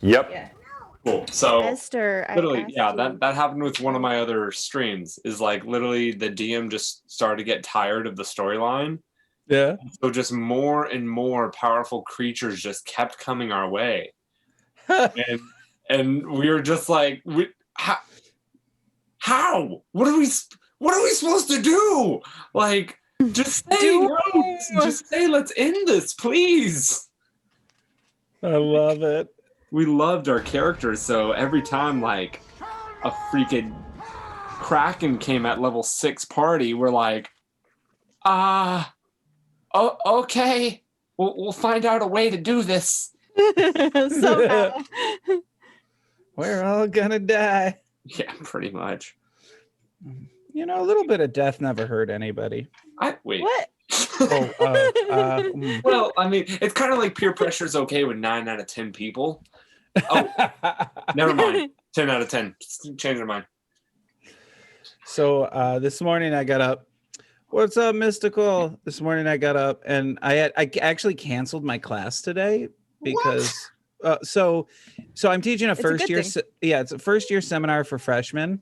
Yep. Yeah. Cool. So Esther, literally, I asked that happened with one of my other streams. Is like literally the DM just started to get tired of the storyline. Yeah. So just more and more powerful creatures just kept coming our way, and we were just like, how? What are we supposed to do? Like, just say no. Just say let's end this, please. I love it. We loved our characters, so every time like a freaking Kraken came at level 6 party, we're like, oh, okay, we'll find out a way to do this. Somehow. We're all gonna die. Yeah, pretty much. You know, a little bit of death never hurt anybody. Wait. What? Well, I mean, it's kind of like peer pressure is okay with 9 out of 10 people. Oh, never mind. 10 out of 10. Change their mind. So this morning I got up. What's up, Mystical? This morning I got up and I actually canceled my class today because so I'm teaching a first year. It's a first year seminar for freshmen.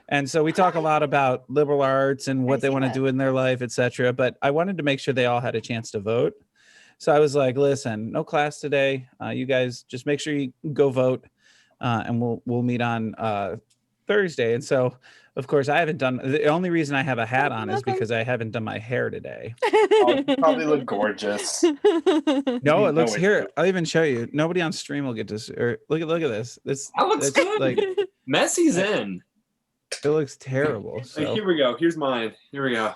And so we talk a lot about liberal arts and what they want to do in their life, etc. But I wanted to make sure they all had a chance to vote. So I was like, listen, no class today. You guys just make sure you go vote and we'll meet on Thursday. And so, of course, I haven't done, the only reason I have a hat on is because I haven't done my hair today. Oh, you probably look gorgeous. No, it looks here. I'll even show you. Nobody on stream will get this. Or look at this. That looks good. Like, Messy's in. It looks terrible. So. Here we go. Here's mine. Here we go.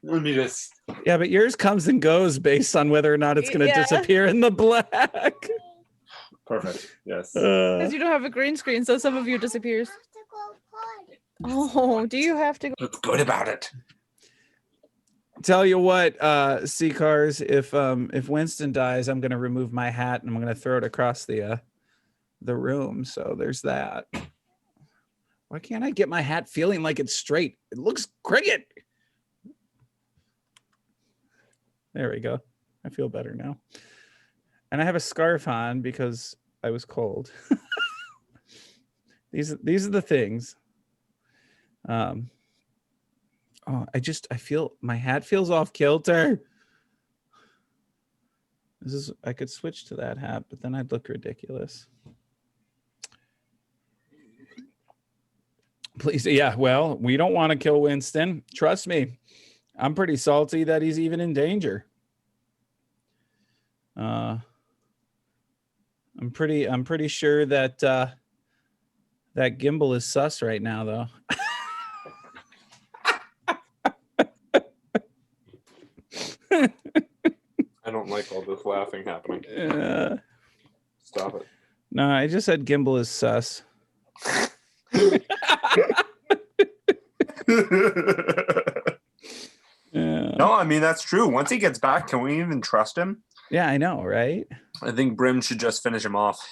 Let me just. Yeah, but yours comes and goes based on whether or not it's going to disappear in the black. Perfect. Yes. Because you don't have a green screen, so some of you disappears. Oh, do you have to go? What's good about it? Tell you what, C-Cars, if Wynnston dies, I'm going to remove my hat and I'm going to throw it across the room. So there's that. Why can't I get my hat feeling like it's straight? It looks crooked. There we go. I feel better now. And I have a scarf on because I was cold. These are the things. I feel my hat feels off kilter. I could switch to that hat, but then I'd look ridiculous. Please, yeah, well, we don't want to kill Wynnston. Trust me. I'm pretty salty that he's even in danger. I'm pretty sure that that Gimble is sus right now, though. I don't like all this laughing happening. Stop it. No, I just said Gimble is sus. No, I mean, that's true. Once he gets back, can we even trust him? Yeah, I know, right? I think Brim should just finish him off.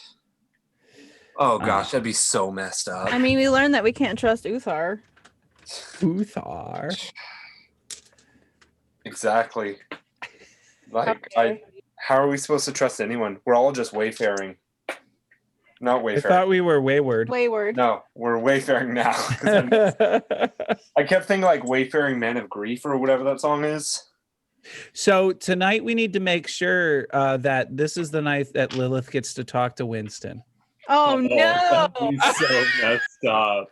Oh gosh, that'd be so messed up. I mean, we learned that we can't trust Uthar. Uthar. Exactly. Like, how are we supposed to trust anyone? We're all just wayfaring. Not wayfaring. I thought we were wayward. Wayward. No, we're wayfaring now. I kept thinking like Wayfaring Man of Grief or whatever that song is. So tonight we need to make sure that this is the night that Lilith gets to talk to Wynnston. Oh no! That'd be so messed up.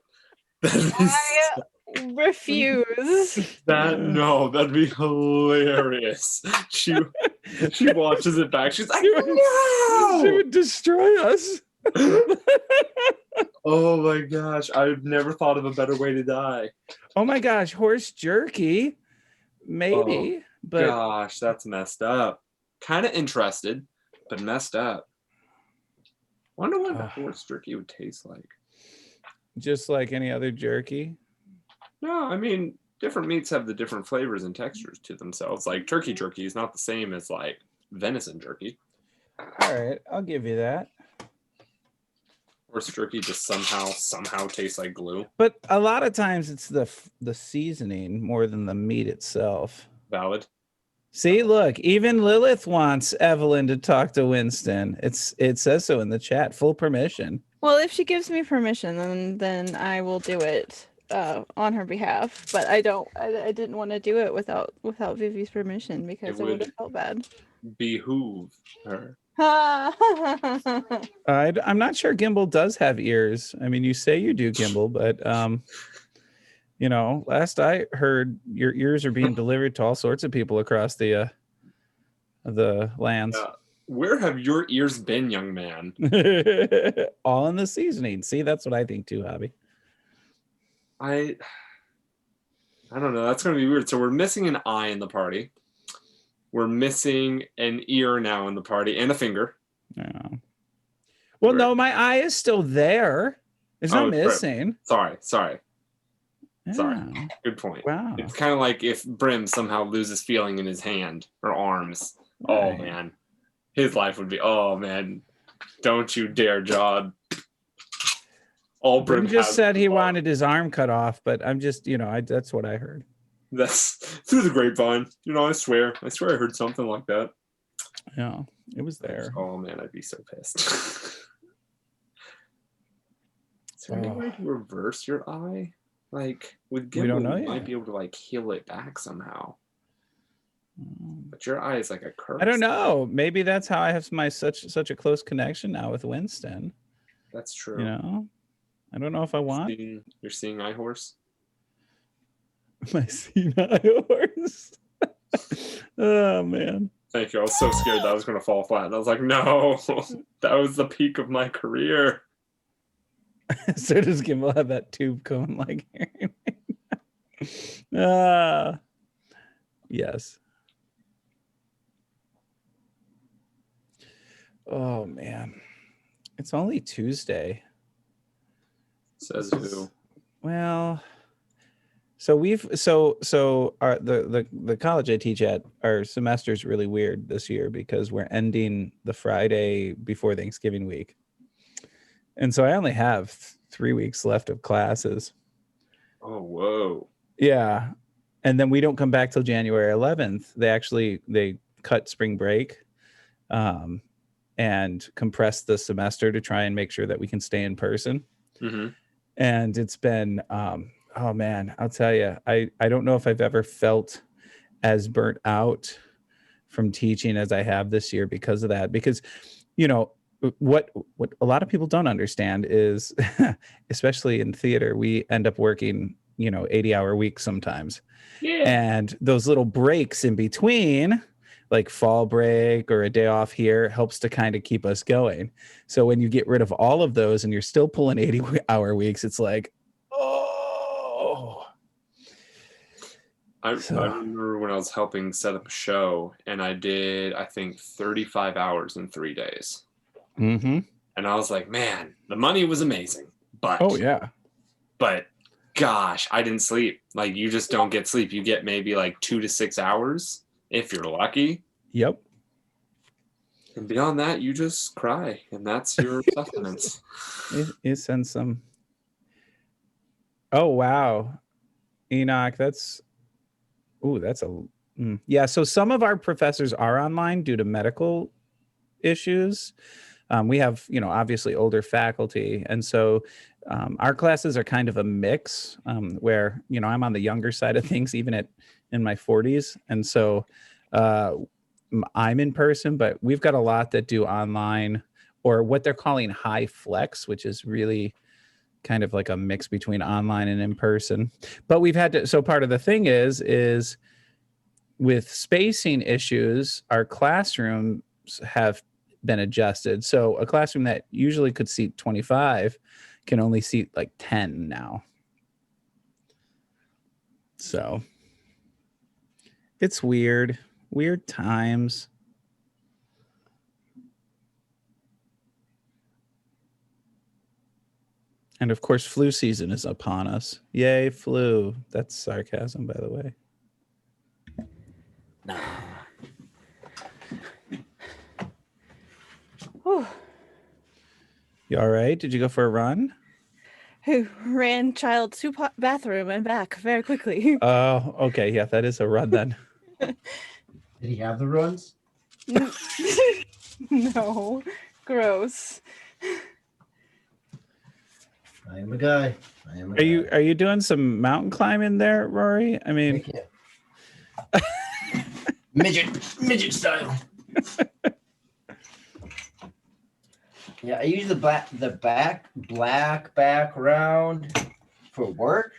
I refuse. That'd be hilarious. She watches it back. She's like, no! She would destroy us. Oh my gosh, I've never thought of a better way to die. Oh my gosh, horse jerky. Maybe, but gosh, that's messed up. Kind of interested, but messed up. Wonder what horse jerky would taste like. Just like any other jerky. No, I mean, different meats have the different flavors and textures to themselves. Like turkey jerky is not the same as like venison jerky. All right, I'll give you that. Horse jerky just somehow tastes like glue. But a lot of times it's the seasoning more than the meat itself. Valid. See, look, even Lilith wants Evelyn to talk to Wynnston. It says so in the chat. Full permission. Well, if she gives me permission, then I will do it on her behalf. But I don't. I didn't want to do it without Vivi's permission because It I would would have felt bad. behoove her. I'm not sure Gimble does have ears. I mean, you say you do, Gimble, but you know, last I heard, your ears are being delivered to all sorts of people across the lands. Where have your ears been, young man? All in the seasoning. See, that's what I think too, Hobby. I don't know. That's going to be weird. So we're missing an eye in the party. We're missing an ear now in the party and a finger. Yeah. Well, no, my eye is still there. It's not missing. Sorry. Yeah. Sorry. Good point. Wow. It's kind of like if Brim somehow loses feeling in his hand or arms. Right. Oh, man. His life would be, oh, man. Don't you dare, Jod. All Brim just said he wanted his arm cut off, but I'm just, you know, that's what I heard. That's through the grapevine. You know, I swear I heard something like that. Yeah, it was there. Oh, man, I'd be so pissed. Is there any way to reverse your eye? Like, with Gimble, we don't know you yet. might be able to, like, heal it back somehow. But your eye is like a curse. I don't know. Maybe that's how I have such a close connection now with Wynnston. That's true. You know, I don't know if I want. You're seeing eye horse? My senile horse. Oh, man. Thank you. I was so scared that I was going to fall flat. And I was like, no, that was the peak of my career. So does Gimble have that tube cone like here? Yes. Oh man, it's only Tuesday. Says who? Well, so the college I teach at, our semester's really weird this year because we're ending the Friday before Thanksgiving week. And so I only have 3 weeks left of classes. Oh, whoa. Yeah. And then we don't come back till January 11th. They cut spring break and compress the semester to try and make sure that we can stay in person. Mm-hmm. And it's been, oh man, I'll tell you, I don't know if I've ever felt as burnt out from teaching as I have this year because of that. Because, you know, what a lot of people don't understand is, especially in theater, we end up working, 80-hour weeks sometimes. Yeah. And those little breaks in between, like fall break or a day off here, helps to kind of keep us going. So when you get rid of all of those and you're still pulling 80-hour weeks, it's like, oh. I remember when I was helping set up a show and I did, I think, 35 hours in 3 days. Mm-hmm. And I was like, man, the money was amazing. But gosh, I didn't sleep. Like, you just don't get sleep. You get maybe like 2 to 6 hours if you're lucky. Yep. And beyond that, you just cry, and that's your sustenance. It sends some. Oh wow, Enoch, that's yeah. So some of our professors are online due to medical issues. We have, obviously older faculty. And so our classes are kind of a mix where, I'm on the younger side of things, even in my 40s. And so I'm in person, but we've got a lot that do online or what they're calling high flex, which is really kind of like a mix between online and in person. But we've had to, so part of the thing is with spacing issues, our classrooms have been adjusted. So a classroom that usually could seat 25 can only seat like 10 now. So it's weird times. And of course, flu season is upon us. Yay, flu. That's sarcasm, by the way. Nah. Whew. You all right? Did you go for a run? Who ran child to bathroom and back very quickly. Oh, okay. Yeah, that is a run then. Did he have the runs? No, gross. I am a guy. Are you doing some mountain climbing there, Rory? I mean, Yeah. midget style. Yeah, I use the black background for work,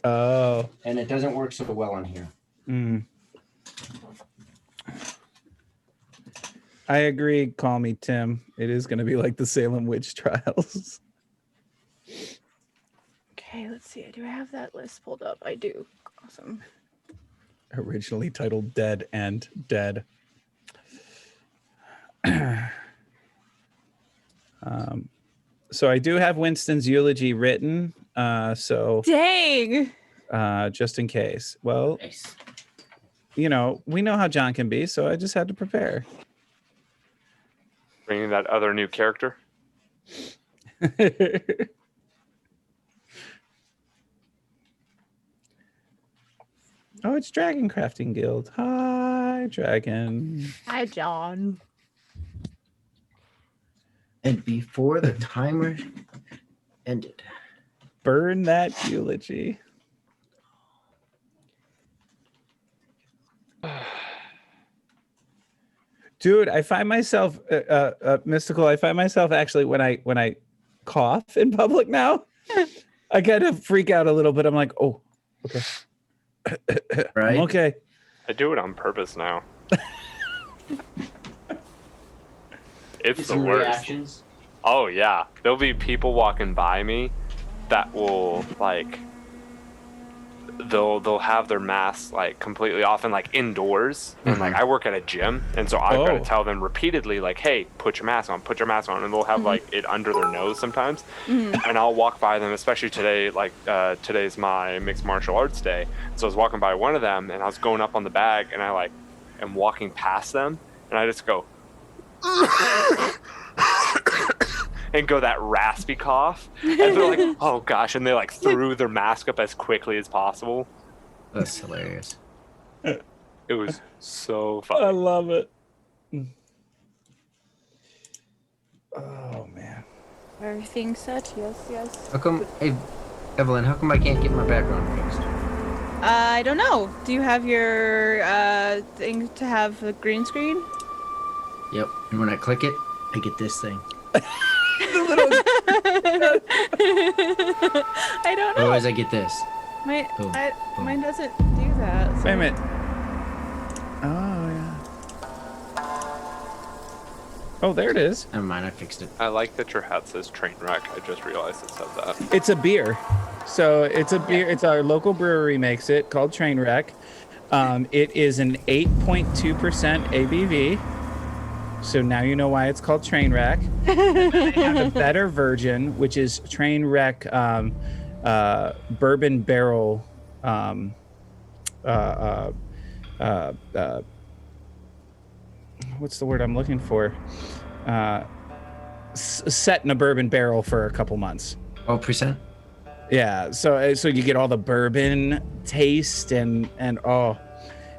oh, and it doesn't work so well on here. I agree. Call me Tim. It is going to be like the Salem witch trials. Okay, let's see. Do I have that list pulled up? I do. Awesome. Originally titled Dead and Dead. So I do have Winston's eulogy written. So Dang. Just in case. Well, Nice. you know, we know how John can be, so I just had to prepare. Bringing that other new character. Oh, it's Dragon Crafting Guild. Hi, Dragon. Hi, John. And before the timer ended. Burn that eulogy. Dude, I find myself mystical. I find myself actually when I cough in public now, I kind of freak out a little bit. I'm like, oh, okay. Right? I'm okay. I do it on purpose now. It's the worst. Reactions. Oh yeah, there'll be people walking by me that will like they'll have their masks like completely off and like indoors, and like I work at a gym, and so I've got to tell them repeatedly like, hey, put your mask on, and they'll have like it under their nose sometimes, and I'll walk by them, especially today, like today's my mixed martial arts day, so I was walking by one of them and I was going up on the bag, and I like am walking past them, and I just go and go that raspy cough, and they're like, oh gosh, and they like threw their mask up as quickly as possible. That's hilarious. It was so I funny. love it. Oh man. Everything set? Yes. How come, hey, Evelyn, how come I can't get my background fixed? I don't know. Do you have your thing to have a green screen? Yep. And when I click it, I get this thing. I don't know. Otherwise, I get this. Mine, Boom. mine doesn't do that. So. Wait a minute. Oh yeah. Oh, there it is. Never mind, I fixed it. I like that your hat says train wreck. I just realized it said that. It's a beer. So it's a beer. It's our local brewery makes it, called Trainwreck. It is an 8.2% ABV. So now you know why it's called Trainwreck. They have a better version, which is Trainwreck Bourbon Barrel. What's the word I'm looking for? Set in a bourbon barrel for a couple months. 12%? Yeah, so you get all the bourbon taste and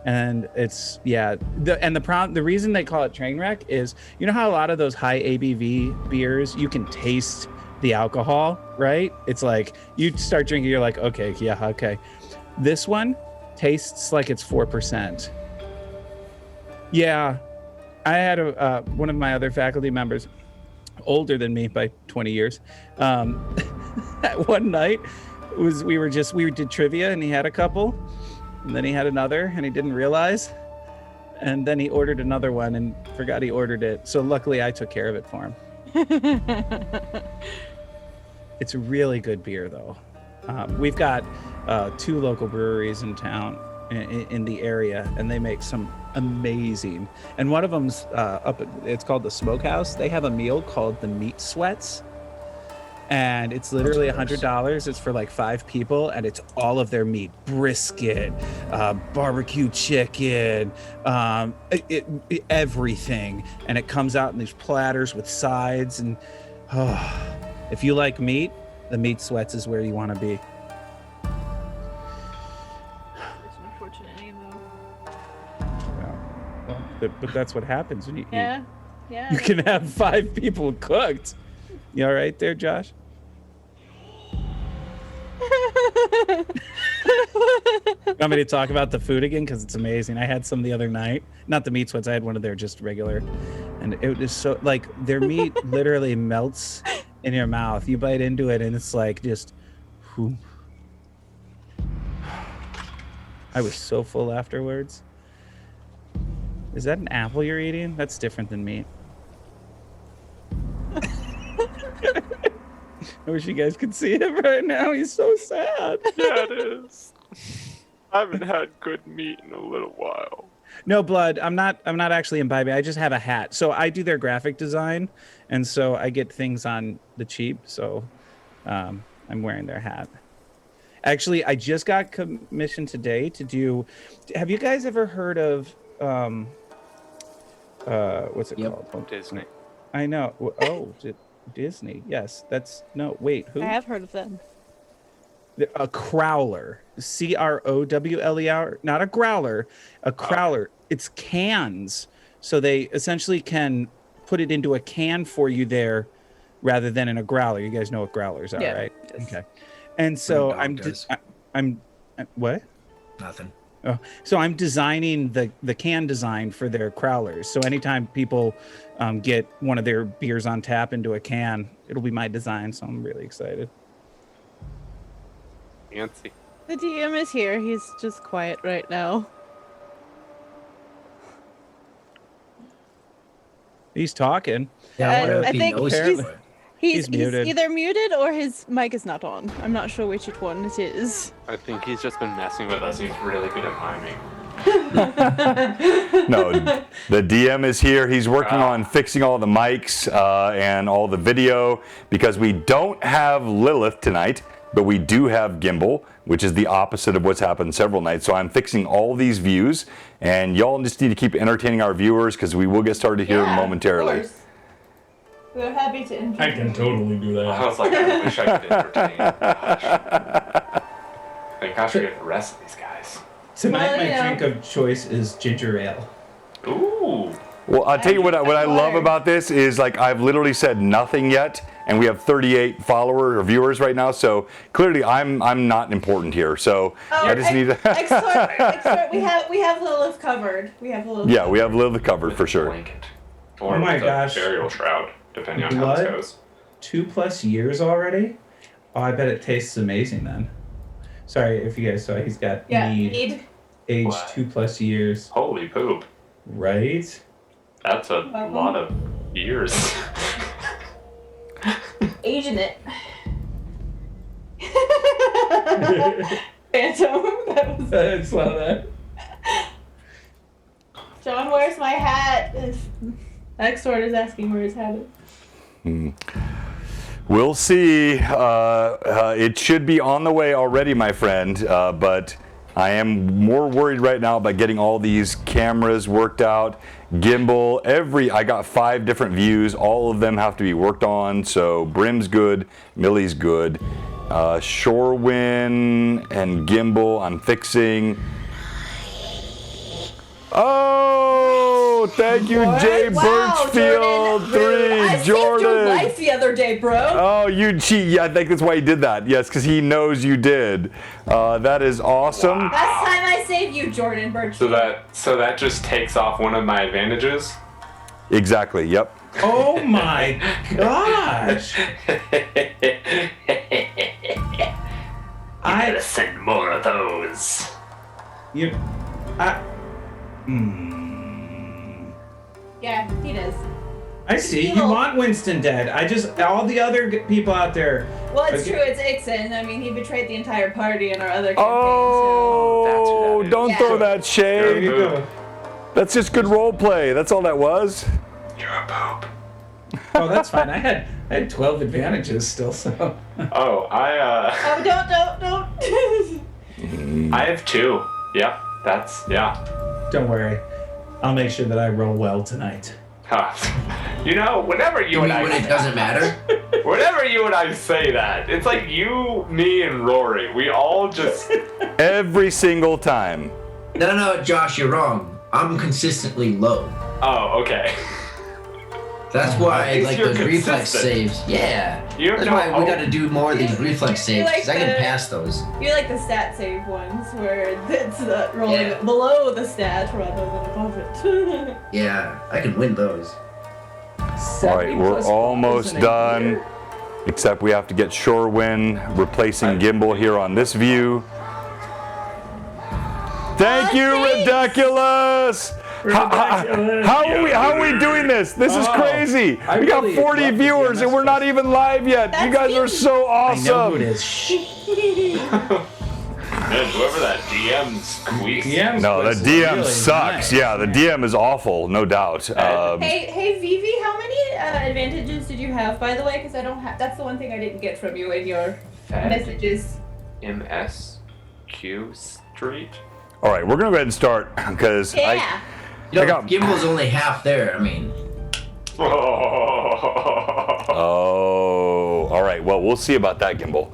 it's the reason they call it Trainwreck is, you know how a lot of those high ABV beers, you can taste the alcohol, right? It's like you start drinking, you're like, okay. This one tastes like it's 4%. Yeah, I had one of my other faculty members, older than me by 20 years. One night we did trivia and he had a couple. And then he had another and he didn't realize. And then he ordered another one and forgot he ordered it. So luckily I took care of it for him. It's a really good beer though. We've got 2 local breweries in town in the area, and they make some amazing. And one of them's it's called the Smokehouse. They have a meal called the Meat Sweats. And it's literally $100. It's for like 5 people, and it's all of their meat: brisket, barbecue chicken, everything. And it comes out in these platters with sides. And if you like meat, the Meat Sweats is where you want to be. It's an unfortunate name, though. Yeah. but that's what happens when you eat. Yeah. You can have 5 people cooked. You all right there, Josh? Want me to talk about the food again? Because it's amazing. I had some the other night. Not the meat sweats. I had one of their just regular. And it was so, like, their meat literally melts in your mouth. You bite into it and it's like just, whew. I was so full afterwards. Is that an apple you're eating? That's different than meat. I wish you guys could see him right now. He's so sad. Yeah, it is. I haven't had good meat in a little while. No, Blood. I'm not actually imbibing. I just have a hat. So I do their graphic design, and so I get things on the cheap. So I'm wearing their hat. Actually, I just got commissioned today to do. Have you guys ever heard of what's it called? Disney. I know. Oh, Disney. Yes, that's no. Wait, who? I have heard of them. A crowler. CROWLER. Not a growler. A crowler. It's cans. So they essentially can put it into a can for you there, rather than in a growler. You guys know what growlers are, right? Yes. Okay. And so I'm what? Nothing. Oh, so I'm designing the can design for their crowlers. So anytime people get one of their beers on tap into a can, it'll be my design. So I'm really excited. Fancy. The DM is here. He's just quiet right now. He's talking. Yeah, I wonder if I he think knows he's- it. He's muted. either muted or his mic is not on. I'm not sure which one it is. I think he's just been messing with us. He's really good at miming. No, the DM is here. He's working on fixing all the mics and all the video because we don't have Lilith tonight, but we do have Gimble, which is the opposite of what's happened several nights. So I'm fixing all these views, and y'all just need to keep entertaining our viewers because we will get started here momentarily. We're happy to entertain. I can totally do that. I was like, I wish I could entertain. Gosh. I think I should get the rest of these guys. Tonight, Well, my yeah. drink of choice is ginger ale. Ooh. Well, I'll tell you what I love about this is, like, I've literally said nothing yet, and we have 38 followers or viewers right now. So clearly, I'm not important here. So I just need to. Extort, we have Lilith covered. We have Lilith. Yeah, we have Lilith covered for sure. Blanket. Or Oh my with a gosh. burial shroud, depending on how this Blood? goes. 2+ years already? Oh, I bet it tastes amazing then. Sorry if you guys saw, he's got mead aged What? 2+ years. Holy poop. Right? That's a lot of years. Aging it. Phantom. That was. I saw that. John, where's my hat? Extort is asking where his hat is. We'll see. It should be on the way already, my friend. But I am more worried right now about getting all these cameras worked out. Gimbal, I got 5 different views. All of them have to be worked on. So Brim's good, Millie's good. Shorewin and Gimbal, I'm fixing. Oh, thank you, Jay Birchfield. I saved your Jordan. life the other day, bro. Oh, you cheat. Yeah, I think that's why he did that. Yes, because he knows you did. That is awesome. Last time I saved you, Jordan Birchfield. So that just takes off one of my advantages. Exactly. Yep. Oh my gosh. I send more of those. Yeah, he does. I see. You want Wynnston dead. All the other people out there. Well, it's true. It's Ixon. I mean, he betrayed the entire party in our other campaign. Oh, don't Yeah. throw that There shade. you go. That's just good role play. That's all that was. You're a poop. Oh, that's fine. I had 12 advantages still, so. Oh, Oh, don't. I have 2. Yep, yeah. Don't worry. I'll make sure that I roll well tonight. You know, whenever you You and mean I when it doesn't matter? whenever you and I say that, it's like you, me, and Rory. We all just Every single time. No, Josh, you're wrong. I'm consistently low. Oh, okay. That's why At least like you're those reflex consistent. saves. Yeah. You have That's no why we hope. got to do more of these reflex saves like because I can the- pass those. You like the stat save ones where it's rolling Yeah. below the stat rather than above it. Yeah, I can win those. All right, we're almost done. Except we have to get Shorewin replacing Gimble here on this view. Thank you, thanks. Ridiculous! How are we doing this? This is crazy. We got 40 viewers and we're not even live yet. You guys are so I know who it awesome. is. Shh. Man, whoever that DM squeaks. No, the DM sucks. Yeah, the DM is awful, no doubt. Hey, Vivi, how many advantages did you have, by the way? Because I don't have. That's the one thing I didn't get from you in your messages. MSQ Street. All right, we're gonna go ahead and start because Yeah. You know, I got- Gimble's only half there. I mean, Oh, all right. Well, we'll see about that, Gimble.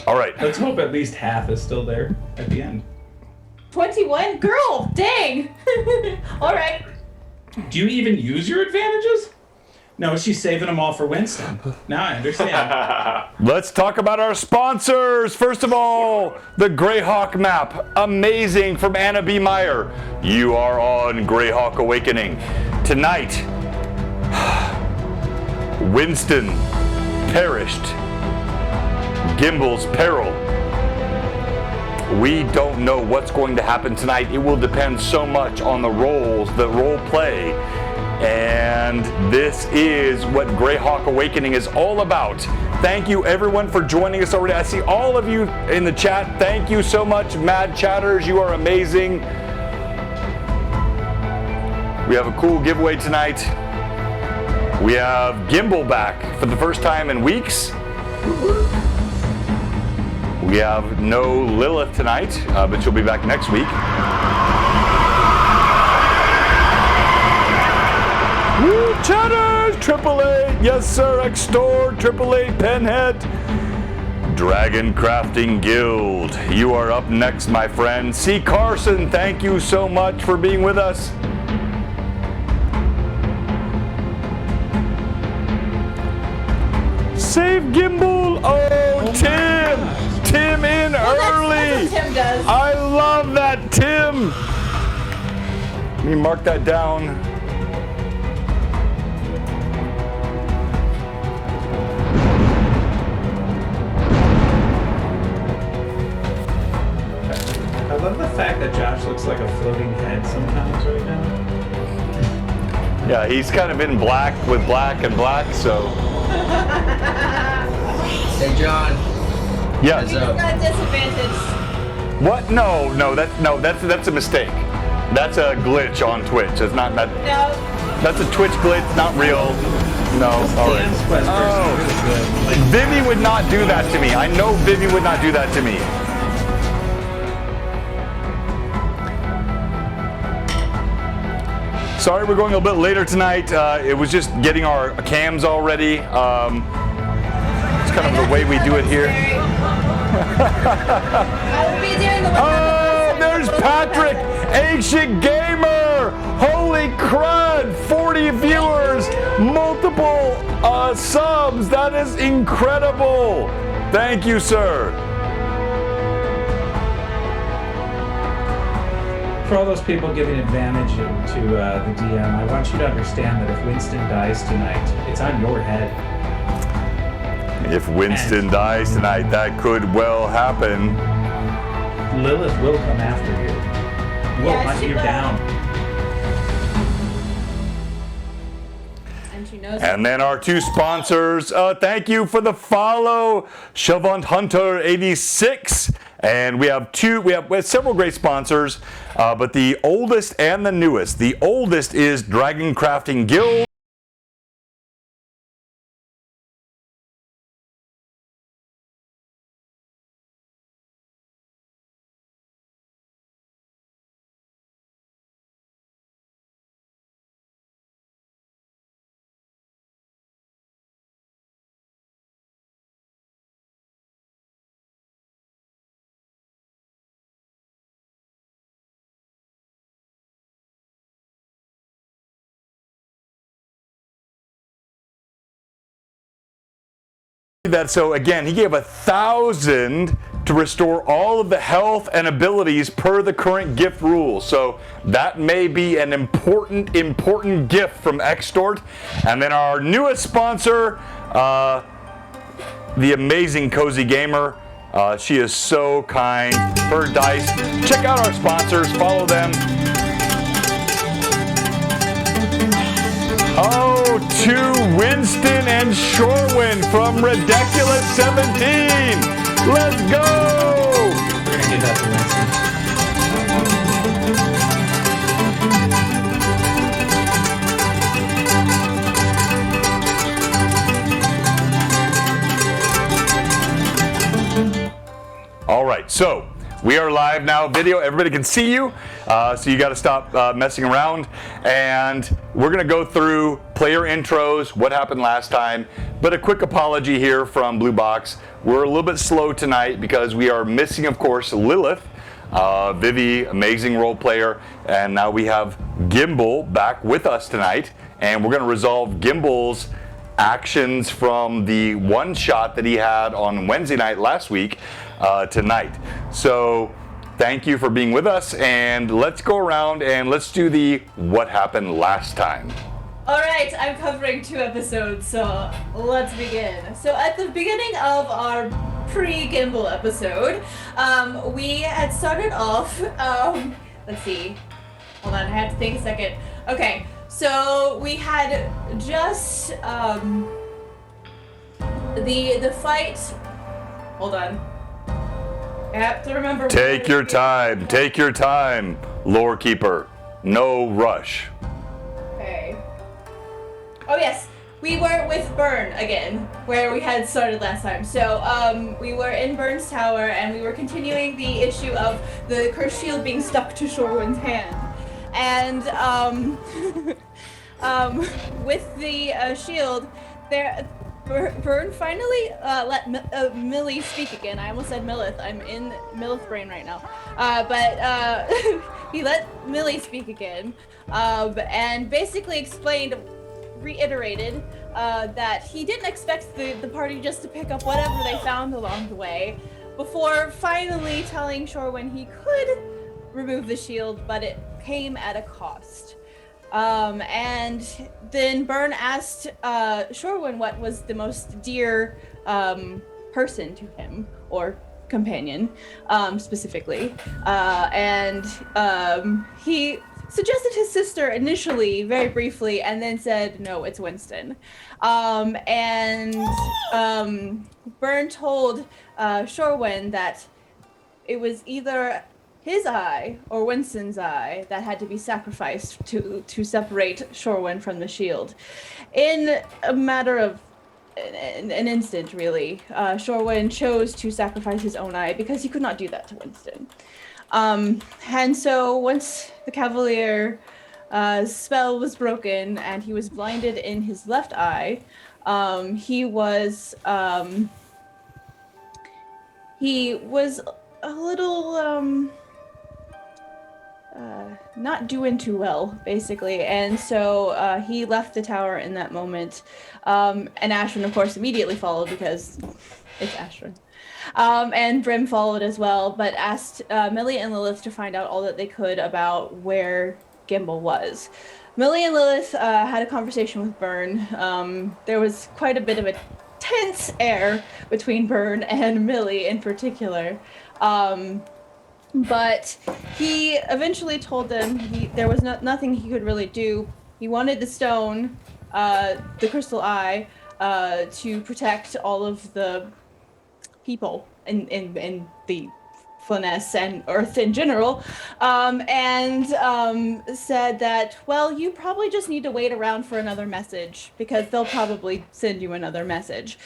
All right. Let's hope at least half is still there at the end. 21? Girl, dang. All right. Do you even use your advantages? No, she's saving them all for Wynnston. Now I understand. Let's talk about our sponsors. First of all, the Greyhawk map. Amazing from Anna B. Meyer. You are on Greyhawk Awakening. Tonight, Wynnston perished. Gimble's Peril. We don't know what's going to happen tonight. It will depend so much on the roles, the role play. And this is what Greyhawk Awakening is all about. Thank you everyone for joining us already. I see all of you in the chat. Thank you so much, Mad Chatters. You are amazing. We have a cool giveaway tonight. We have Gimble back for the first time in weeks. We have no Lilith tonight, but she'll be back next week. Woo, Chatters! 888, yes sir, X-Store, 888 Penhead. Dragon Crafting Guild, you are up next, my friend. C. Carson, thank you so much for being with us. Save Gimble! Oh, Tim! Tim in early! That's what Tim does. I love that, Tim! Let me mark that down. I love the fact that Josh looks like a floating head sometimes right now. Yeah, he's kind of in black with black and black, so. hey John. Yes. He's got a disadvantage. What? No, that's a mistake. That's a glitch on Twitch. It's not that. No. That's a Twitch glitch, not real. No. All right. Dan's quest Oh. is really good. Like, Vivi would not do that to me. I know Vivi would not do that to me. Sorry, we're going a little bit later tonight. It was just getting our cams all ready. It's kind of the way we do it here. I will be doing the one. Oh, there's Patrick, Ancient Gamer. Holy crud, 40 viewers, multiple subs. That is incredible. Thank you, sir. for all those people giving advantage to the DM, I want you to understand that if Wynnston dies tonight, it's on your head. If Wynnston dies tonight, that could well happen. Lilith will come after you. Will Yeah, hunt she you will. down. And she knows. And then our two sponsors, thank you for the follow, Shavant Hunter 86. And we have several great sponsors, but the oldest and the newest. The oldest is Dragon Crafting Guild. that. So again, he gave 1,000 to restore all of the health and abilities per the current gift rules. So that may be an important gift from Extort. And then our newest sponsor, the amazing Cozy Gamer. She is so kind. Her dice. Check out our sponsors. Follow them. Oh, to Wynnston and Shorewind from Ridiculous 17. Let's go! We're gonna give that to Wynnston. All right, so we are live now, video. Everybody can see you, so you got to stop messing around. And we're going to go through player intros, what happened last time. But a quick apology here from Blue Box. We're a little bit slow tonight because we are missing, of course, Lilith, Vivi, amazing role player, and now we have Gimble back with us tonight, and we're going to resolve Gimble's actions from the one shot that he had on Wednesday night last week tonight. So thank you for being with us, and let's go around and let's do the what happened last time. Alright, I'm covering 2 episodes, so let's begin. So at the beginning of our pre-Gimble episode, we had started off, let's see, hold on, I have to think a second. Okay, so we had just, the fight, hold on. I have to remember. Take your time, lore keeper. No rush. Okay. Oh yes, we were with Burn again, where we had started last time. So we were in Burn's tower, and we were continuing the issue of the cursed shield being stuck to Shorewind's hand. And with the shield, Burn finally let Millie speak again. I almost said Millith. I'm in Millith brain right now. But he let Millie speak again, and basically reiterated that he didn't expect the party just to pick up whatever they found along the way, before finally telling Shorewind he could remove the shield, but it came at a cost. And then Burn asked Shorewind what was the most dear person to him, or companion, specifically. And he suggested his sister initially, very briefly, and then said, no, it's Wynnston. Burn told Shorewind that it was either his eye or Wynnston's eye that had to be sacrificed to separate Shorewind from the shield. In a matter of an instant, really, Shorewind chose to sacrifice his own eye because he could not do that to Wynnston. And so once the Cavalier spell was broken and he was blinded in his left eye, he was a little not doing too well, basically, and so he left the tower in that moment, and Ashrin, of course, immediately followed because it's Ashrin. And Brim followed as well, but asked Millie and Lilith to find out all that they could about where Gimble was. Millie and Lilith had a conversation with Burn. There was quite a bit of a tense air between Burn and Millie in particular. But he eventually told them there was nothing he could really do. He wanted the stone, the crystal eye, to protect all of the people in the Flanness and Earth in general, and said that, well, you probably just need to wait around for another message, because they'll probably send you another message.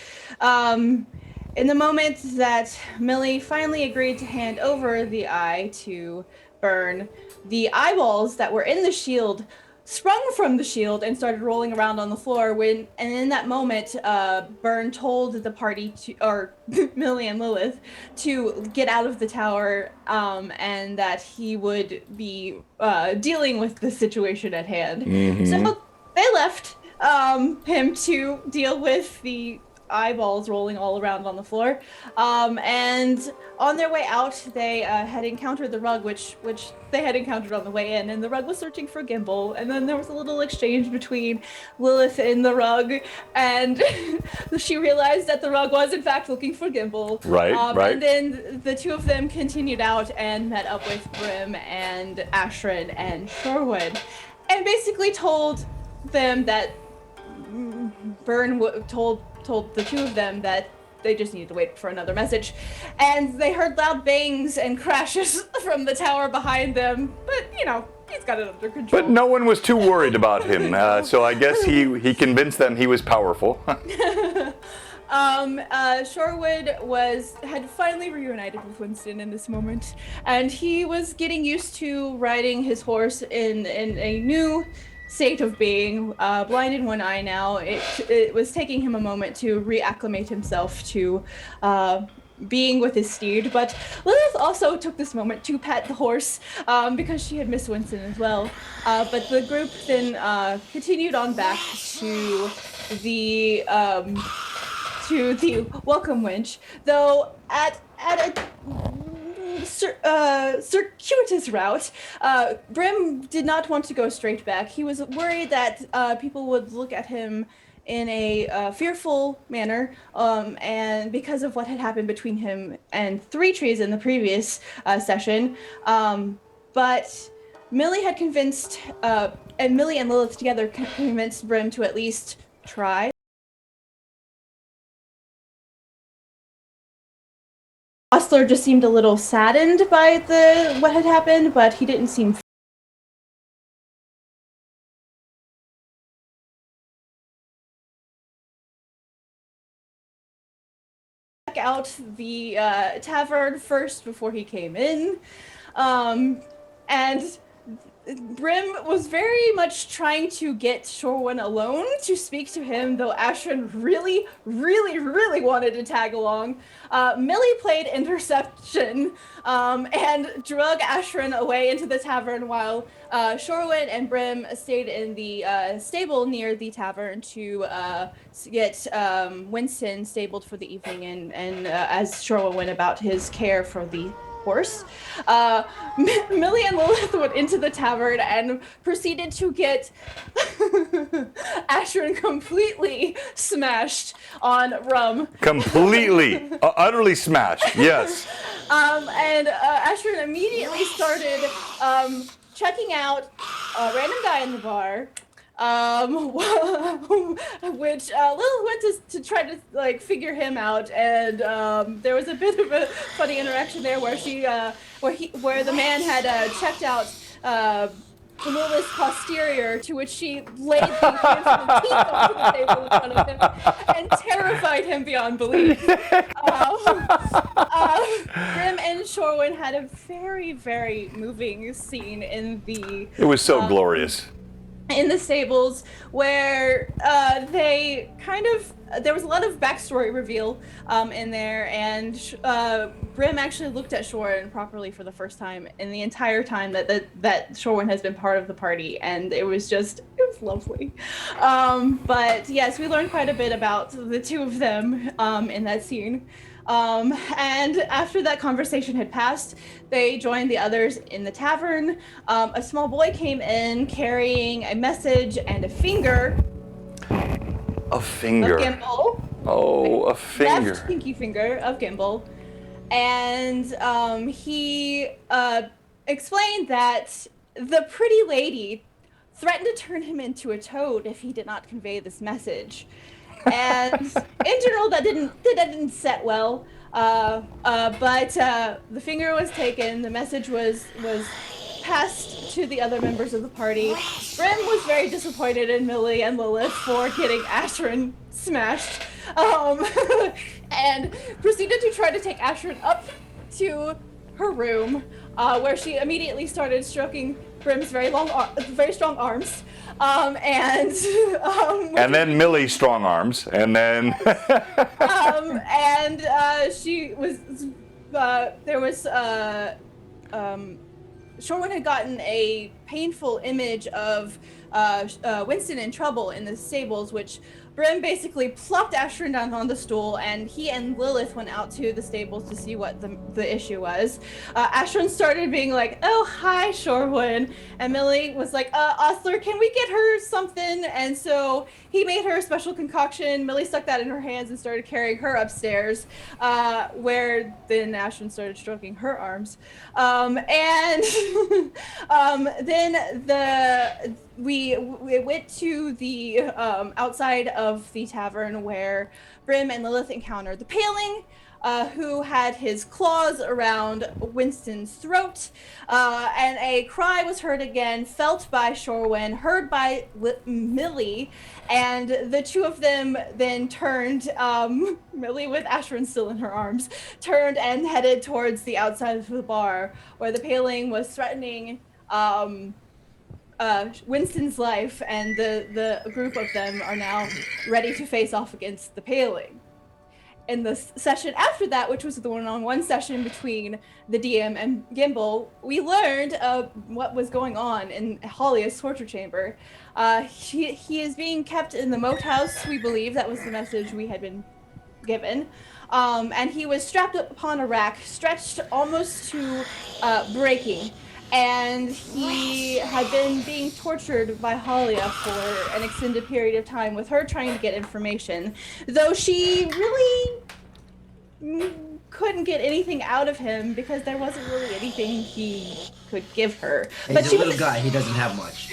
In the moment that Millie finally agreed to hand over the eye to Burn, the eyeballs that were in the shield sprung from the shield and started rolling around on the floor. And in that moment, Burn told the party or Millie and Lilith, to get out of the tower, and that he would be dealing with the situation at hand. Mm-hmm. So they left him to deal with the eyeballs rolling all around on the floor. And on their way out, they had encountered the rug, which they had encountered on the way in, and the rug was searching for Gimble. And then there was a little exchange between Lilith and the rug, and she realized that the rug was in fact looking for Gimble. Right. And then the two of them continued out and met up with Brim and Ashrin and Shorewood, and basically told them that Byrne told the two of them that they just needed to wait for another message. And they heard loud bangs and crashes from the tower behind them, but you know, he's got it under control. But no one was too worried about him, so I guess he convinced them he was powerful. Shorewood had finally reunited with Wynnston in this moment, and he was getting used to riding his horse in a new state of being, blind in one eye now. It was taking him a moment to reacclimate himself to being with his steed, but Lilith also took this moment to pet the horse because she had missed Wynnston as well. But the group then continued on back to the welcome winch, though at a circuitous route. Brim did not want to go straight back. He was worried that people would look at him in a fearful manner, and because of what had happened between him and Three Trees in the previous session. But Millie had convinced, and Millie and Lilith together convinced Brim to at least try. Ostler just seemed a little saddened by what had happened, but he didn't seem back out the tavern first before he came in, and Brim was very much trying to get Shorewin alone to speak to him, though Ashrin really wanted to tag along. Millie played interception and drug Ashrin away into the tavern while Shorewin and Brim stayed in the stable near the tavern to get Wynnston stabled for the evening, and as Shorewin went about his care for the horse. Millie and Lilith went into the tavern and proceeded to get Ashrin completely smashed on rum. Completely, utterly smashed, yes. And Ashrin immediately started checking out a random guy in the bar, which Lilith went to try to like figure him out, and there was a bit of a funny interaction there where where the man had checked out Lilith's posterior, to which she laid the handful of teeth onto the table in front of him and terrified him beyond belief. Grim and Shorewin had a very moving scene in the. It was so glorious. In the stables, where they kind of, there was a lot of backstory reveal in there, and Brim actually looked at Shorewin properly for the first time in the entire time that Shorewin has been part of the party, and it was lovely. But yes, we learned quite a bit about the two of them in that scene. And after that conversation had passed, they joined the others in the tavern. A small boy came in carrying a message and a finger. A finger. Of Gimble. Oh, a finger. Left pinky finger of Gimble. And he explained that the pretty lady threatened to turn him into a toad if he did not convey this message. And in general, that didn't set well. But the finger was taken. The message was passed to the other members of the party. Brim was very disappointed in Millie and Lilith for getting Ashrin smashed, and proceeded to try to take Ashrin up to her room, where she immediately started stroking Brim's very strong arms. And then Millie's strong arms, and then she was there was Shorewin had gotten a painful image of Wynnston in trouble in the stables, which Brim basically plopped Ashrin down on the stool, and he and Lilith went out to the stables to see what the issue was. Ashrin started being like, "Oh, hi, Shorewin," and Millie was like, "Osler, can we get her something?" And so he made her a special concoction. Millie stuck that in her hands and started carrying her upstairs, where then Ashrin started stroking her arms. And then we went to the outside of the tavern where Brim and Lilith encountered the Paling, who had his claws around Wynnston's throat, and a cry was heard again, felt by Shorewin, heard by Millie, and the two of them then turned, Millie with Ashrin still in her arms, turned and headed towards the outside of the bar, where the Paling was threatening Wynnston's life, and the group of them are now ready to face off against the Paling. In the session after that, which was the one-on-one session between the DM and Gimble, we learned what was going on in Halia's torture chamber. He is being kept in the moat house, we believe. That was the message we had been given. And he was strapped up upon a rack, stretched almost to breaking. And he had been being tortured by Halia for an extended period of time, with her trying to get information, though she really couldn't get anything out of him because there wasn't really anything he could give her. He's a little guy, he doesn't have much.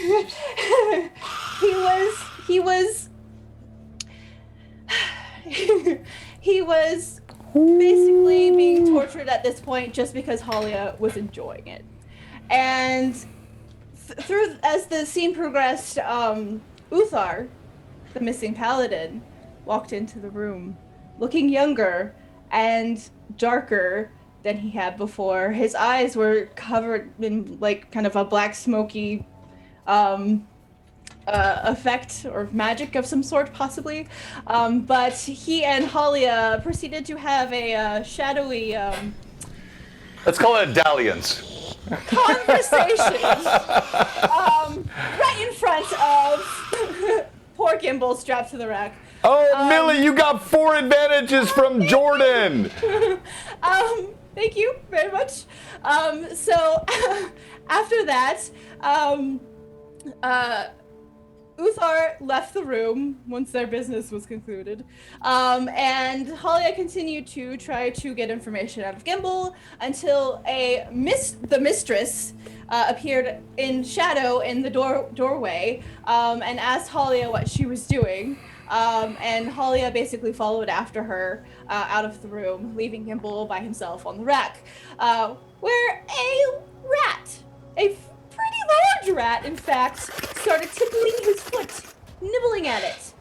he was basically being tortured at this point just because Halia was enjoying it. And as the scene progressed, Uthar, the missing paladin, walked into the room, looking younger and darker than he had before. His eyes were covered in like kind of a black smoky effect or magic of some sort, possibly. But he and Halia proceeded to have a shadowy Let's call it a dalliance. conversation right in front of poor Gimble strapped to the rack. Oh, Millie, you got 4 advantages from Jordan. Thank you very much. So after that, Uthar left the room once their business was concluded, and Halia continued to try to get information out of Gimble until the mistress appeared in shadow in the doorway and asked Halia what she was doing. And Halia basically followed after her out of the room, leaving Gimble by himself on the rack, where a rat, a pretty large rat, in fact, started tickling his foot, nibbling at it.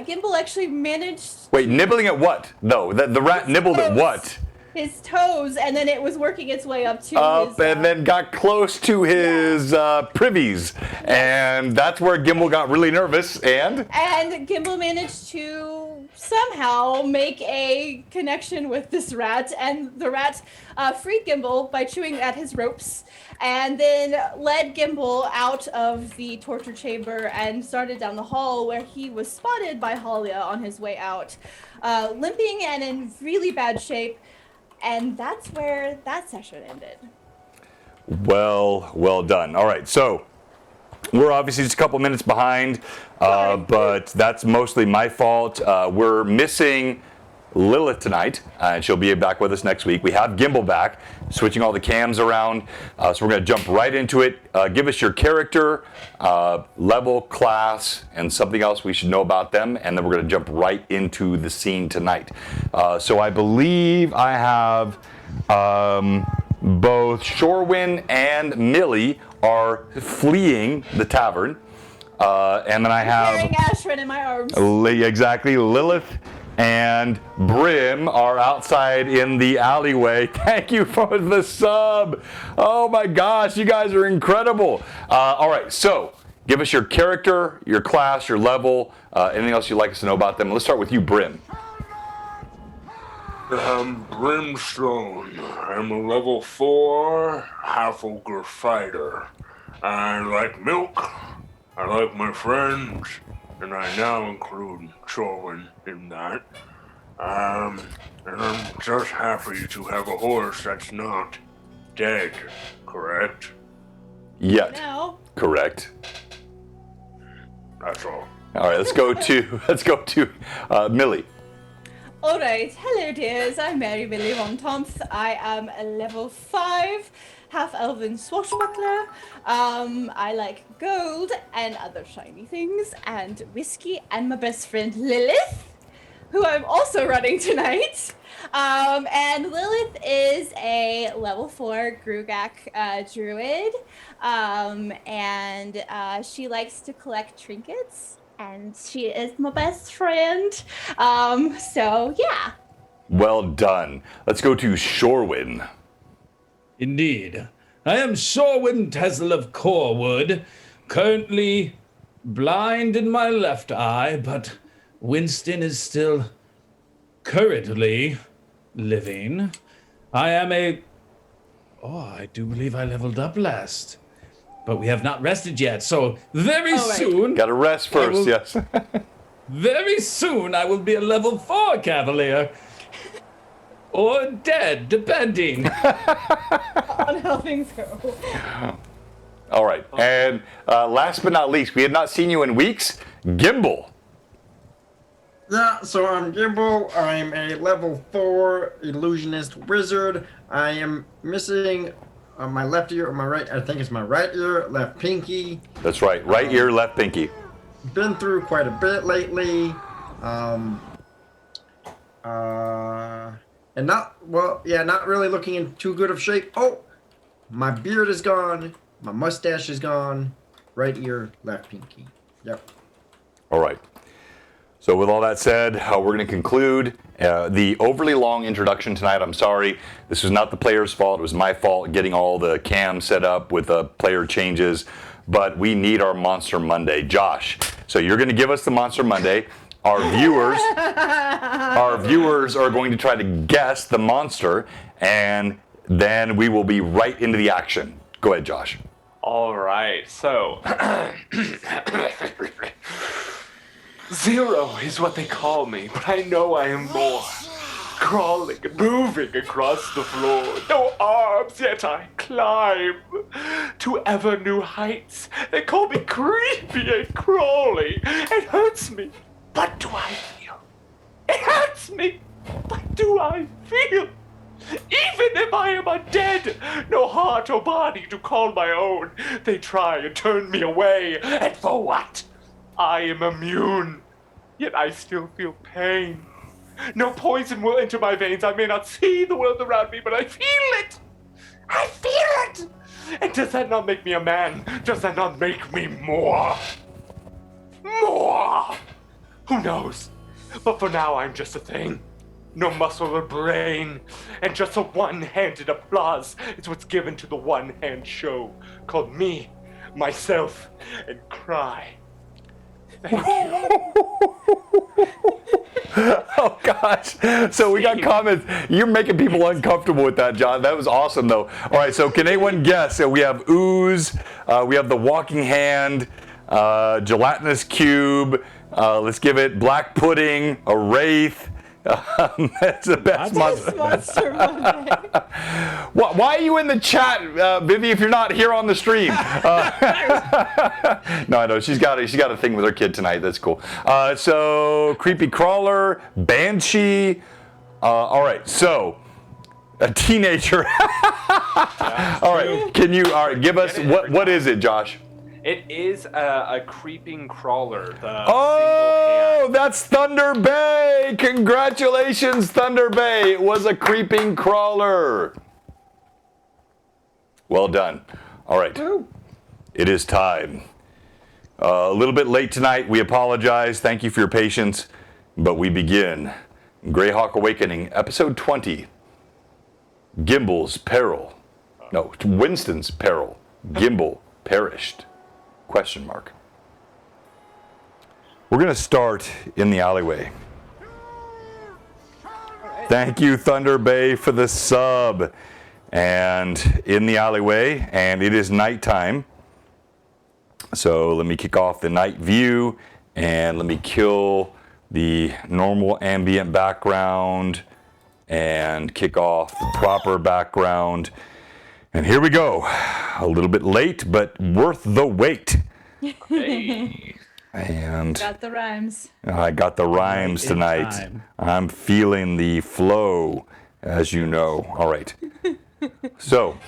Gimble actually managed... Wait, nibbling at what, though? The rat nibbled at what? His toes, and then it was working its way up to his... and then got close to his privies. And that's where Gimble got really nervous, and? And Gimble managed to somehow make a connection with this rat, and the rat freed Gimble by chewing at his ropes, and then led Gimble out of the torture chamber and started down the hall, where he was spotted by Halia on his way out, limping and in really bad shape. And that's where that session ended. Well done. All right, so we're obviously just a couple minutes behind, but that's mostly my fault. We're missing Lilith tonight, and she'll be back with us next week. We have Gimble back, switching all the cams around, so we're going to jump right into it. Give us your character, level, class, and something else we should know about them, and then we're going to jump right into the scene tonight. So I believe I have both Shorewin and Millie are fleeing the tavern, and then I have carrying Ashrin in my arms. Exactly, Lilith and Brim are outside in the alleyway. Thank you for the sub. Oh my gosh, you guys are incredible. All right, so give us your character, your class, your level, anything else you'd like us to know about them. Let's start with you, Brim. I'm Brimstone. I'm a level 4 half-ogre fighter. I like milk. I like my friends. and I now include Chorwin in that. And I'm just happy to have a horse that's not dead, correct? Yet. Now, Correct. That's all. All right, let's go to Millie. all right. Hello, dears. I'm Mary Millie Von Tomth. I am a level 5 half-elven swashbuckler. I like gold and other shiny things, and whiskey, and my best friend Lilith, who I'm also running tonight. And Lilith is a level 4 Grugak druid, and she likes to collect trinkets, and she is my best friend. So yeah. Well done. Let's go to Shorewin. Indeed. I am Shorwin Tesla of Corewood, currently blind in my left eye, but Wynnston is still currently living. I am I do believe I leveled up last, but we have not rested yet, so very soon... Got to rest first, yes. Very soon I will be a level 4 cavalier. Or dead, depending. On how things go. All right, and last but not least, we have not seen you in weeks. Gimble. Yeah, so I'm Gimble. I'm a level 4 illusionist wizard. I am missing my left ear or my right. I think it's my right ear, left pinky. That's right, right ear, left pinky. Been through quite a bit lately. And not really looking in too good of shape. Oh, my beard is gone. My mustache is gone. Right ear, left pinky. Yep. All right. So with all that said, we're going to conclude the overly long introduction tonight. I'm sorry. This was not the player's fault. It was my fault getting all the cams set up with player changes. But we need our Monster Monday. Josh, so you're going to give us the Monster Monday. Our viewers are going to try to guess the monster, and then we will be right into the action. Go ahead, Josh. All right, so Zero is what they call me, but I know I am more. Crawling and moving across the floor, no arms, yet I climb to ever new heights. They call me creepy and crawly. It hurts me, but do I feel? It hurts me, but do I feel? Even if I am undead, no heart or body to call my own, they try and turn me away, and for what? I am immune, yet I still feel pain. No poison will enter my veins. I may not see the world around me, but I feel it. I feel it. And does that not make me a man? Does that not make me more? More? Who knows? But for now, I'm just a thing. No muscle or brain, and just a one-handed applause is what's given to the one-hand show called me, myself, and cry. Thank you. Oh gosh. So we got comments. You're making people uncomfortable with that, John. That was awesome though. All right, so can anyone guess? So we have ooze, we have the walking hand, gelatinous cube, let's give it black pudding, a wraith. That's the best Monster Monday. Why are you in the chat, Vivi, if you're not here on the stream? No, I know. She's got a thing with her kid tonight. That's cool. So, creepy crawler, banshee. All right, so a teenager. All right, give us, what is it, Josh? It is a creeping crawler. Oh, that's Thunder Bay! Congratulations, Thunder Bay! It was a creeping crawler. Well done. All right. It is time. A little bit late tonight. We apologize. Thank you for your patience. But we begin. Greyhawk Awakening, Episode 20. Gimble's Peril. No, Wynnston's Peril. Gimble perished. ? We're going to start in the alleyway. Thank you, Thunder Bay, for the sub. And in the alleyway, and it is nighttime. So let me kick off the night view And let me kill the normal ambient background and kick off the proper background. And here we go. A little bit late, but worth the wait. Hey. And Got the rhymes. I got the rhymes Right in tonight. time. I'm feeling the flow, as you know. All right. So,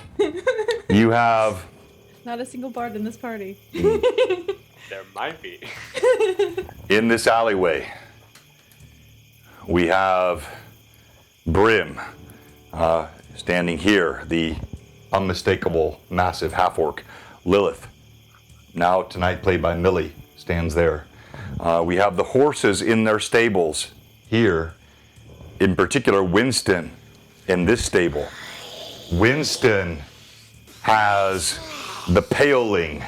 you have Not a single bard in this party. There might be. in this alleyway, we have Brim standing here, the unmistakable, massive half-orc. Lilith, now tonight played by Millie, stands there. We have the horses in their stables here. In particular, Wynnston in this stable. Wynnston has the paling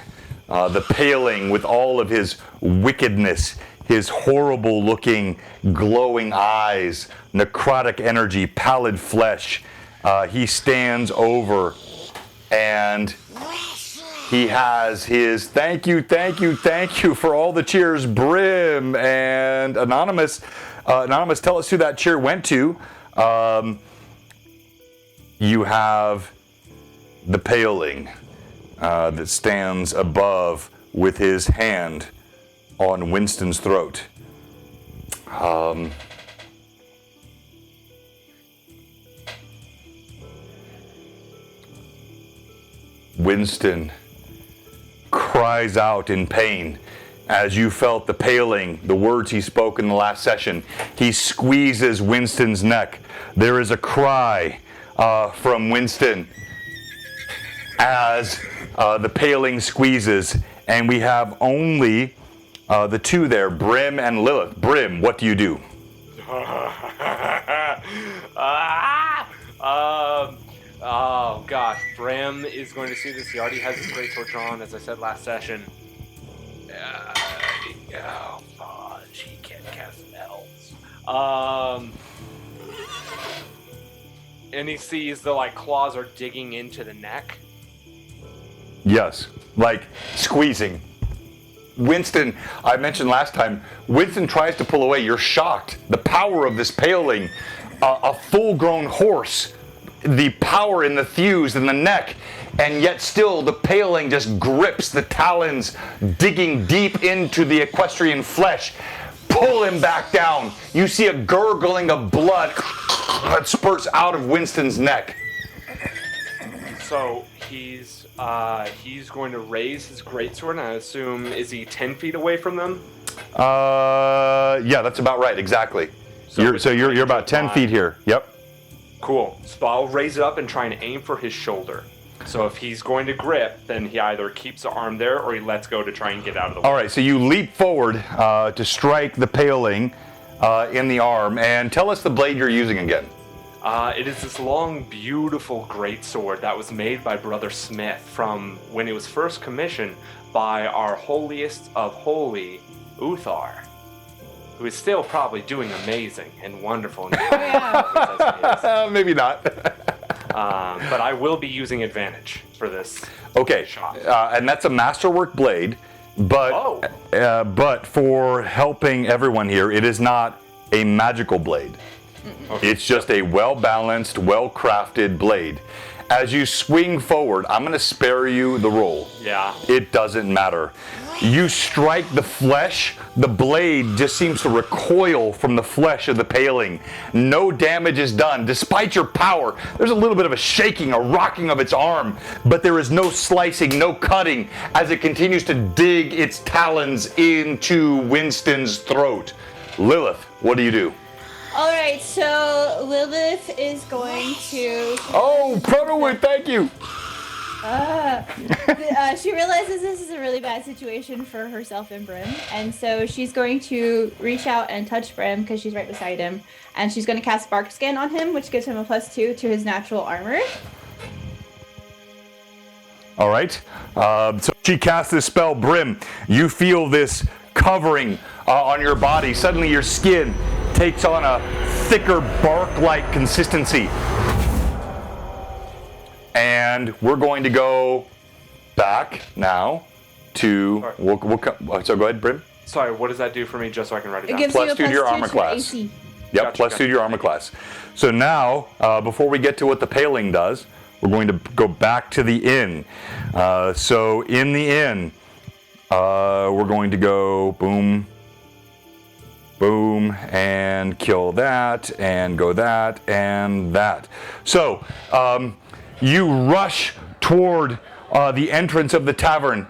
with all of his wickedness, his horrible looking, glowing eyes, necrotic energy, pallid flesh. He stands over and he has his thank you for all the cheers, Brim and Anonymous. Anonymous, tell us who that cheer went to. You have the paling that stands above with his hand on Wynnston's throat. Wynnston cries out in pain as you felt the paling, the words he spoke in the last session. He squeezes Wynnston's neck. There is a cry from Wynnston as the paling squeezes, and we have only the two there, Brim and Lilith. Brim, what do you do? Oh gosh, Brim is going to see this. He already has his greatsword drawn, as I said last session. Oh fudge, he can't cast spells. And he sees the claws are digging into the neck. Yes, like squeezing. Wynnston, I mentioned last time, Wynnston tries to pull away. You're shocked. The power of this paling, a full-grown horse, the power in the thews and the neck, and yet still the paling just grips the talons, digging deep into the equestrian flesh. Pull him back down. You see a gurgling of blood that spurts out of Wynnston's neck. So he's going to raise his greatsword, and I assume, is he 10 feet away from them? Yeah, that's about right, exactly. You're about 10 feet here. Yep. Cool. So I'll raise it up and try and aim for his shoulder. So if he's going to grip, then he either keeps the arm there or he lets go to try and get out of the way. All right, so you leap forward to strike the paling in the arm, and tell us the blade you're using again. It is this long, beautiful greatsword that was made by Brother Smith from when it was first commissioned by our holiest of holy, Uthar, who is still probably doing amazing and wonderful. Maybe not. But I will be using advantage for this shot. And that's a masterwork blade, but for helping everyone here, it is not a magical blade. Okay. It's just a well-balanced, well-crafted blade. As you swing forward, I'm going to spare you the roll. Yeah. It doesn't matter. You strike the flesh, the blade just seems to recoil from the flesh of the paling. No damage is done. Despite your power, there's a little bit of a shaking, a rocking of its arm, but there is no slicing, no cutting as it continues to dig its talons into Wynnston's throat. Lilith, what do you do? All right, so Lilith is going to. Oh, Proto, thank you. She realizes this is a really bad situation for herself and Brim, and so she's going to reach out and touch Brim because she's right beside him, and she's going to cast Bark Skin on him, which gives him a +2 to his natural armor. All right. So she casts this spell, Brim. You feel this covering on your body. Suddenly your skin takes on a thicker bark-like consistency. And we're going to go back now to... so go ahead, Brim. Sorry, what does that do for me, just so I can write it It down? gives Plus you a 2 to your +2 armor to your class. AC. Yep, Gotcha, plus 2 to your armor class. So now, before we get to what the paling does, we're going to go back to the inn. So in the inn, we're going to go boom, boom, and kill that, and go that, and that. So you rush toward the entrance of the tavern.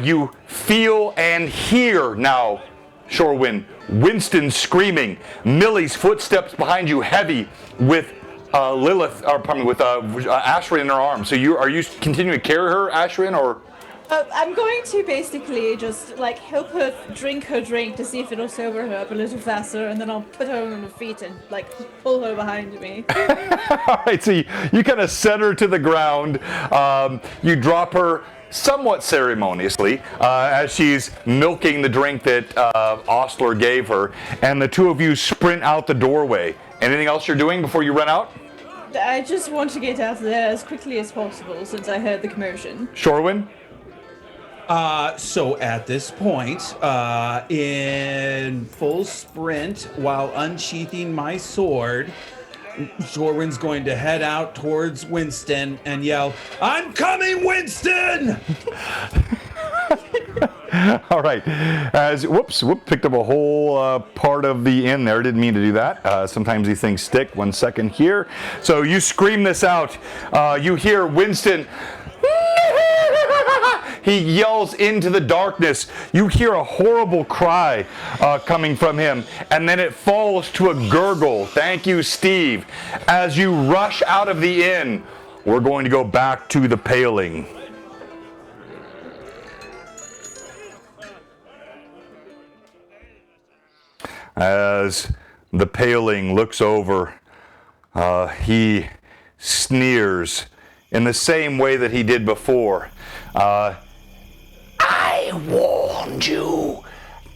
You feel and hear now, Shorewind, Wynnston screaming, Millie's footsteps behind you, heavy with Lilith, or pardon me, with Ashrin in her arms. So are you continuing to carry her, Ashrin, or? I'm going to basically just like help her drink to see if it'll sober her up a little faster, and then I'll put her on her feet and like pull her behind me. All right, so you kind of set her to the ground. You drop her somewhat ceremoniously as she's milking the drink that Ostler gave her, and the two of you sprint out the doorway. Anything else you're doing before you run out? I just want to get out of there as quickly as possible since I heard the commotion. Shorewind? So at this point, in full sprint, while unsheathing my sword, Jorwin's going to head out towards Wynnston and yell, "I'm coming, Wynnston!" All right. Picked up a whole part of the inn there. Didn't mean to do that. Sometimes these things stick. 1 second here. So you scream this out. You hear Wynnston. He yells into the darkness. You hear a horrible cry coming from him, and then it falls to a gurgle. Thank you, Steve. As you rush out of the inn, we're going to go back to the paling. As the paling looks over, he sneers in the same way that he did before. I warned you.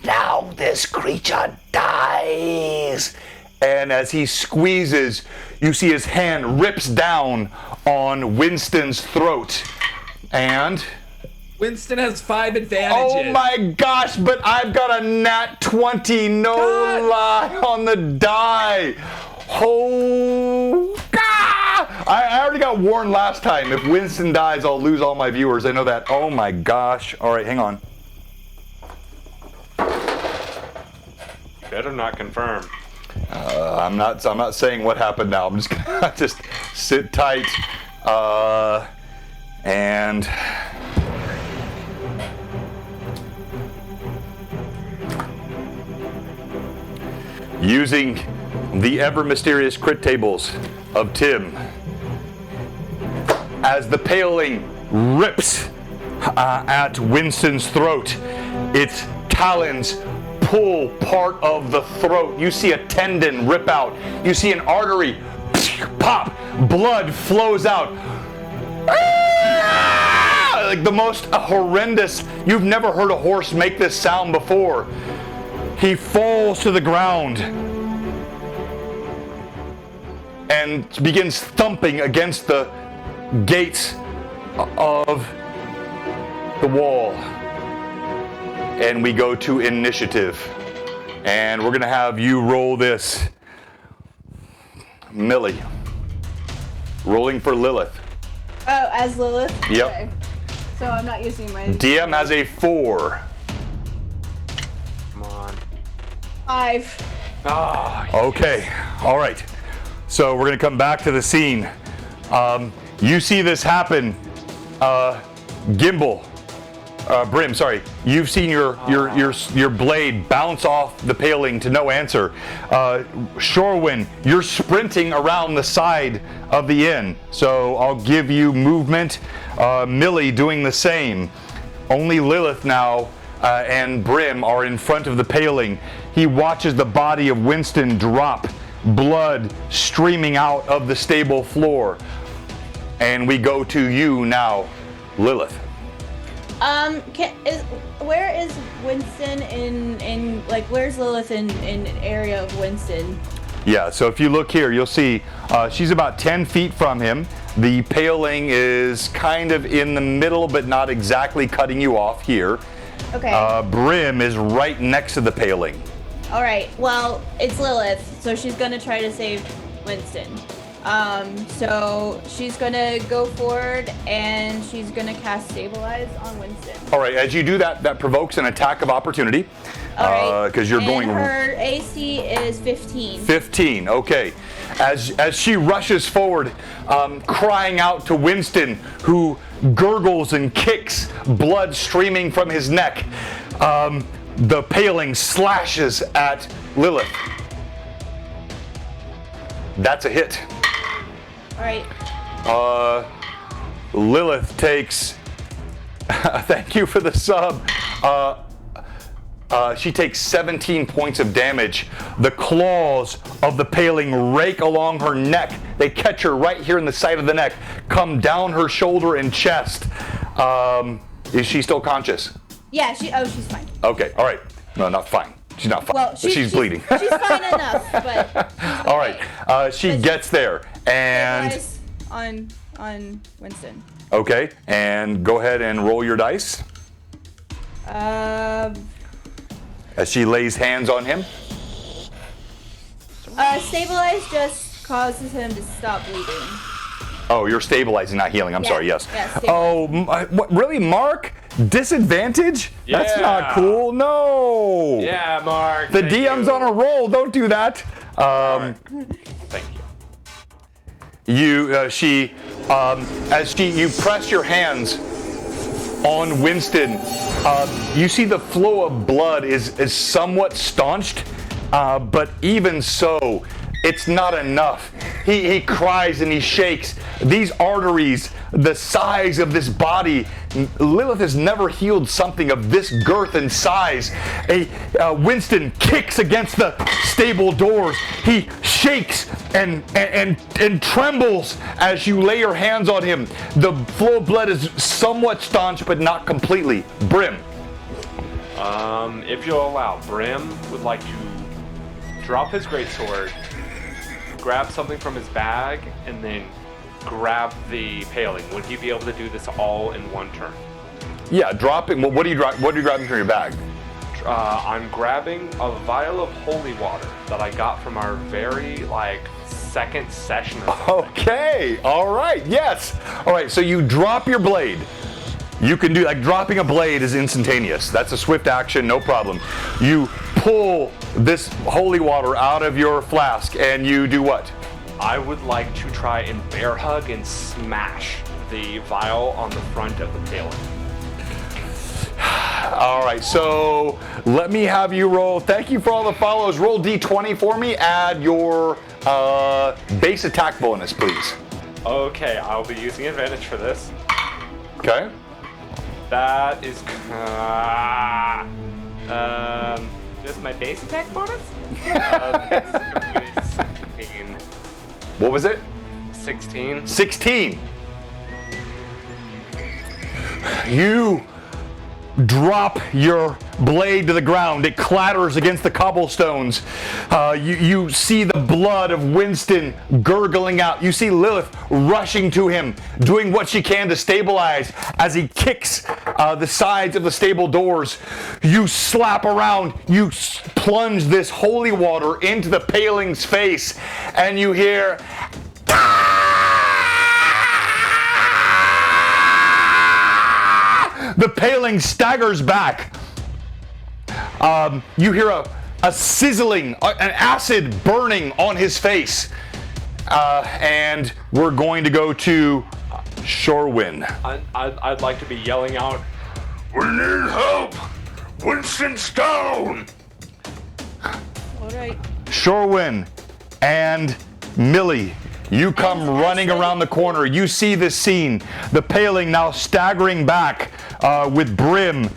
Now this creature dies. And as he squeezes, you see his hand rips down on Wynnston's throat. And Wynnston has 5 advantages. oh my gosh, but I've got a nat 20, no lie, on the die. Oh, I already got warned last time. If Wynnston dies, I'll lose all my viewers. I know that. Oh my gosh. All right, hang on. Better not confirm. I'm not saying what happened now. I'm just gonna just sit tight. And using the ever mysterious crit tables of Tim, as the paling rips at Wynnston's throat, its talons pull part of the throat. You see a tendon rip out. You see an artery pop. Blood flows out. Like the most horrendous. You've never heard a horse make this sound before. He falls to the ground and begins thumping against the gates of the wall. And we go to initiative. And we're going to have you roll this. Millie. Rolling for Lilith. Oh, as Lilith? Yep. Okay. So I'm not using my... DM has a 4. Come on. 5. Ah, Okay. All right. So we're going to come back to the scene. You see this happen. Gimble. Brim, sorry. You've seen your blade bounce off the paling to no answer. Shorewind, you're sprinting around the side of the inn. So I'll give you movement. Millie doing the same. Only Lilith now and Brim are in front of the paling. He watches the body of Wynnston drop, blood streaming out of the stable floor. And we go to you now, Lilith. Where is Wynnston in like where's Lilith in area of Wynnston? Yeah, so if you look here, you'll see she's about 10 feet from him. The paling is kind of in the middle, but not exactly cutting you off here. Okay. Brim is right next to the paling. All right. Well, it's Lilith, so she's gonna try to save Wynnston. So she's gonna go forward and she's gonna cast Stabilize on Wynnston. All right, as you do that, that provokes an attack of opportunity. All right. Because you're going. Her AC is 15. 15. Okay. As she rushes forward, crying out to Wynnston, who gurgles and kicks, blood streaming from his neck. The paling slashes at Lilith. That's a hit. All right. Lilith takes. Thank you for the sub. She takes 17 points of damage. The claws of the paling rake along her neck. They catch her right here in the side of the neck, come down her shoulder and chest. Is she still conscious? Yeah. She's fine. Okay. All right. No, not fine. She's not fine. Well, she's bleeding. She's fine enough, but. All right. She gets there and. Stabilize on Wynnston. Okay. And go ahead and roll your dice. As she lays hands on him. Stabilize just causes him to stop bleeding. Oh, you're stabilizing, not healing. I'm sorry. Yes. Yeah, what? Really, Mark? Disadvantage? Yeah. That's not cool. No. Yeah, Mark. The thank DM's you. on a roll. Don't do that. Thank you. You press your hands on Wynnston, you see the flow of blood is somewhat staunched, but even so, it's not enough. He cries and he shakes. These arteries, the size of this body, Lilith has never healed something of this girth and size. Wynnston kicks against the stable doors. He shakes and trembles as you lay your hands on him. The flow of blood is somewhat staunch, but not completely. Brim. If you'll allow, Brim would like to drop his greatsword, grab something from his bag, and then grab the paling. Would he be able to do this all in one turn? Yeah, dropping. What are you grabbing from your bag? I'm grabbing a vial of holy water that I got from our very second session. Okay. All right. Yes. All right. So you drop your blade. You can do dropping a blade is instantaneous. That's a swift action, no problem. You pull this holy water out of your flask and you do what? I would like to try and bear hug and smash the vial on the front of the paling. All right, so let me have you roll. Thank you for all the follows. Roll D20 for me. Add your base attack bonus, please. Okay, I'll be using advantage for this. Okay. That is just my base attack bonus? 16. What was it? 16. 16. You drop your blade to the ground. It clatters against the cobblestones. You see the blood of Wynnston gurgling out. You see Lilith rushing to him, doing what she can to stabilize as he kicks the sides of the stable doors. You slap around. You plunge this holy water into the paling's face, and you hear, the paling staggers back. You hear a sizzling, an acid burning on his face. And we're going to go to Shorewin. I'd like to be yelling out, We need help! Wynnston's down! All right. Shorewin and Millie, you come running around the corner. You see this scene. The paling now staggering back with Brim,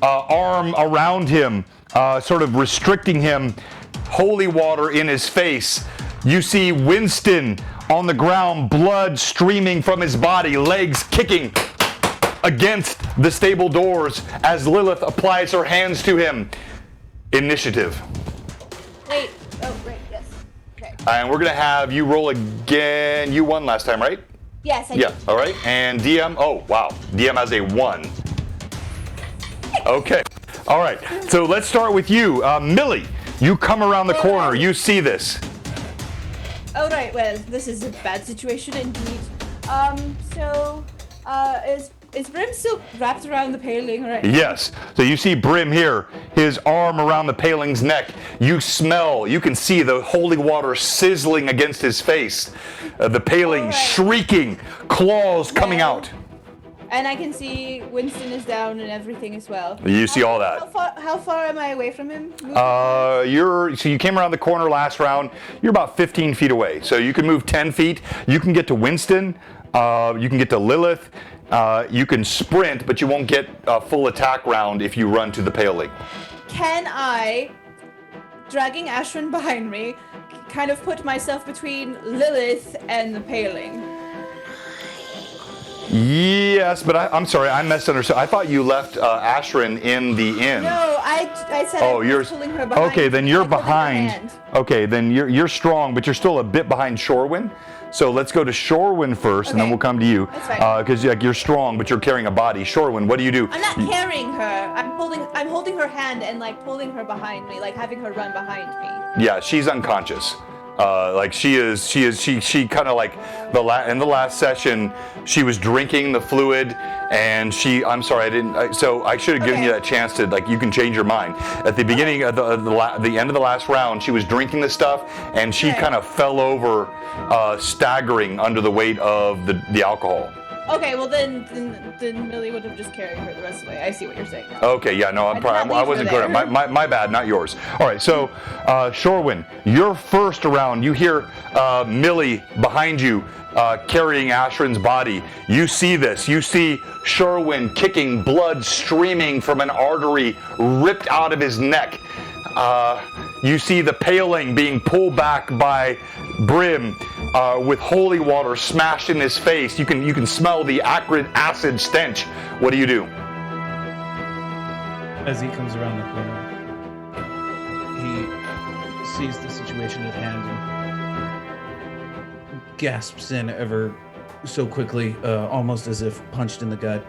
arm around him, sort of restricting him, holy water in his face. You see Wynnston on the ground, blood streaming from his body, legs kicking against the stable doors as Lilith applies her hands to him. Initiative. Wait. Oh, right. Yes. Okay. And we're going to have you roll again. You won last time, right? Yes, I Yeah, did. all right. And DM, oh, wow. DM has a 1. Okay. All right, so let's start with you. Millie, you come around the corner. You see this. All right. Well, this is a bad situation indeed. Is Brim still wrapped around the paling, right? Yes. So you see Brim here, his arm around the paling's neck. You can see the holy water sizzling against his face. The paling shrieking, claws coming out. And I can see Wynnston is down and everything as well. You see all that. How far am I away from him? So you came around the corner last round. You're about 15 feet away. So you can move 10 feet. You can get to Wynnston. You can get to Lilith. You can sprint, but you won't get a full attack round if you run to the paling. Can I, dragging Ashwin behind me, kind of put myself between Lilith and the paling? Yes, but I'm sorry, I misunderstood. I thought you left Ashrin in the inn. No, I said I was pulling her behind. Okay, then you're behind. Okay, then you're strong, but you're still a bit behind Shorewin. So let's go to Shorewin first, and then we'll come to you. That's fine. Because you're strong, but you're carrying a body. Shorewin, what do you do? I'm not carrying her. I'm holding her hand and like pulling her behind me, like having her run behind me. Yeah, she's unconscious. She kind of like in the last session, she was drinking the fluid, and I'm sorry, so I should have given you that chance to, like, you can change your mind. At the beginning of the end of the last round, she was drinking the stuff, and she kind of fell over, staggering under the weight of the alcohol. Okay, well then Millie would have just carried her the rest of the way. I see what you're saying now. Okay, yeah, no, I wasn't correct. My bad, not yours. All right, so Shorewin, your first round, you hear Millie behind you carrying Ashrin's body. You see this. You see Shorewin kicking, blood streaming from an artery ripped out of his neck. You see the paling being pulled back by Brim with holy water smashed in his face. You can smell the acrid acid stench. What do you do? As he comes around the corner, he sees the situation at hand and gasps in ever so quickly, almost as if punched in the gut.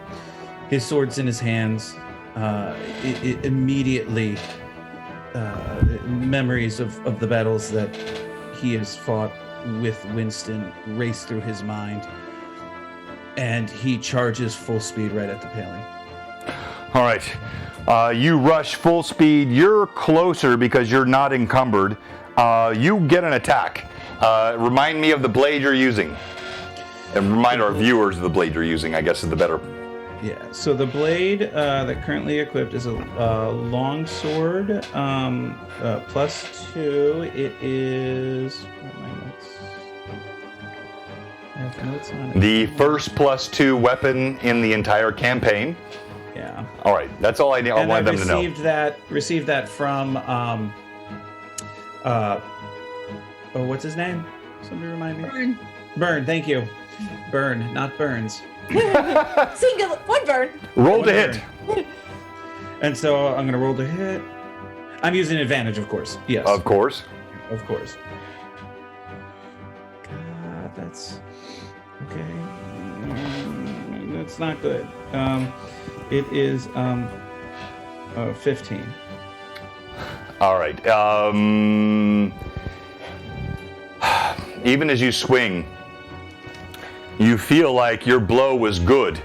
His sword's in his hands. It immediately memories of the battles that he has fought with Wynnston race through his mind, and he charges full speed right at the paling. All right, you rush full speed. You're closer because you're not encumbered. You get an attack. Remind me of the blade you're using, and remind our viewers of the blade you're using, I guess is the better. Yeah, so the blade that currently equipped is a long sword, +2. It is... Where are my notes? I have notes on it. The first +2 weapon in the entire campaign. Yeah. All right, that's all I need. I wanted them to know. Received that from what's his name? Somebody remind me. Burn. Thank you. Burn, not Burns. Single one burn. Roll to hit. And so I'm gonna roll to hit. I'm using advantage, of course. Yes. Of course. Of course. God, that's okay. That's not good. It is 15. All right. Even as you swing, you feel like your blow was good,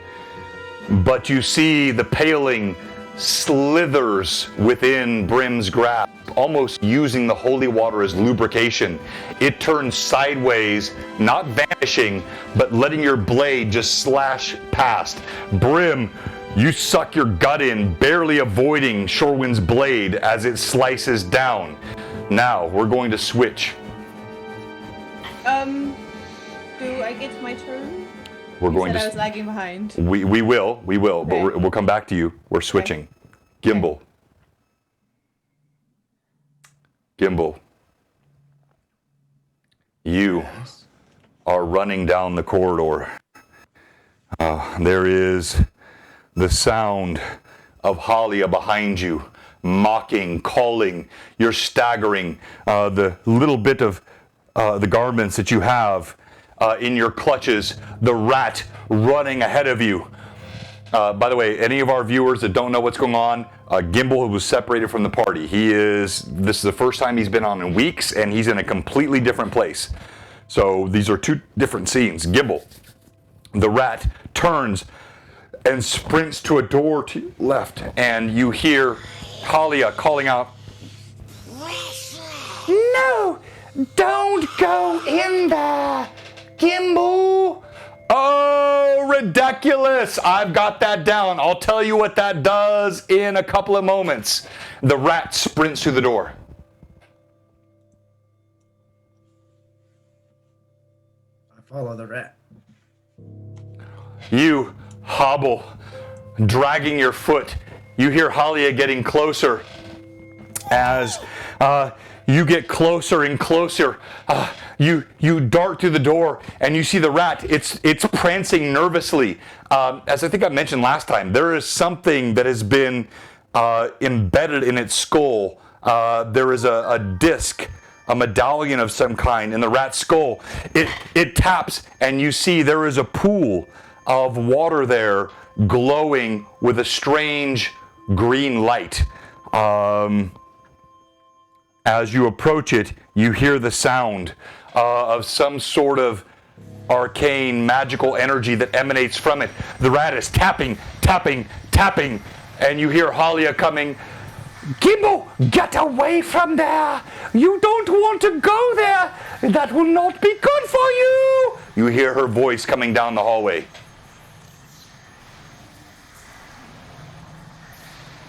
but you see the paling slithers within Brim's grasp, almost using the holy water as lubrication. It turns sideways, not vanishing, but letting your blade just slash past. Brim, you suck your gut in, barely avoiding Shorewin's blade as it slices down. Now, we're going to switch. Do I get my turn? We're going I was lagging behind. We will, Okay. but we'll come back to you. We're switching. Gimble. Gimble. You are running down the corridor. There is the sound of Halia behind you, mocking, calling. You're staggering. The little bit of the garments that you have in your clutches, the rat running ahead of you. By the way, any of our viewers that don't know what's going on, Gimble was separated from the party. This is the first time he's been on in weeks, and he's in a completely different place. So these are two different scenes. Gimble, the rat, turns and sprints to a door to your left, and you hear Halia calling out, "No, don't go in there, Gimble." Oh, ridiculous. I've got that down. I'll tell you what that does in a couple of moments. The rat sprints through the door. I follow the rat. You hobble, dragging your foot. You hear Halia getting closer. As you get closer and closer, you dart through the door and you see the rat. It's prancing nervously. As I think I mentioned last time, there is something that has been embedded in its skull. There is a disc, a medallion of some kind in the rat's skull. It taps and you see there is a pool of water there glowing with a strange green light. As you approach it, you hear the sound of some sort of arcane magical energy that emanates from it. The rat is tapping, tapping, tapping, and you hear Halia coming. "Gimble, get away from there! You don't want to go there! That will not be good for you!" You hear her voice coming down the hallway.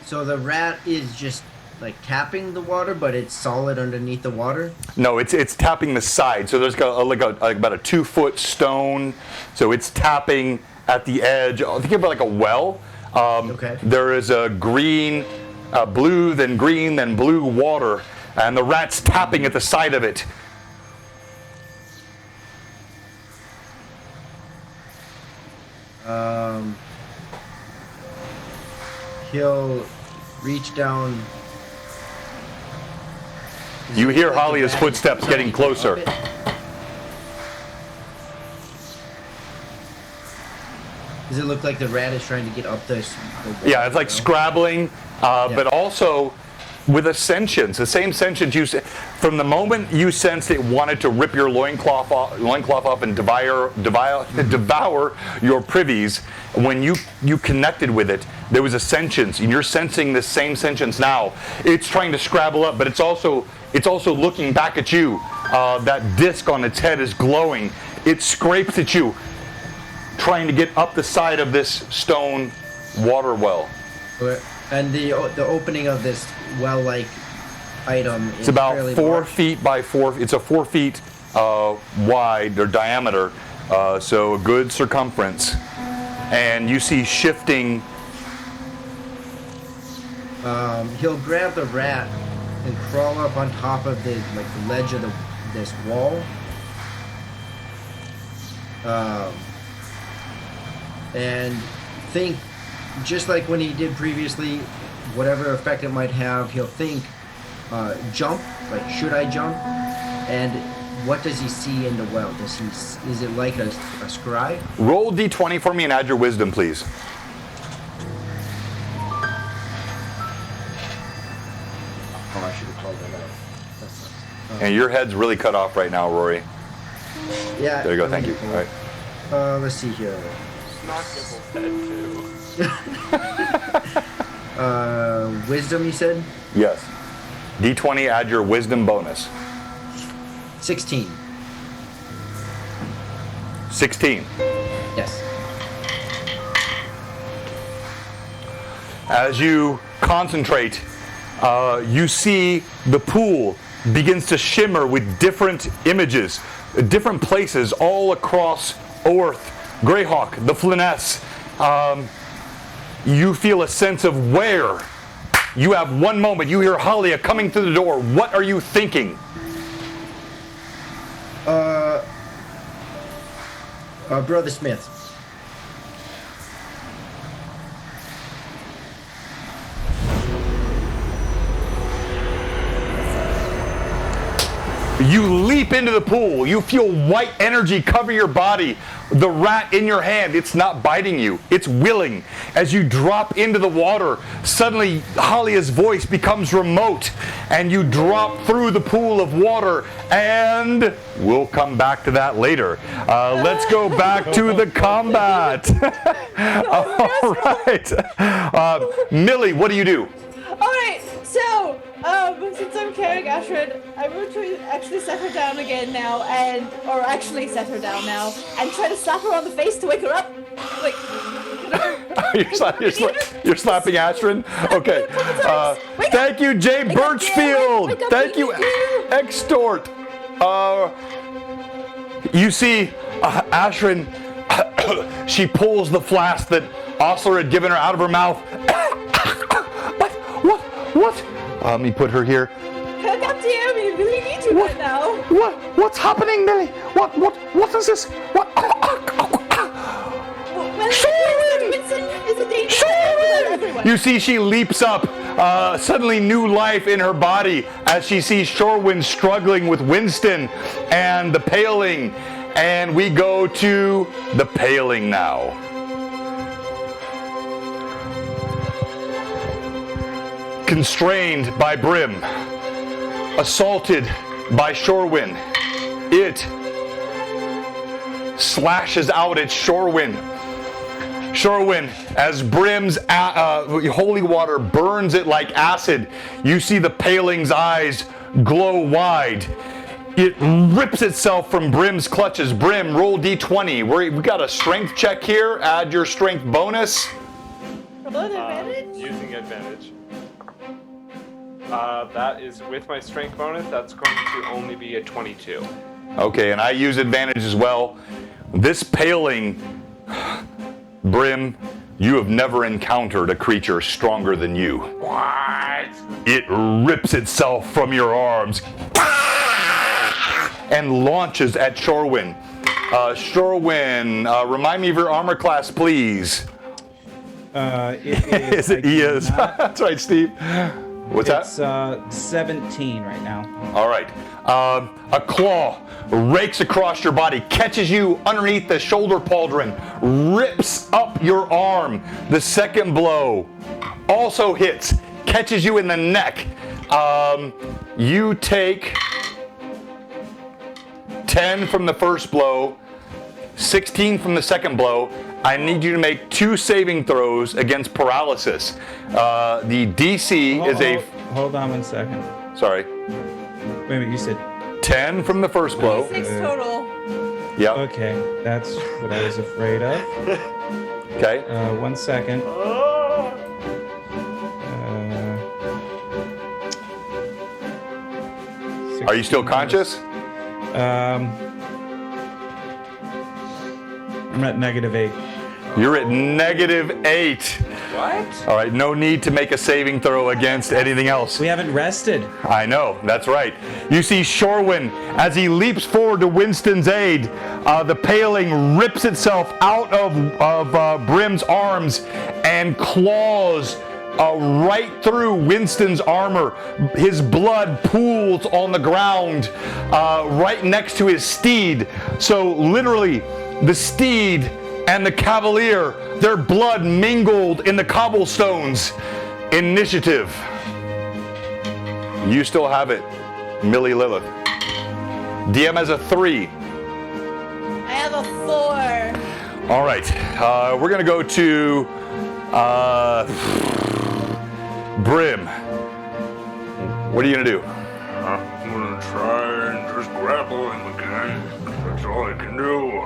So the rat is just like tapping the water, but it's solid underneath the water? No, it's tapping the side. So there's about a 2-foot stone. So it's tapping at the edge. Think about like a well. Okay. There is a green, blue, then green, then blue water, and the rat's tapping at the side of it. He'll reach down. You hear Halia's footsteps getting closer. Does it look like the rat is trying to get up this? Yeah, it's like scrabbling, but also with a sentience, the same sentience you from the moment you sensed it wanted to rip your loincloth off and devour your privies. When you connected with it, there was a sentience, and you're sensing this same sentience now. It's trying to scrabble up, but it's also looking back at you. That disc on its head is glowing. It scrapes at you, trying to get up the side of this stone water well. And the opening of this well-like item is it's about fairly 4 large. feet by 4. It's a 4 feet wide or diameter, so a good circumference. And you see shifting. He'll grab the rat and crawl up on top of the ledge of this wall. And think, just like when he did previously, whatever effect it might have, he'll think, jump, like should I jump? And what does he see in the well? Is it like a scribe? Roll d20 for me and add your wisdom, please. Oh, I should have called that out. That sucks. And your head's really cut off right now, Rory. Yeah. There you go. Thank you. All right. Let's see here. Knock Gimble's head too. Wisdom, you said? Yes. D20, add your wisdom bonus. 16. 16. Yes. As you concentrate, you see the pool begins to shimmer with different images, different places all across Orth, Greyhawk, the Flyness. You feel a sense of where. You have one moment. You hear Halia coming through the door. What are you thinking? Brother Smith. You leap into the pool. You feel white energy cover your body. The rat in your hand, it's not biting you. It's willing. As you drop into the water, suddenly Halia's voice becomes remote, and you drop through the pool of water, and we'll come back to that later. Let's go back to the combat. All right. Millie, what do you do? All right, so since I'm carrying Astrid, I'm going to actually set her down again now, or try to slap her on the face to wake her up. Like, you're slapping Astrid? Okay. Thank you, Jay Birchfield. Thank you, Extort. You see, Astrid, she pulls the flask that Osler had given her out of her mouth. What? Let me put her here. Hook up to you. We really need you right now. What's happening, Millie? What is this? What? You see, she leaps up. Suddenly, new life in her body as she sees Shorewind struggling with Wynnston and the Paling, and we go to the Paling now. Constrained by Brim, assaulted by Shorewind, it slashes out at Shorewind. Shorewind, as Brim's holy water burns it like acid, you see the Paling's eyes glow wide. It rips itself from Brim's clutches. Brim, roll d20. We got a strength check here. Add your strength bonus. Using advantage. That is with my strength bonus. That's going to only be a 22. Okay, and I use advantage as well. This Paling, Brim, you have never encountered a creature stronger than you. What? It rips itself from your arms and launches at Shorewind. Shorewind, remind me of your armor class, please. It is. He is. That's right, Steve. What's that? It's 17 right now. All right. A claw rakes across your body, catches you underneath the shoulder pauldron, rips up your arm. The second blow also hits, catches you in the neck. You take 10 from the first blow, 16 from the second blow. I need you to make 2 saving throws against paralysis. The DC is a... Hold on 1 second. Sorry. Wait a minute, you said... 10 from the first blow. 6 total. Yep. Okay, that's what I was afraid of. Okay. 1 second. Are you still conscious? I'm at -8. You're at -8. What? All right, no need to make a saving throw against anything else. We haven't rested. I know, that's right. You see Shorewind, as he leaps forward to Wynnston's aid, the Paling rips itself out of Brim's arms and claws right through Wynnston's armor. His blood pools on the ground right next to his steed. So literally, the steed and the cavalier, their blood mingled in the cobblestones. Initiative. You still have it, Millie Lilith. DM has a 3. I have a 4. All right, we're gonna go to Brim. What are you gonna do? I'm gonna try and just grapple him again. That's all I can do.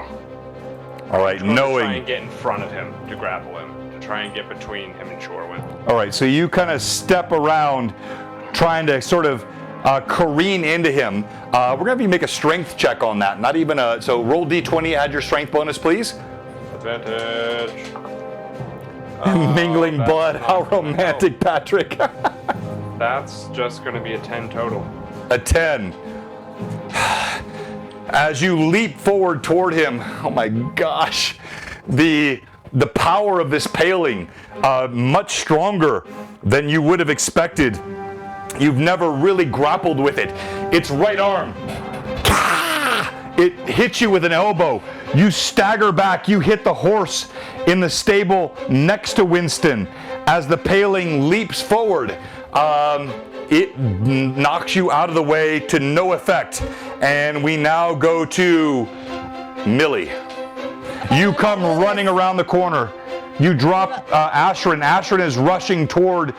All right, Try knowing. and get in front of him to grapple him, to try and get between him and Shorewind. All right, so you kind of step around, trying to sort of careen into him. We're gonna have you make a strength check on that. Not even a. So roll d20. Add your strength bonus, please. Advantage. Mingling that's blood. not How gonna romantic, Patrick. That's just going to be a 10 total. A 10. As you leap forward toward him, oh my gosh, the power of this Paling, much stronger than you would have expected. You've never really grappled with it. Its right arm It hits you with an elbow. You stagger back. You hit the horse in the stable next to Wynnston. As the paling leaps forward, it knocks you out of the way to no effect. And we now go to Millie. You come running around the corner. You drop Ashrin. Ashrin is rushing toward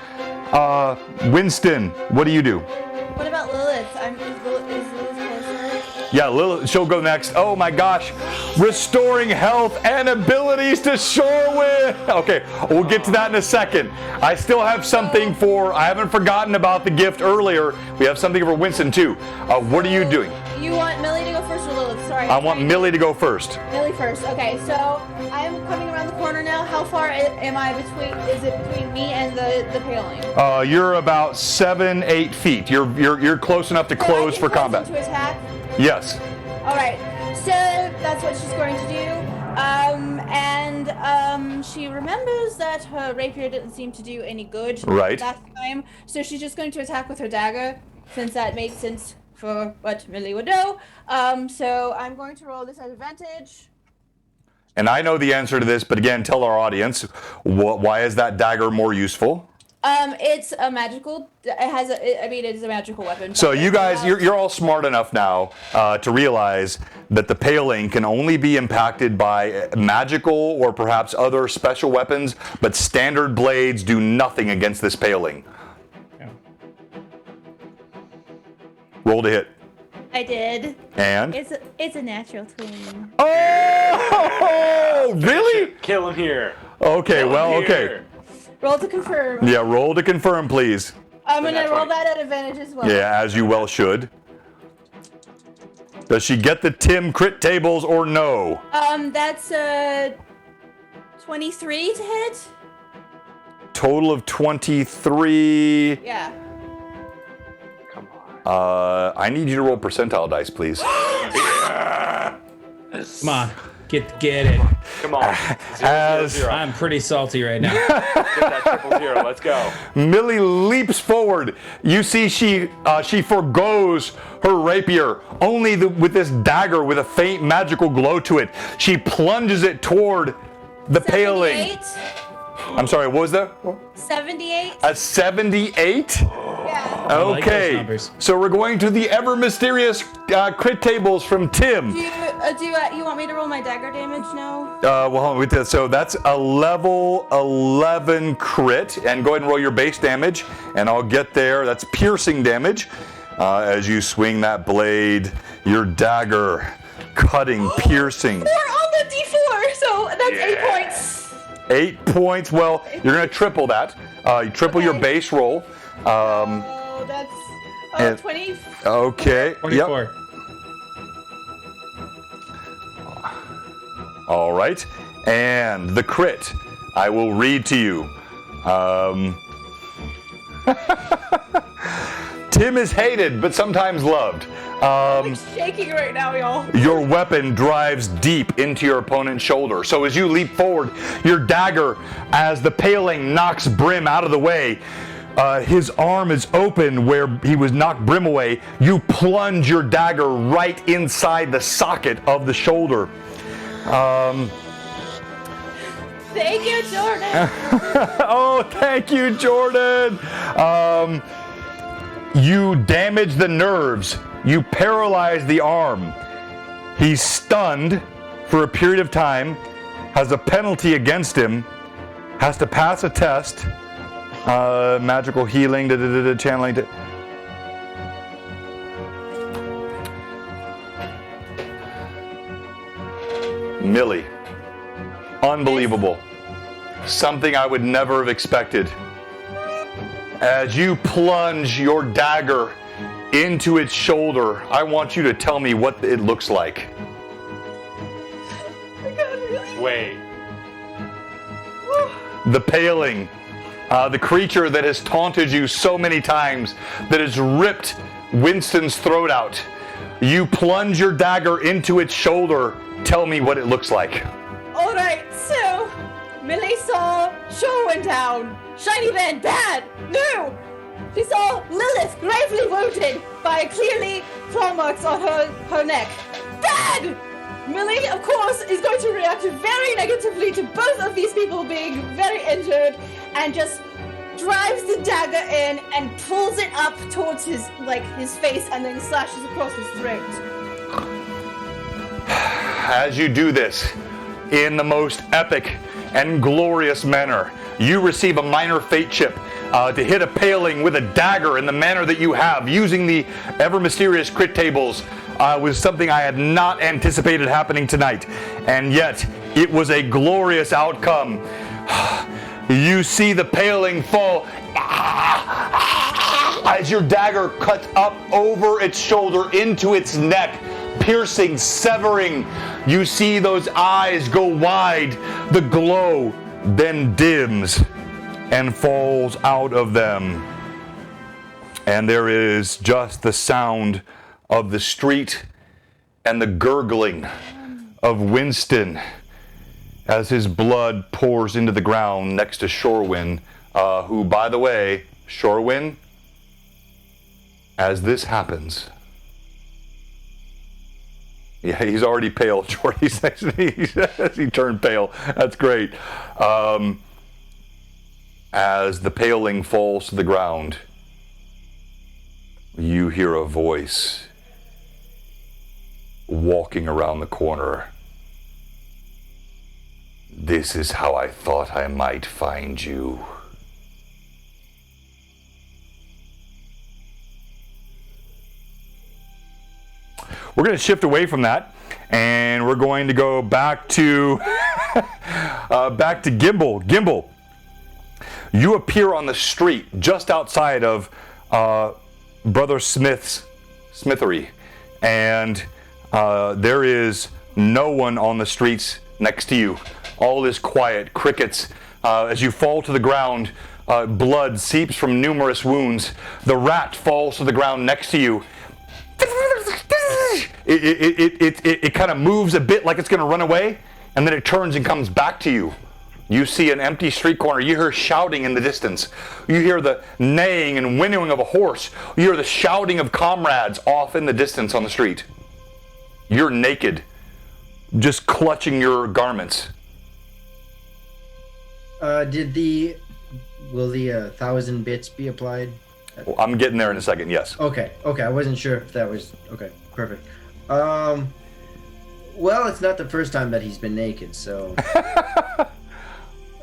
Wynnston. What do you do? What about Lilith? Is Lilith closer? Yeah, Lilith, she'll go next. Oh my gosh. Restoring health and abilities to Shorewin. Okay, we'll get to that in a second. I still have something I haven't forgotten about the gift earlier. We have something for Wynnston too. What are you doing? You want Millie to go first or Lilith? Sorry. I want Millie to go first. Millie first. Okay, so I am coming around the corner now. How far am I between? Is it between me and the paling? You're about 7-8 feet. You're close enough to close for combat. To attack. Yes. All right. So that's what she's going to do. She remembers that her rapier didn't seem to do any good that time. So she's just going to attack with her dagger, since that makes sense for what Millie would do. So I'm going to roll this at advantage. And I know the answer to this, but again, tell our audience, why is that dagger more useful? It's a magical. It's a magical weapon. So you guys, you're all smart enough now to realize that the paling can only be impacted by magical or perhaps other special weapons, but standard blades do nothing against this paling. Yeah. Roll to hit. I did. And? It's a natural 20. Oh, really? Kill him here. Okay, okay. Roll to confirm. Yeah, roll to confirm, please. I'm gonna roll that at advantage as well. Yeah, as you well should. Does she get the Tim crit tables or no? That's 23 to hit. Total of 23. Yeah. Come on. I need you to roll percentile dice, please. Come on, get it. Come on. Zero. I'm pretty salty right now. Get that 000. Let's go. Millie leaps forward. You see she forgoes her rapier, only with this dagger with a faint magical glow to it. She plunges it toward the paling. I'm sorry, what was that? 78. A 78? Yeah. Okay, I like those numbers. So we're going to the ever mysterious crit tables from Tim. Do you want me to roll my dagger damage now? Well, hold on with this. So that's a level 11 crit, and go ahead and roll your base damage, and I'll get there. That's piercing damage. As you swing that blade, your dagger, cutting, piercing. 4 on the D4, so that's 8 points. 8 points. Well, you're going to triple that. You triple your base roll. That's 20. Okay. 24. Yep. All right. And the crit, I will read to you. Tim is hated, but sometimes loved. I'm shaking right now, y'all. Your weapon drives deep into your opponent's shoulder. So as you leap forward, your dagger, as the paling knocks Brim out of the way, his arm is open where he was knocked Brim away. You plunge your dagger right inside the socket of the shoulder. Thank you, Jordan. Oh, thank you, Jordan. You damage the nerves. You paralyze the arm. He's stunned for a period of time, has a penalty against him, has to pass a test. Magical healing, channeling. Millie. Unbelievable. Something I would never have expected. As you plunge your dagger into its shoulder, I want you to tell me what it looks like. Wait. The paling, the creature that has taunted you so many times, that has ripped Wynnston's throat out. You plunge your dagger into its shoulder. Tell me what it looks like. All right, so Millie saw Shorewin down. Shiny man, bad. No. She saw Lilith gravely wounded by clearly claw marks on her neck. Bad. bad! Millie, of course, is going to react very negatively to both of these people being very injured and just drives the dagger in and pulls it up towards his face and then slashes across his throat. As you do this, in the most epic and glorious manner, you receive a minor fate chip to hit a paling with a dagger in the manner that you have, using the ever mysterious crit tables. Was something I had not anticipated happening tonight, and yet it was a glorious outcome. You see the paling fall as your dagger cuts up over its shoulder into its neck, piercing, severing. You see those eyes go wide. The glow then dims and falls out of them. And there is just the sound of the street and the gurgling of Wynnston as his blood pours into the ground next to Shorewin, who, by the way, Shorewin, as this happens, yeah, he's already pale, Jordy. He turned pale. That's great. As the paling falls to the ground, you hear a voice walking around the corner. This is how I thought I might find you. We're going to shift away from that, and we're going to go back to Gimble. Gimble, you appear on the street just outside of Brother Smith's smithery, and there is no one on the streets next to you. All is quiet, crickets. As you fall to the ground, blood seeps from numerous wounds. The rat falls to the ground next to you. It kind of moves a bit like it's going to run away, and then it turns and comes back to you. You see an empty street corner. You hear shouting in the distance. You hear the neighing and winnowing of a horse. You hear the shouting of comrades off in the distance on the street. You're naked, just clutching your garments. Will the 1,000 bits be applied? Well, I'm getting there in a second, yes. Okay, I wasn't sure if that was... Okay, perfect. Well, it's not the first time that he's been naked, so...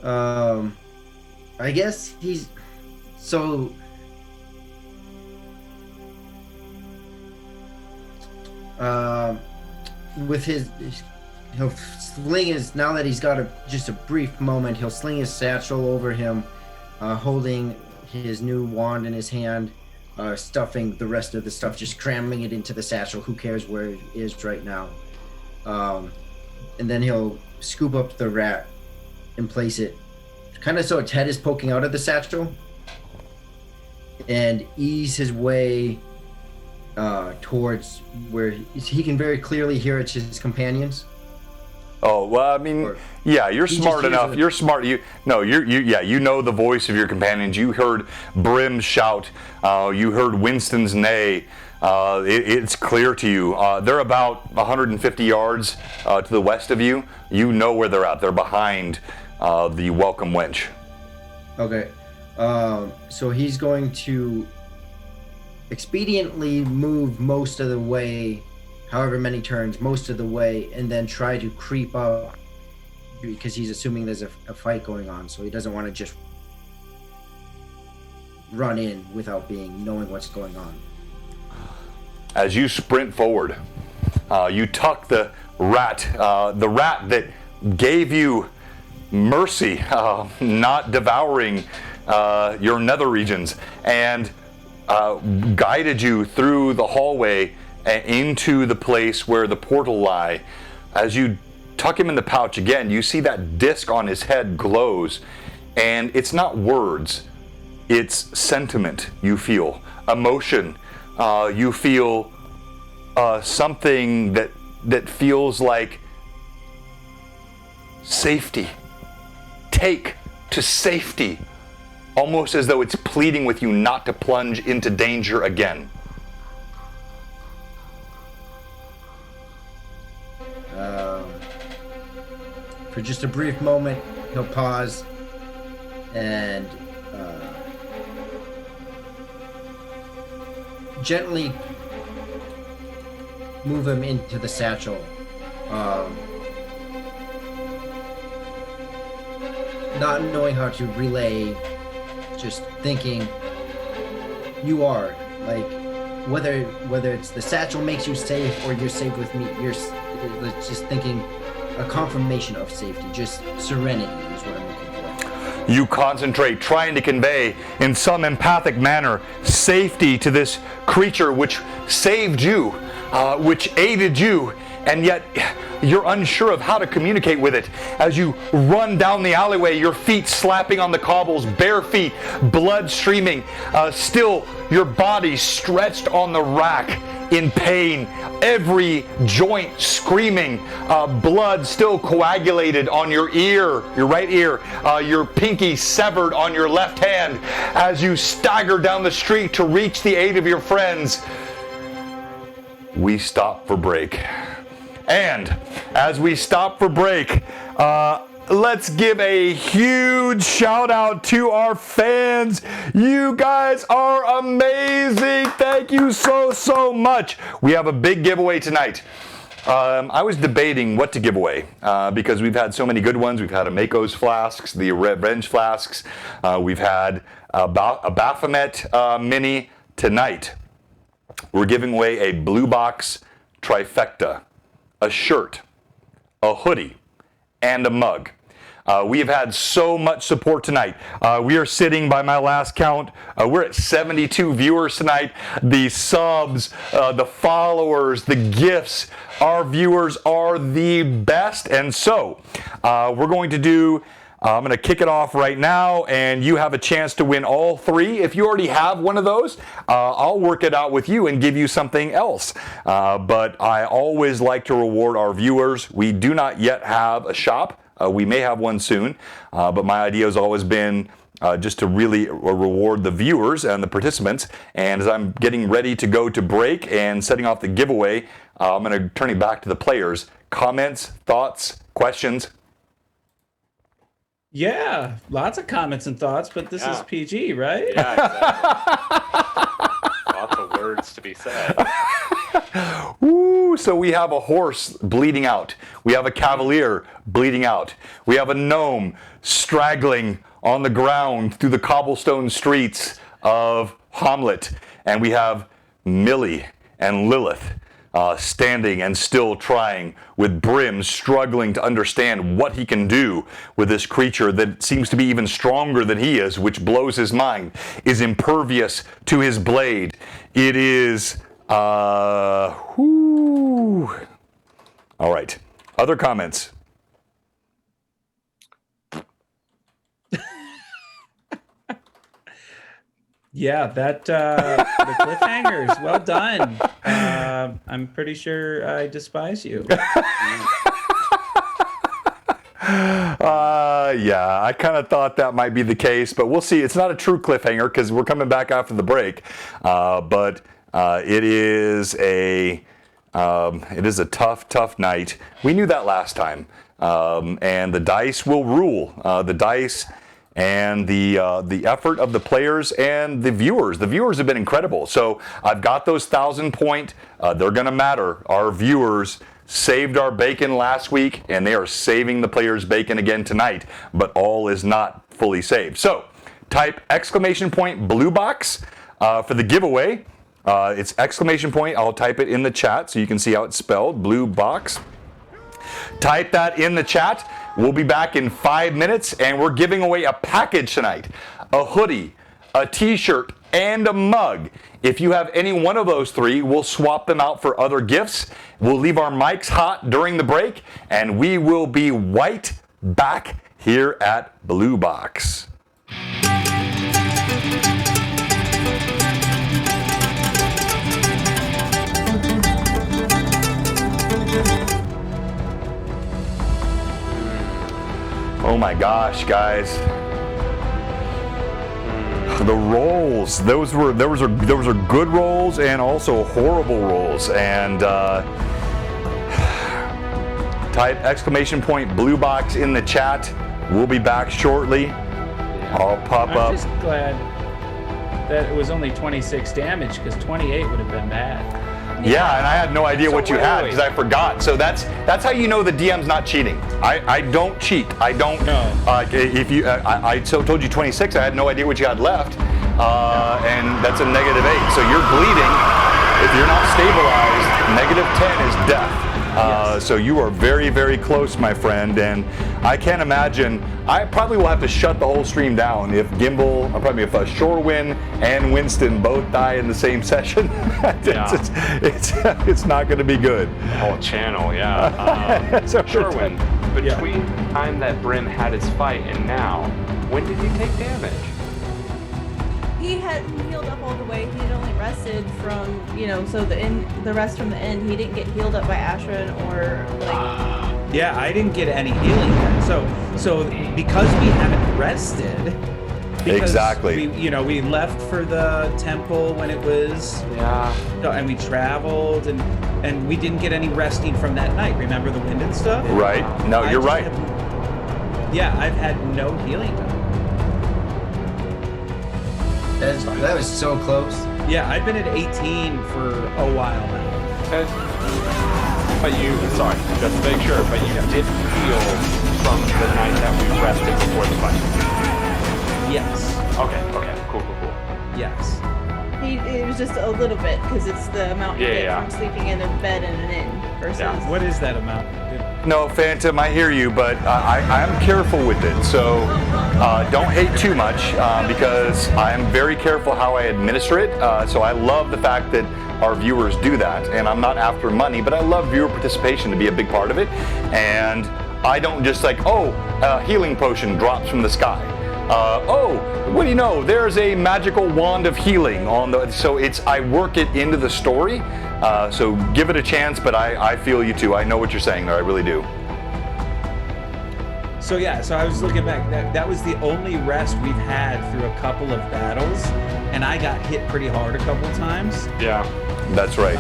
I guess he's... So... with his... He'll sling his... Now that he's got just a brief moment, he'll sling his satchel over him, holding his new wand in his hand, stuffing the rest of the stuff, just cramming it into the satchel. Who cares where it is right now? And then he'll scoop up the rat and place it kind of so its head is poking out of the satchel, and ease his way towards where he can very clearly hear it's his companions. Oh, well, I mean, yeah, you're smart enough. You're smart. You know the voice of your companions. You heard Brim shout. You heard Winston's neigh. It's clear to you. They're about 150 yards to the west of you. You know where they're at. They're behind the welcome wench. Okay. So he's going to expediently move most of the way, however many turns, most of the way, and then try to creep up, because he's assuming there's a fight going on, so he doesn't want to just run in without knowing what's going on. As you sprint forward, you tuck the rat that gave you mercy, not devouring your nether regions, and guided you through the hallway into the place where the portal lie. As you tuck him in the pouch again, you see that disc on his head glows, and it's not words, it's sentiment. You feel emotion. You feel something that feels like safety. Take to safety, almost as though it's pleading with you not to plunge into danger again. For just a brief moment, he'll pause and gently move him into the satchel. Not knowing how to relay, just thinking you are, like, whether it's the satchel makes you safe or you're safe with me, you're just thinking a confirmation of safety, just serenity is what I'm looking for. You concentrate, trying to convey in some empathic manner safety to this creature which saved you, which aided you, and yet you're unsure of how to communicate with it. As you run down the alleyway, your feet slapping on the cobbles, bare feet, blood streaming, still your body stretched on the rack in pain, every joint screaming, blood still coagulated on your ear, your right ear, your pinky severed on your left hand. As you stagger down the street to reach the aid of your friends, we stop for break. And as we stop for break, let's give a huge shout out to our fans. You guys are amazing. Thank you so much. We have a big giveaway tonight. I was debating what to give away because we've had so many good ones. We've had a Mako's flasks, the Revenge flasks. We've had a Baphomet mini. Tonight, we're giving away a Blue Box trifecta, a shirt, a hoodie, and a mug. We have had so much support tonight. We are sitting, by my last count, we're at 72 viewers tonight. The subs, the followers, the gifts, our viewers are the best. And so we're going to do, I'm going to kick it off right now, and you have a chance to win all three. If you already have one of those, I'll work it out with you and give you something else. But I always like to reward our viewers. We do not yet have a shop. We may have one soon, but my idea has always been just to really reward the viewers and the participants. And as I'm getting ready to go to break and setting off the giveaway, I'm going to turn it back to the players. Comments, thoughts, questions? Yeah, lots of comments and thoughts, but this is PG, right? Yeah, exactly. Lots of words to be said. Ooh, so we have a horse bleeding out. We have a cavalier bleeding out. We have a gnome straggling on the ground through the cobblestone streets of Hamlet. And we have Millie and Lilith standing and still trying, with Brim struggling to understand what he can do with this creature that seems to be even stronger than he is, which blows his mind, is impervious to his blade. It is, All right. Other comments? Yeah, that the cliffhangers. Well done. I'm pretty sure I despise you. Yeah, I kind of thought that might be the case, but we'll see. It's not a true cliffhanger because we're coming back after the break. But it is a tough night. We knew that last time, and the dice will rule. The dice. And the effort of the players and the viewers. The viewers have been incredible. So I've got those 1,000-point. They're going to matter. Our viewers saved our bacon last week, and they are saving the players' bacon again tonight. But all is not fully saved. So type !Blue Box for the giveaway. It's ! I'll type it in the chat so you can see how it's spelled. Blue Box. Type that in the chat. We'll be back in 5 minutes, and we're giving away a package tonight. A hoodie, a t-shirt, and a mug. If you have any one of those three, we'll swap them out for other gifts. We'll leave our mics hot during the break, and we will be right back here at Blue Box. Oh my gosh, guys. The rolls, those were good rolls and also horrible rolls. And type !Blue Box in the chat. We'll be back shortly. I'll pop I'm up. just glad that it was only 26 damage because 28 would have been bad. Yeah, and I had no idea what you had because I forgot. So that's how you know the DM's not cheating. I don't cheat. I don't. No. If you, I told you 26. I had no idea what you had left, and that's a -8. So you're bleeding. If you're not stabilized, -10 is death. So you are very, very close, my friend, and I can't imagine. I probably will have to shut the whole stream down if Gimble, or probably if Shorewin and Wynnston both die in the same session. It's not going to be good. The whole channel, yeah. Sherwin, between the time that Brim had his fight and now, when did he take damage? He hadn't healed up all the way. He had only rested from, so the rest from the end. He didn't get healed up by Ashran or like. Yeah, I didn't get any healing then. So because we haven't rested. Exactly. We left for the temple when it was. Yeah. And we traveled and we didn't get any resting from that night. Remember the wind and stuff? Right. No, you're right. I've had no healing time. That was so close. Yeah, I've been at 18 for a while now. But sorry, just to make sure, but you did heal from the night that we rested before the fight. Yes. Okay, cool. Yes. It was just a little bit because it's the amount you get from sleeping in a bed and an inn versus. What is that amount? No, Phantom, I hear you, but I'm careful with it. So don't hate too much because I'm very careful how I administer it. So I love the fact that our viewers do that, and I'm not after money, but I love viewer participation to be a big part of it. And I don't just like, a healing potion drops from the sky. What do you know? There's a magical wand of healing on the. So I work it into the story. So give it a chance, but I feel you too. I know what you're saying there. I really do. So I was looking back. That was the only rest we've had through a couple of battles, and I got hit pretty hard a couple of times. Yeah, that's right.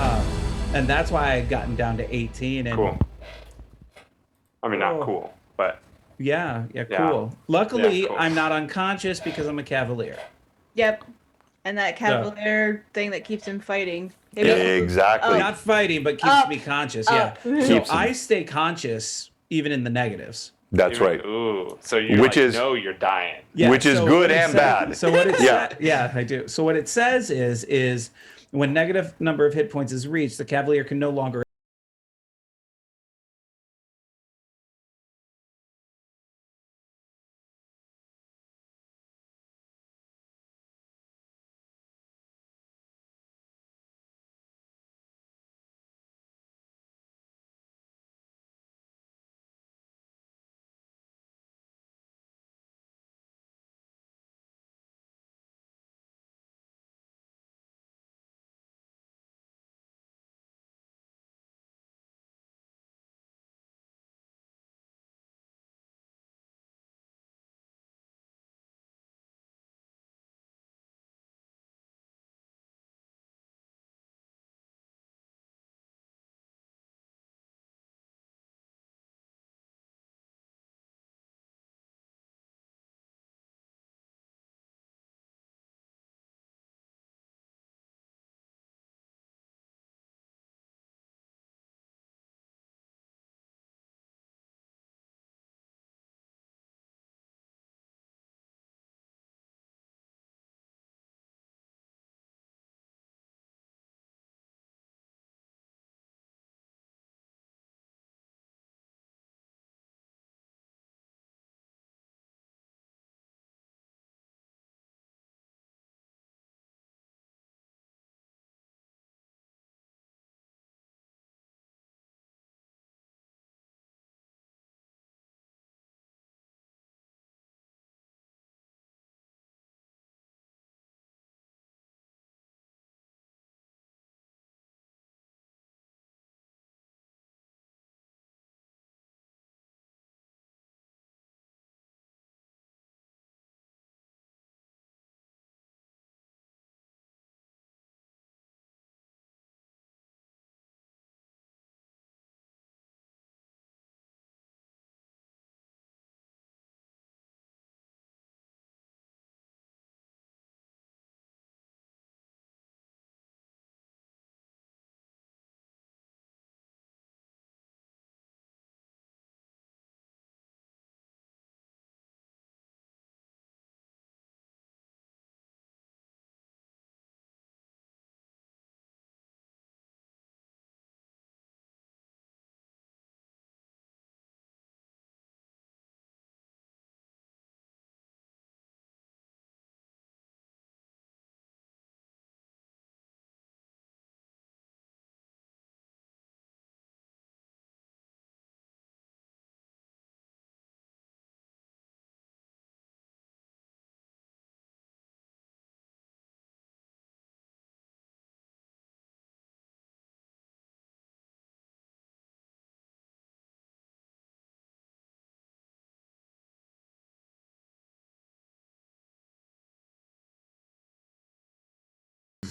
And that's why I had gotten down to 18. And cool. I mean, not cool, but. Yeah, cool. Luckily, Yeah, cool. I'm not unconscious because I'm a cavalier. Yep. And that cavalier thing that keeps him fighting. Exactly. Not fighting, but keeps me conscious. Yeah. So I stay conscious even in the negatives. That's right. Ooh, so you know you're dying. Yeah, which is good and bad. So what it I do. So what it says is when negative number of hit points is reached, the cavalier can no longer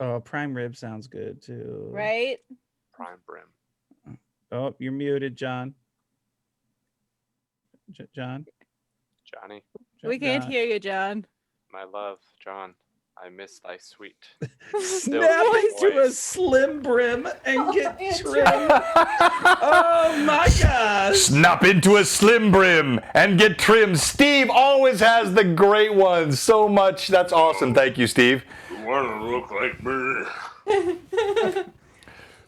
Oh, prime rib sounds good too. Right? Prime brim. Oh, you're muted, John. John. Johnny. We can't John. hear you, John. My love, John. I miss thy sweet. Snap into a slim brim and get trimmed. Oh my gosh. Snap into a slim brim and get trimmed. Steve always has the great ones. So much. That's awesome. Thank you, Steve. You want to look like me?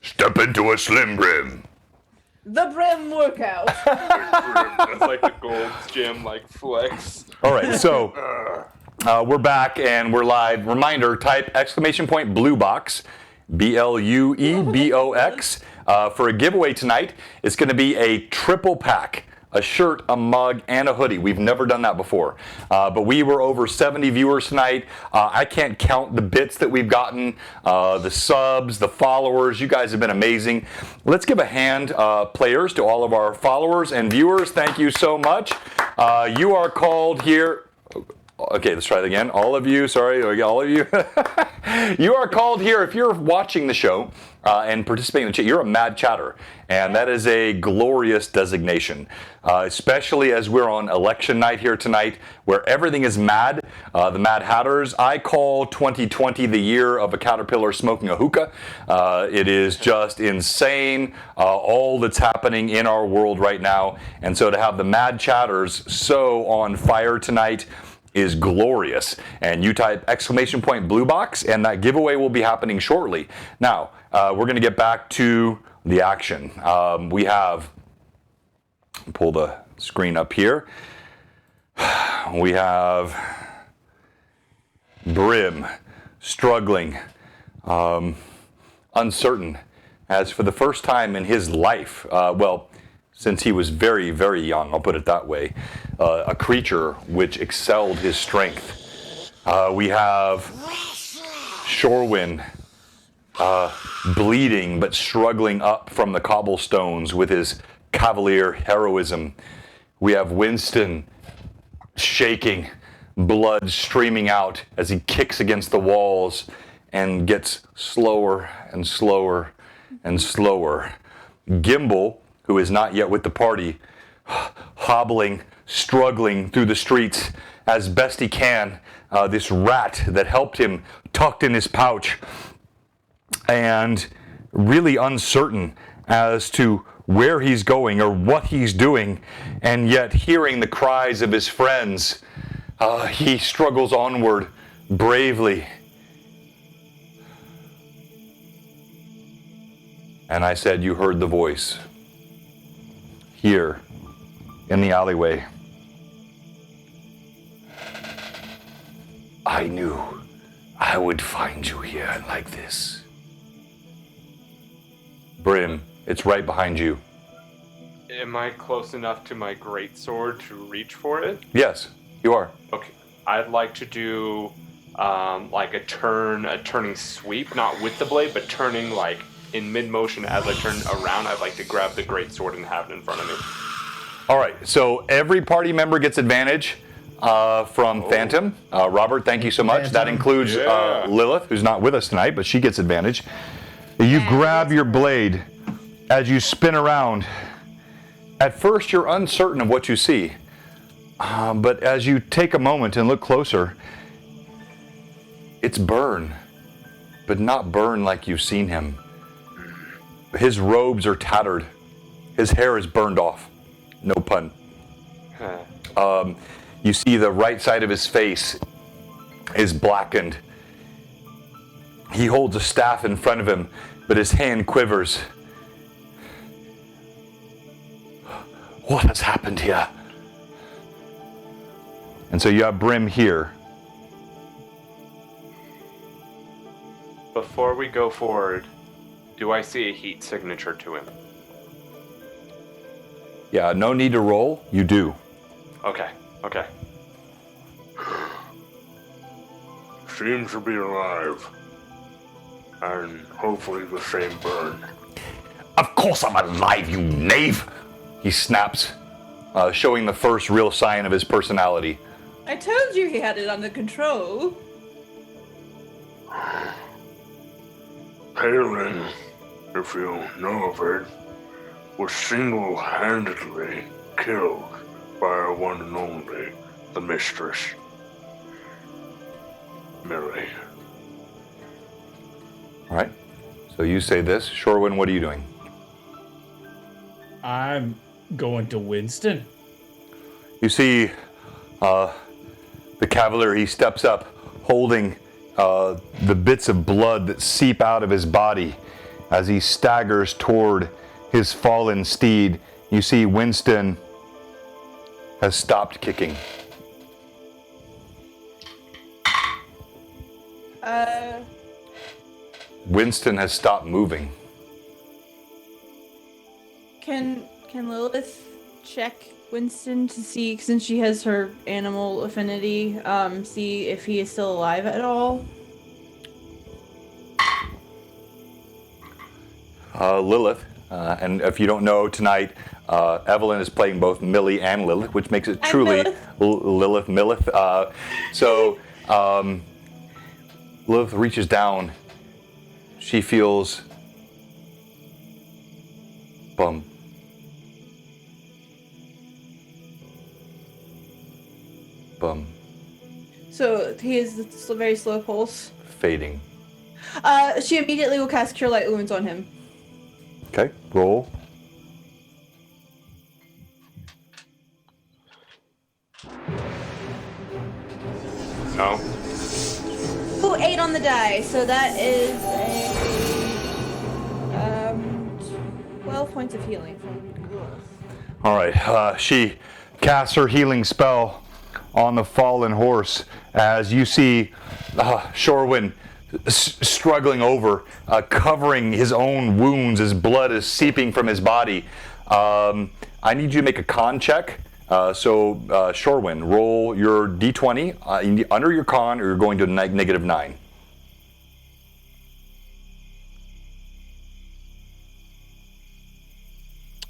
Step into a slim brim. The brim workout. That's like the Gold's Gym like flex. All right, so we're back and we're live. Reminder, type !BlueBox, BLUEBOX, for a giveaway tonight. It's going to be a triple pack. A shirt, a mug, and a hoodie. We've never done that before. But we were over 70 viewers tonight. I can't count the bits that we've gotten, the subs, the followers. You guys have been amazing. Let's give a hand, players, to all of our followers and viewers. Thank you so much. You are called here. Okay, let's try it again. All of you, sorry, all of you. You are called here if you're watching the show and participating in the chat. You're a mad chatter, and that is a glorious designation, especially as we're on election night here tonight, where everything is mad. The Mad Hatters. I call 2020 the year of a caterpillar smoking a hookah. It is just insane, all that's happening in our world right now, and so to have the Mad Chatters so on fire tonight is glorious. And you type !BlueBox, and that giveaway will be happening shortly. Now, we're going to get back to the action. We have, pull the screen up here. We have Brim struggling, uncertain, as for the first time in his life, well, since he was very, very young, I'll put it that way, a creature which excelled his strength. We have Shorewin bleeding but struggling up from the cobblestones with his cavalier heroism. We have Wynnston shaking, blood streaming out as he kicks against the walls and gets slower and slower and slower. Gimble, who is not yet with the party, hobbling, struggling through the streets as best he can. This rat that helped him tucked in his pouch, and really uncertain as to where he's going or what he's doing, and yet hearing the cries of his friends, he struggles onward bravely. And I said, you heard the voice. Here, in the alleyway. I knew I would find you here like this. Brim, it's right behind you. Am I close enough to my greatsword to reach for it? Yes, you are. Okay. I'd like to do like a turning sweep, not with the blade, but turning like in mid-motion as I turn around. I'd like to grab the greatsword and have it in front of me. All right, so every party member gets advantage from Phantom. Robert, thank you so much. Phantom. That includes Lilith, who's not with us tonight, but she gets advantage. You grab your blade as you spin around. At first, you're uncertain of what you see, but as you take a moment and look closer, it's Burn, but not Burn like you've seen him. His robes are tattered. His hair is burned off. No pun. You see the right side of his face is blackened. He holds a staff in front of him, but his hand quivers. What has happened here? And so you have Brim here. Before we go forward, do I see a heat signature to him? Yeah, no need to roll. You do. Okay. Seems to be alive. And hopefully the same Burn. Of course I'm alive, you knave! He snaps, showing the first real sign of his personality. I told you he had it under control. Peril, if you know of it, was single-handedly killed by our one and only, the Mistress. Millie. All right. So you say this. Shorewin, what are you doing? I'm going to Wynnston. You see the cavalier, he steps up holding the bits of blood that seep out of his body as he staggers toward his fallen steed. You see Wynnston has stopped kicking. Wynnston has stopped moving. Can Lilith check Wynnston to see, since she has her animal affinity, see if he is still alive at all? Lilith, and if you don't know tonight, Evelyn is playing both Millie and Lilith, which makes it truly Lilith. So Lilith reaches down. She feels bum. Bum. So he is a very slow pulse. Fading. She immediately will cast Cure Light Wounds on him. Okay, roll. No. Ooh, 8 on the die, so that is a 12 points of healing. All right, she casts her healing spell on the fallen horse as you see Shorewin struggling over, covering his own wounds as blood is seeping from his body. I need you to make a con check. So Shorewin, roll your d20 under your con, or you're going to -9.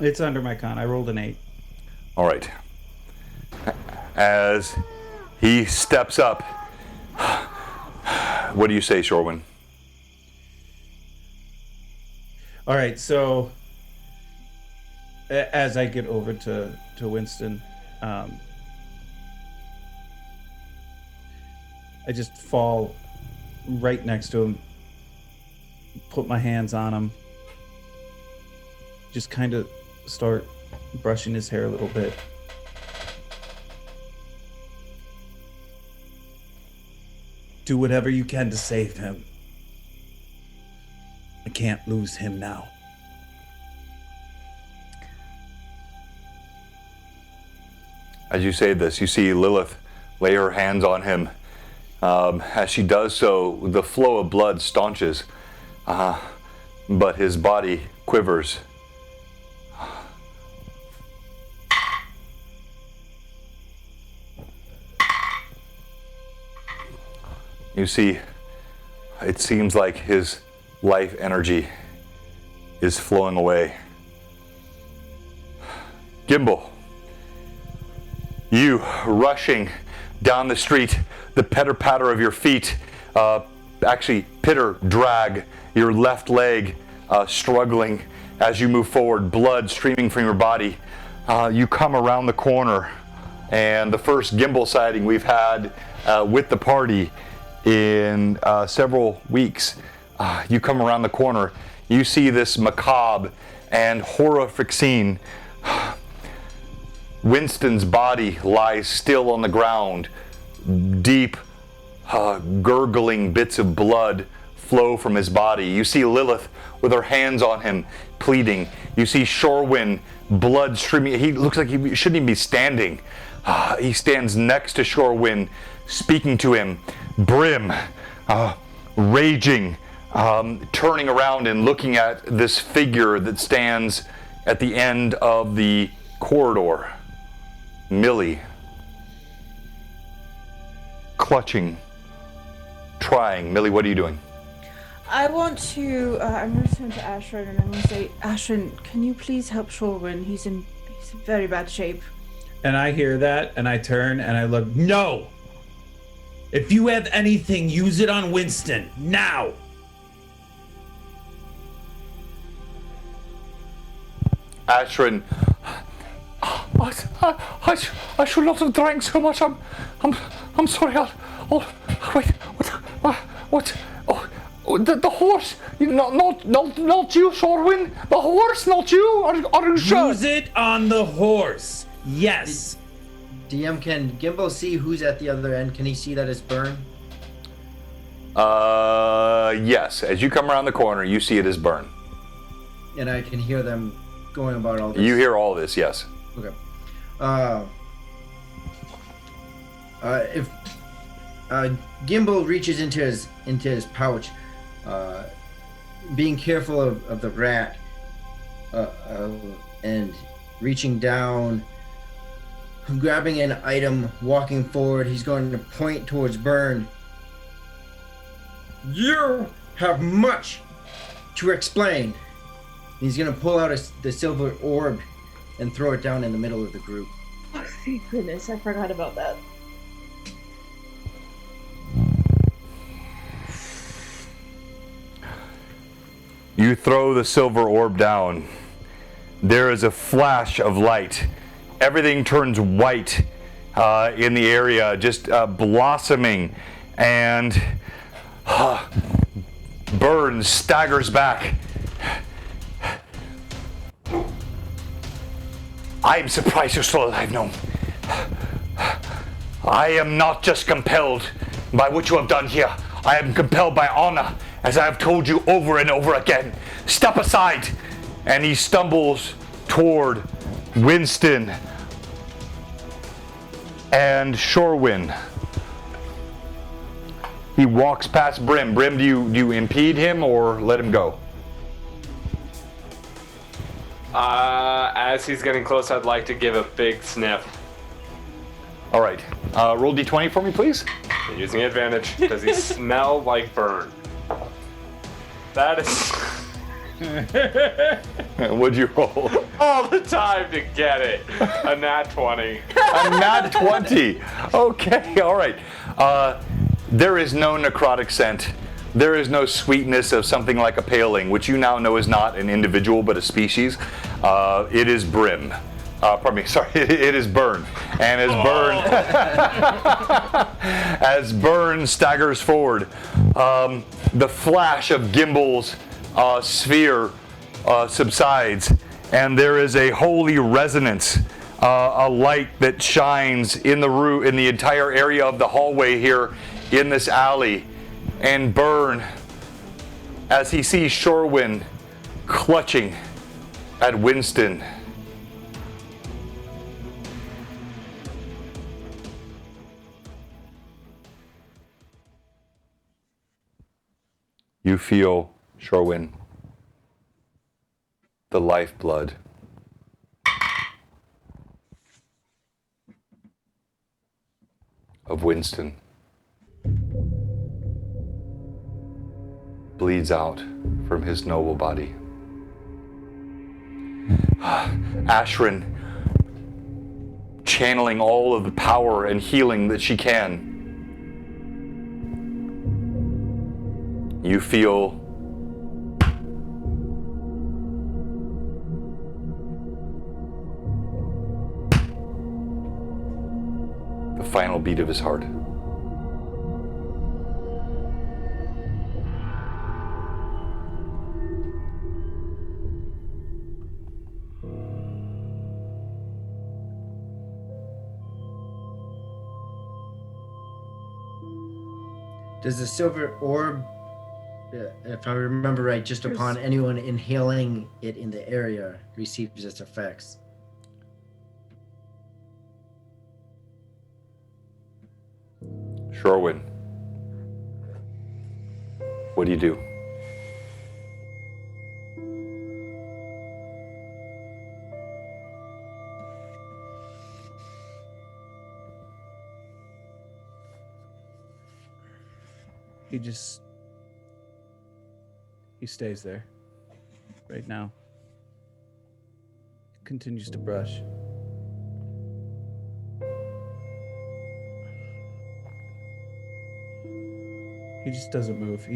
It's under my con. I rolled an 8. All right. As he steps up, what do you say, Shorewin? All right, so as I get over to Wynnston, I just fall right next to him, put my hands on him, just kind of start brushing his hair a little bit. Do whatever you can to save him. I can't lose him now. As you say this, you see Lilith lay her hands on him. As she does so, the flow of blood staunches, but his body quivers. You see, it seems like his life energy is flowing away. Gimble, you rushing down the street, the pitter-patter of your feet, actually drag your left leg, struggling as you move forward, blood streaming from your body. You come around the corner, and the first Gimble sighting we've had with the party in several weeks. You come around the corner, you see this macabre and horrific scene. Wynnston's body lies still on the ground. Deep, gurgling bits of blood flow from his body. You see Lilith with her hands on him, pleading. You see Shorewin, blood streaming. He looks like he shouldn't even be standing. He stands next to Shorewin, speaking to him. Brim, raging, turning around and looking at this figure that stands at the end of the corridor. Millie, clutching, trying. Millie, what are you doing? I want to. I'm going to turn to Ashrin and I'm going to say, Ashrin, can you please help Shorewin? He's in very bad shape. And I hear that, and I turn and I look. No! If you have anything, use it on Wynnston now. Ashrin, I should not have drank so much. I'm sorry. Wait. What? Oh, the horse! Not you, Shorwin! The horse, not you! Are you sure? Use it on the horse. Yes. DM, can Gimble see who's at the other end? Can he see that it's Burn? Yes. As you come around the corner, you see it as Burn. And I can hear them going about all this. You hear all this, yes. Okay. If Gimble reaches into his pouch, being careful of the rat, and reaching down, grabbing an item, walking forward, he's going to point towards Burn. You have much to explain. He's going to pull out the silver orb and throw it down in the middle of the group. Oh, thank goodness, I forgot about that. You throw the silver orb down. There is a flash of light. Everything turns white in the area, just blossoming, and Burn staggers back. I am surprised you're still alive, Gnome. I am not just compelled by what you have done here. I am compelled by honor, as I have told you over and over again. Step aside! And he stumbles toward Wynnston and Shorwin. He walks past Brim. Brim, do you impede him or let him go? As he's getting close, I'd like to give a big sniff. All right. Roll d20 for me, please. Using advantage. Does he smell like Burn? That is... What'd you roll? all the time to get it. A nat 20. A nat 20. Okay, all right. There is no necrotic scent. There is no sweetness of something like a paling, which you now know is not an individual but a species. It is Brim. Pardon me, sorry, it is Burn. And as Burn staggers forward, the flash of Gimble's sphere subsides, and there is a holy resonance, a light that shines in the entire area of the hallway here in this alley. And Burn, as he sees Shorwin clutching at Wynnston, you feel, Shorwin, the lifeblood of Wynnston bleeds out from his noble body. Ashrin, channeling all of the power and healing that she can. You feel the final beat of his heart. Does the silver orb, if I remember right, just upon anyone inhaling it in the area, receives its effects? Shorwin, what do you do? He stays there right now. Continues to brush. He just doesn't move.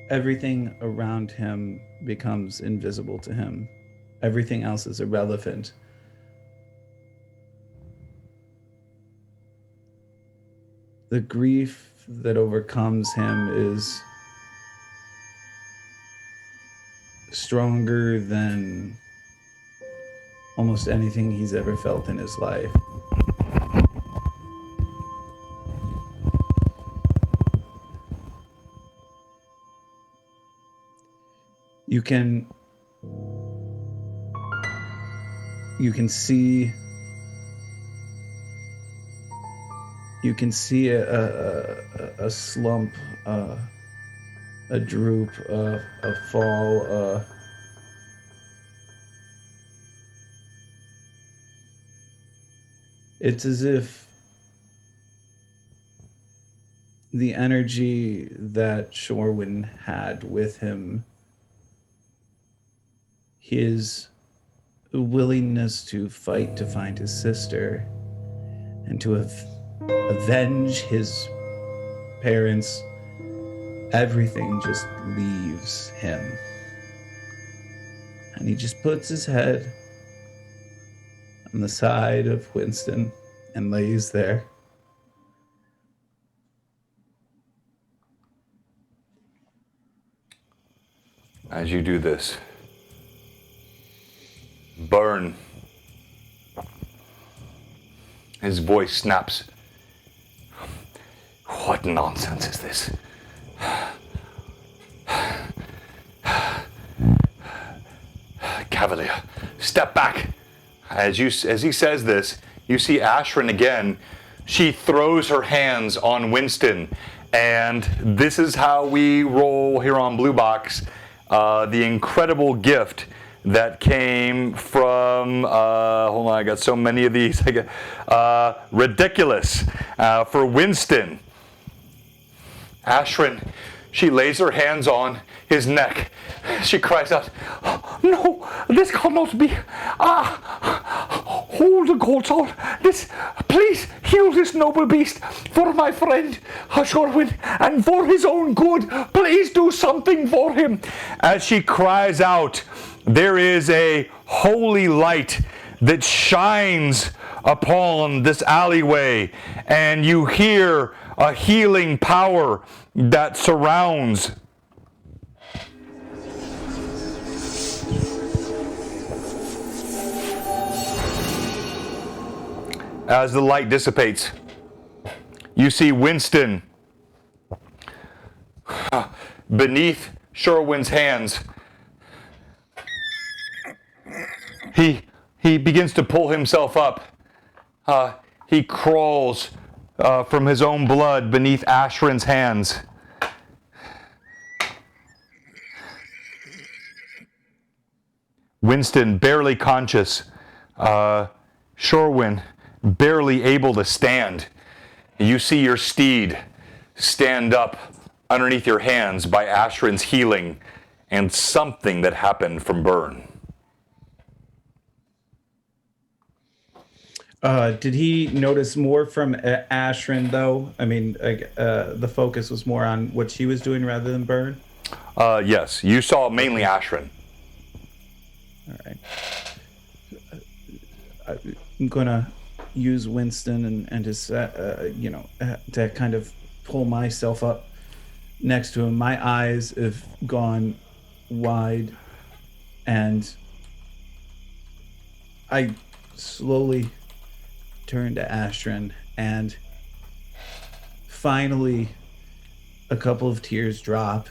Everything around him becomes invisible to him. Everything else is irrelevant. The grief that overcomes him is stronger than almost anything he's ever felt in his life. You can see a slump, a droop, a fall, it's as if the energy that Shorwin had with him, his willingness to fight to find his sister and to avenge his parents, everything just leaves him. And he just puts his head on the side of Wynnston and lays there. As you do this, Burn. His voice snaps. What nonsense is this? Cavalier, step back. As he says this, you see Ashrin again. She throws her hands on Wynnston, and this is how we roll here on Blue Box. The incredible gift that came from, hold on, I got so many of these. Ridiculous for Wynnston. Ashrin, she lays her hands on his neck. She cries out, "No, this cannot be. Hold the goats on. Please heal this noble beast for my friend Shorwin and for his own good. Please do something for him." As she cries out, there is a holy light that shines upon this alleyway, and you hear a healing power that surrounds. As the light dissipates, you see Wynnston beneath Sherwin's hands. He begins to pull himself up. He crawls from his own blood beneath Ashrin's hands. Wynnston barely conscious. Shorwin barely able to stand. You see your steed stand up underneath your hands by Ashrin's healing and something that happened from Burn. Did he notice more from Ashrin, though? I mean, the focus was more on what she was doing rather than Burn? Yes, you saw mainly Ashrin. All right. I'm going to use Wynnston and just, to kind of pull myself up next to him. My eyes have gone wide, and I slowly turn to Ashrin, and finally a couple of tears drop,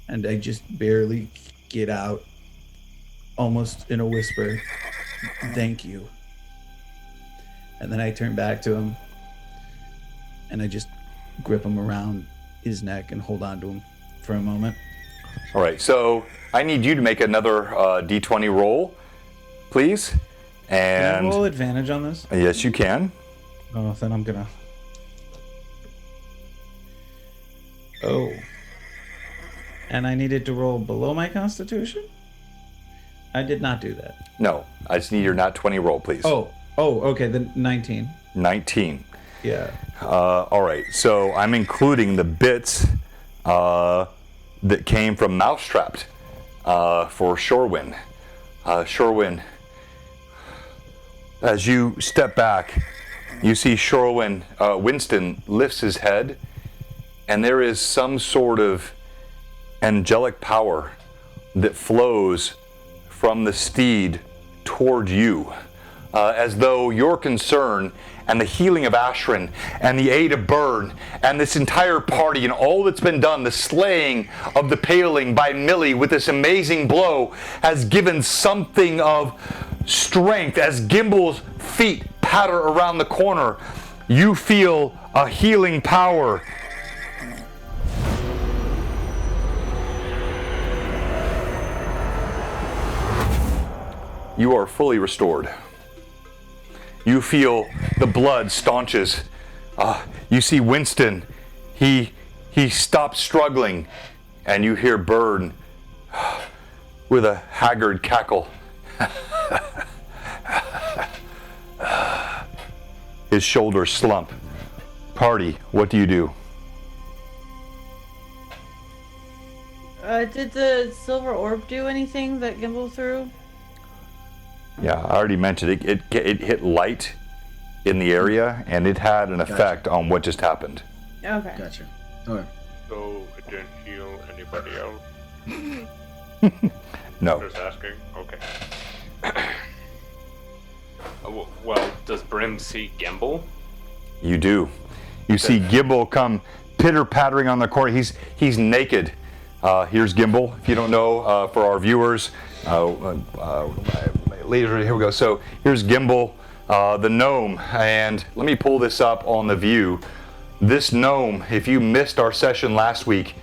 and I just barely get out, almost in a whisper, "Thank you." And then I turn back to him, and I just grip him around his neck and hold on to him for a moment. All right, so I need you to make another D20 roll, please. And can I roll advantage on this? Yes, you can. Oh, then I'm gonna. Oh. And I needed to roll below my constitution? I did not do that. No, I just need your nat 20 roll, please. Oh, okay, then 19. 19. Yeah. All right, so I'm including the bits that came from Mousetrapped for Shorwin. Shorwin, as you step back, You see Wynnston lifts his head, and there is some sort of angelic power that flows from the steed toward you, as though your concern and the healing of Ashrin and the aid of Burn and this entire party and all that's been done, the slaying of the Paling by Millie with this amazing blow, has given something of strength. As Gimble's feet patter around the corner, you feel a healing power. You are fully restored. You feel the blood staunches. You see Wynnston. He stops struggling, and you hear Bird with a haggard cackle. His shoulders slump. Party, what do you do? Did the silver orb do anything that Gimble threw? Yeah, I already mentioned it. It hit light in the area, and it had an effect on what just happened. Okay. Gotcha. Okay. So it didn't heal anybody else? No. Just asking. Okay. Well, does Brim see Gimble? You do. You see Gimble come pitter-pattering on the corner. He's naked. Here's Gimble. If you don't know, for our viewers, later, here we go. So here's Gimble, the gnome, and let me pull this up on the view. This gnome, if you missed our session last week,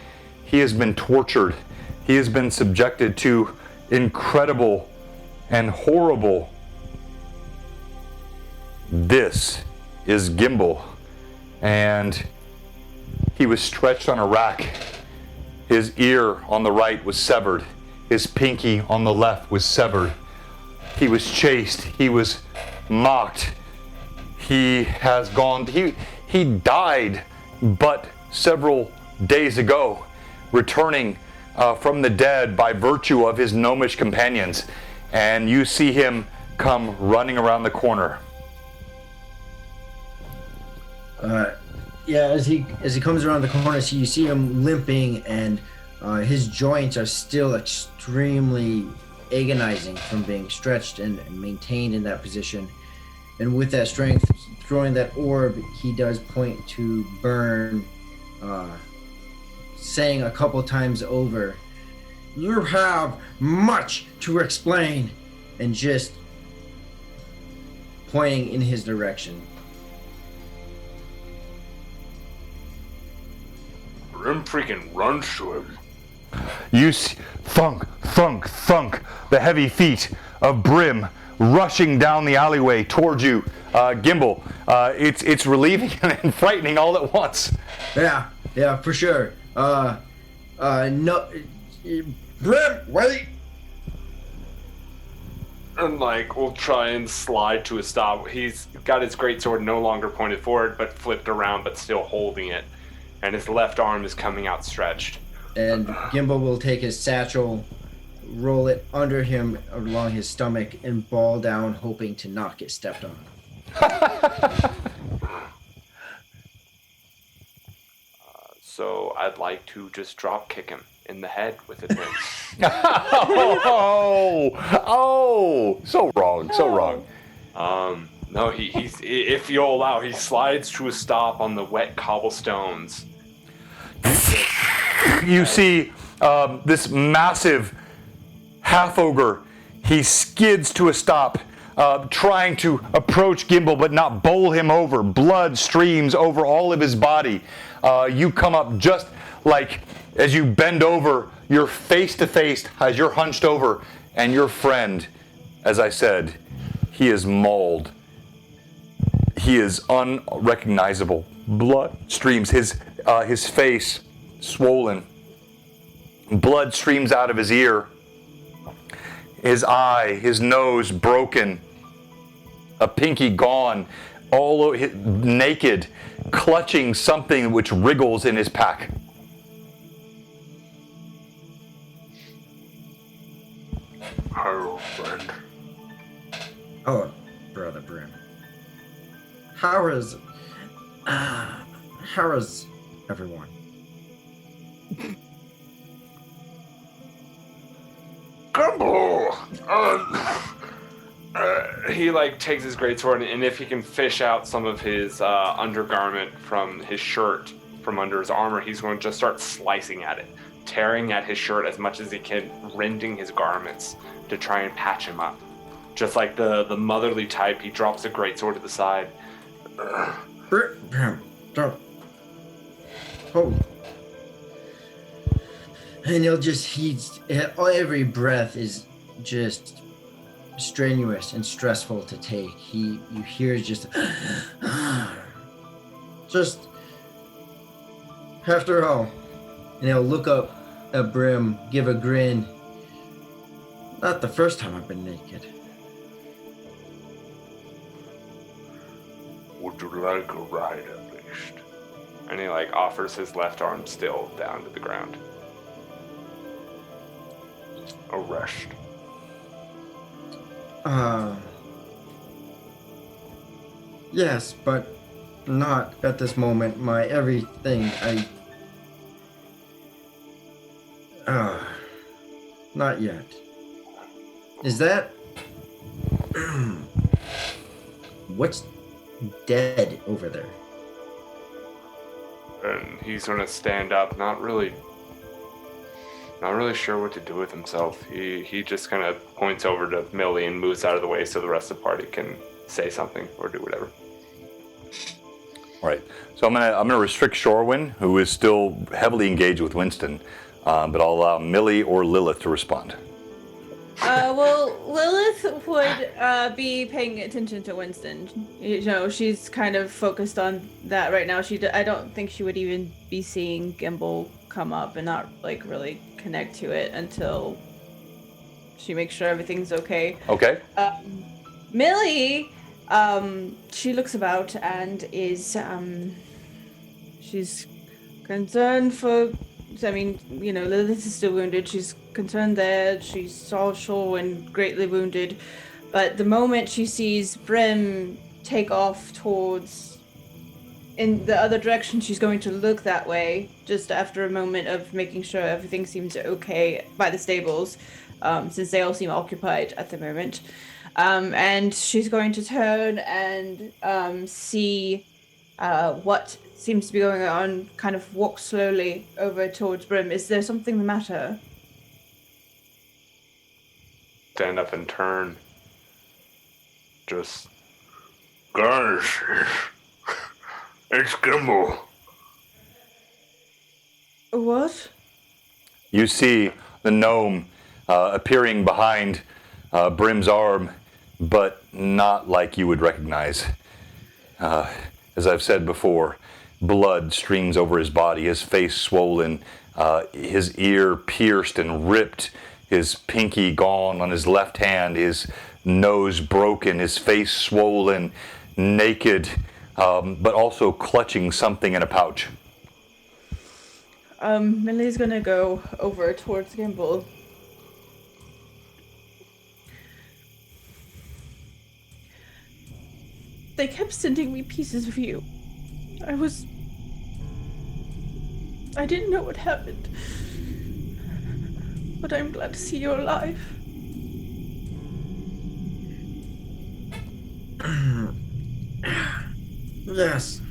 he has been tortured. He has been subjected to incredible and horrible. This is Gimble, and he was stretched on a rack. His ear on the right was severed. His pinky on the left was severed. He was chased. He was mocked. He has gone. He died but several days ago, returning from the dead by virtue of his gnomish companions. And you see him come running around the corner. Yeah, as he comes around the corner, so you see him limping, and his joints are still extremely agonizing from being stretched and maintained in that position. And with that strength, throwing that orb, he does point to Burn, saying a couple times over, "You have much to explain," and just pointing in his direction. Brim freaking runs to him. You see thunk, thunk, thunk, the heavy feet of Brim rushing down the alleyway towards you. Gimble, it's relieving and frightening all at once. Yeah, for sure. No, Brim, wait! And we'll try and slide to a stop. He's got his greatsword no longer pointed forward, but flipped around, but still holding it. And his left arm is coming outstretched. And Gimble will take his satchel, roll it under him along his stomach, and ball down, hoping to not get stepped on. So I'd like to just drop kick him in the head with it. Oh, so wrong. No, he's if you'll allow, he slides to a stop on the wet cobblestones. You see this massive half ogre. He skids to a stop, trying to approach Gimble but not bowl him over. Blood streams over all of his body. You come up just like as you bend over, you're face to face as you're hunched over, and your friend, as I said, he is mauled. He is unrecognizable. Blood streams. His face swollen. Blood streams out of his ear. His eye, his nose broken. A pinky gone. All naked, clutching something which wriggles in his pack. Hello, friend. Oh, Brother Brim. How is everyone? Gimble! He like takes his greatsword, and if he can fish out some of his undergarment from his shirt from under his armor, he's going to just start slicing at it, tearing at his shirt as much as he can, rending his garments to try and patch him up. Just like the motherly type, he drops the greatsword to the side. Don't. Oh. And every breath is just strenuous and stressful to take. You hear just after all, and he'll look up at Brim, give a grin. Not the first time I've been naked. Would you like a ride at least? And he like offers his left arm still down to the ground. A rest. Yes, but not at this moment. My everything, not yet. Is that... What's dead over there? And he's gonna stand up, not really sure what to do with himself. He just kind of points over to Millie and moves out of the way so the rest of the party can say something or do whatever. All right. So I'm gonna restrict Shorewin, who is still heavily engaged with Wynnston, but I'll allow Millie or Lilith to respond. Well, Lilith would be paying attention to Wynnston. You know, she's kind of focused on that right now. I don't think she would even be seeing Gimble come up and not like really connect to it until she makes sure everything's okay. Okay. Millie, she looks about and is she's concerned for. I mean, you know, Lilith is still wounded. She's concerned there. She saw Shorewin greatly wounded. But the moment she sees Brim take off towards... in the other direction, she's going to look that way, just after a moment of making sure everything seems okay by the stables, since they all seem occupied at the moment. And she's going to turn and see what seems to be going on, kind of walk slowly over towards Brim. Is there something the matter? Stand up and turn. Just... Guys, it's Gimble. What? You see the gnome appearing behind Brim's arm, but not like you would recognize. As I've said before, blood streams over his body, his face swollen, his ear pierced and ripped, his pinky gone on his left hand, his nose broken, his face swollen, naked, but also clutching something in a pouch. Millie's gonna go over towards Gimble. They kept sending me pieces of you. I didn't know what happened. But I'm glad to see you're alive. Yes.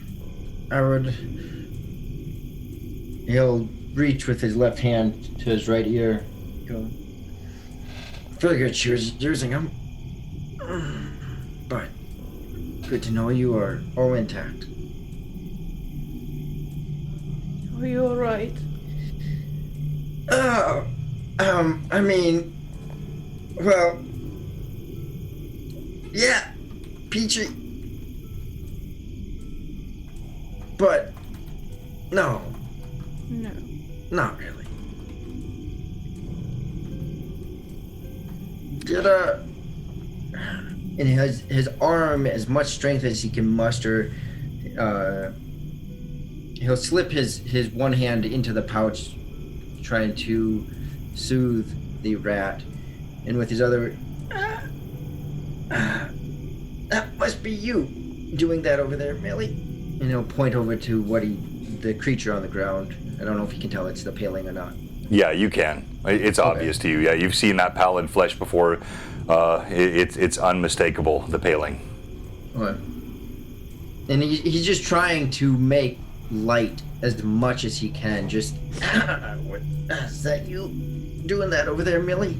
He'll reach with his left hand to his right ear. Go. Figured she was using him. But good to know you are all intact. Are you alright? I mean, well, yeah, peachy. But, no. No. Not really. And his arm, as much strength as he can muster, he'll slip his one hand into the pouch, trying to soothe the rat, and with his other, that must be you. doing that over there, Millie? And he'll point over to the creature on the ground. I don't know if you can tell it's the paling or not. Yeah, you can. It's obvious to you. Yeah, you've seen that pallid flesh before. It's unmistakable, the paling. Okay. And he's just trying to make light as much as he can. Just, is that you doing that over there, Millie?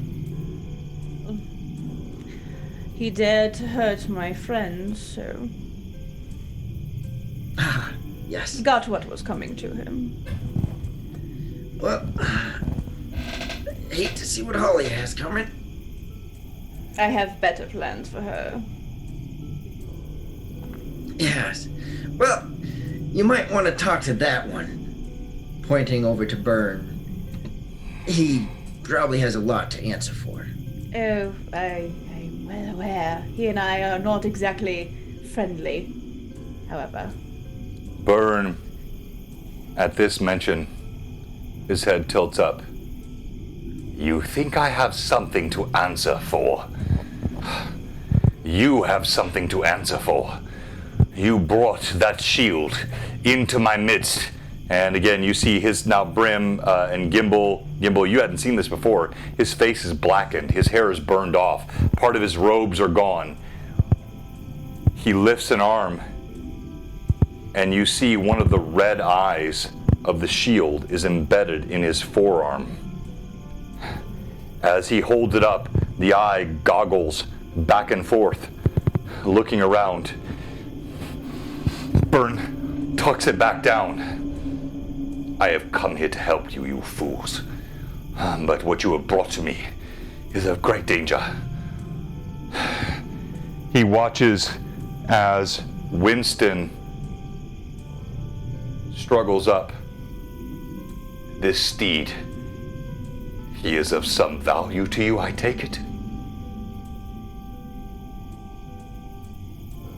He dared to hurt my friend, so... Yes. He got what was coming to him. Well, hate to see what Holly has coming. I have better plans for her. Yes. Well, you might want to talk to that one. Pointing over to Byrne. He probably has a lot to answer for. Oh, I'm well aware. He and I are not exactly friendly, however. Byrne, at this mention, his head tilts up. You think I have something to answer for? You have something to answer for. You brought that shield into my midst. And again, you see his now Brim and Gimble. Gimble, you hadn't seen this before. His face is blackened. His hair is burned off. Part of his robes are gone. He lifts an arm, and you see one of the red eyes of the shield is embedded in his forearm. As he holds it up, the eye goggles back and forth, looking around. Byrne tucks it back down. I have come here to help you, you fools. But what you have brought to me is of great danger. He watches as Wynnston struggles up. This steed, he is of some value to you, I take it?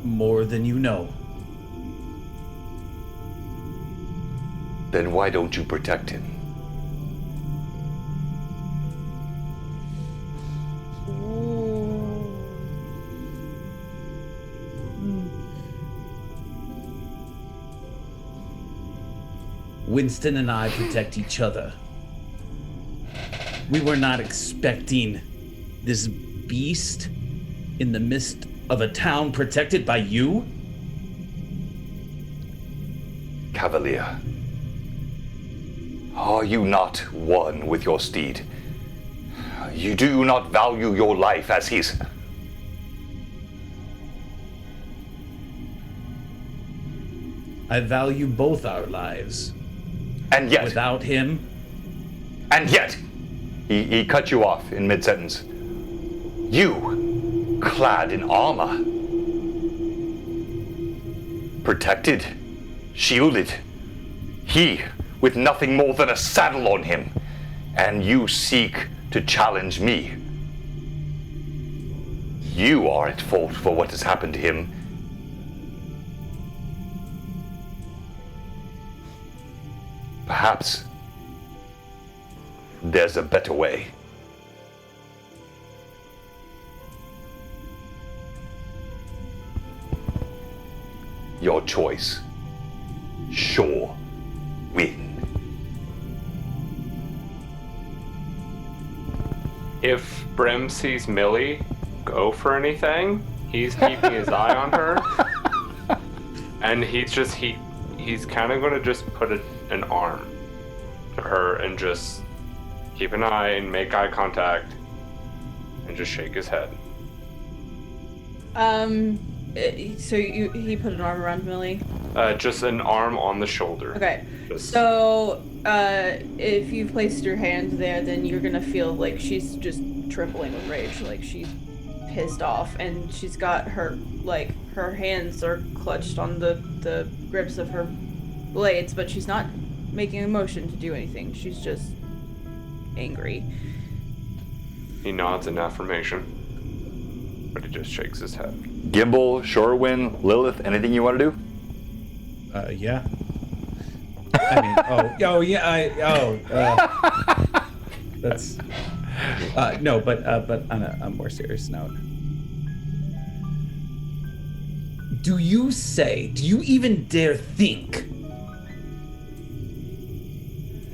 More than you know. Then why don't you protect him? Wynnston and I protect each other. We were not expecting this beast in the midst of a town protected by you? Cavalier, are you not one with your steed? You do not value your life as his. I value both our lives. And yet. Without him. And yet. He cut you off in mid-sentence. You, clad in armor. Protected. Shielded. He, with nothing more than a saddle on him. And you seek to challenge me. You are at fault for what has happened to him. Perhaps there's a better way. Your choice. Sure. Win. If Brim sees Millie go for anything, he's keeping his eye on her. And he's kind of going to just put an arm to her and just keep an eye and make eye contact and just shake his head. So he put an arm around Millie? Just an arm on the shoulder. Okay. So, if you've placed your hand there, then you're gonna feel like she's just trembling with rage, like she's pissed off, and she's got her hands are clutched on the grips of her blades, but she's not making a motion to do anything. She's just angry. He nods in affirmation, but he just shakes his head. Gimble, Shorewin, Lilith, anything you want to do? Yeah. I mean, that's no, but on a more serious note, do you even dare think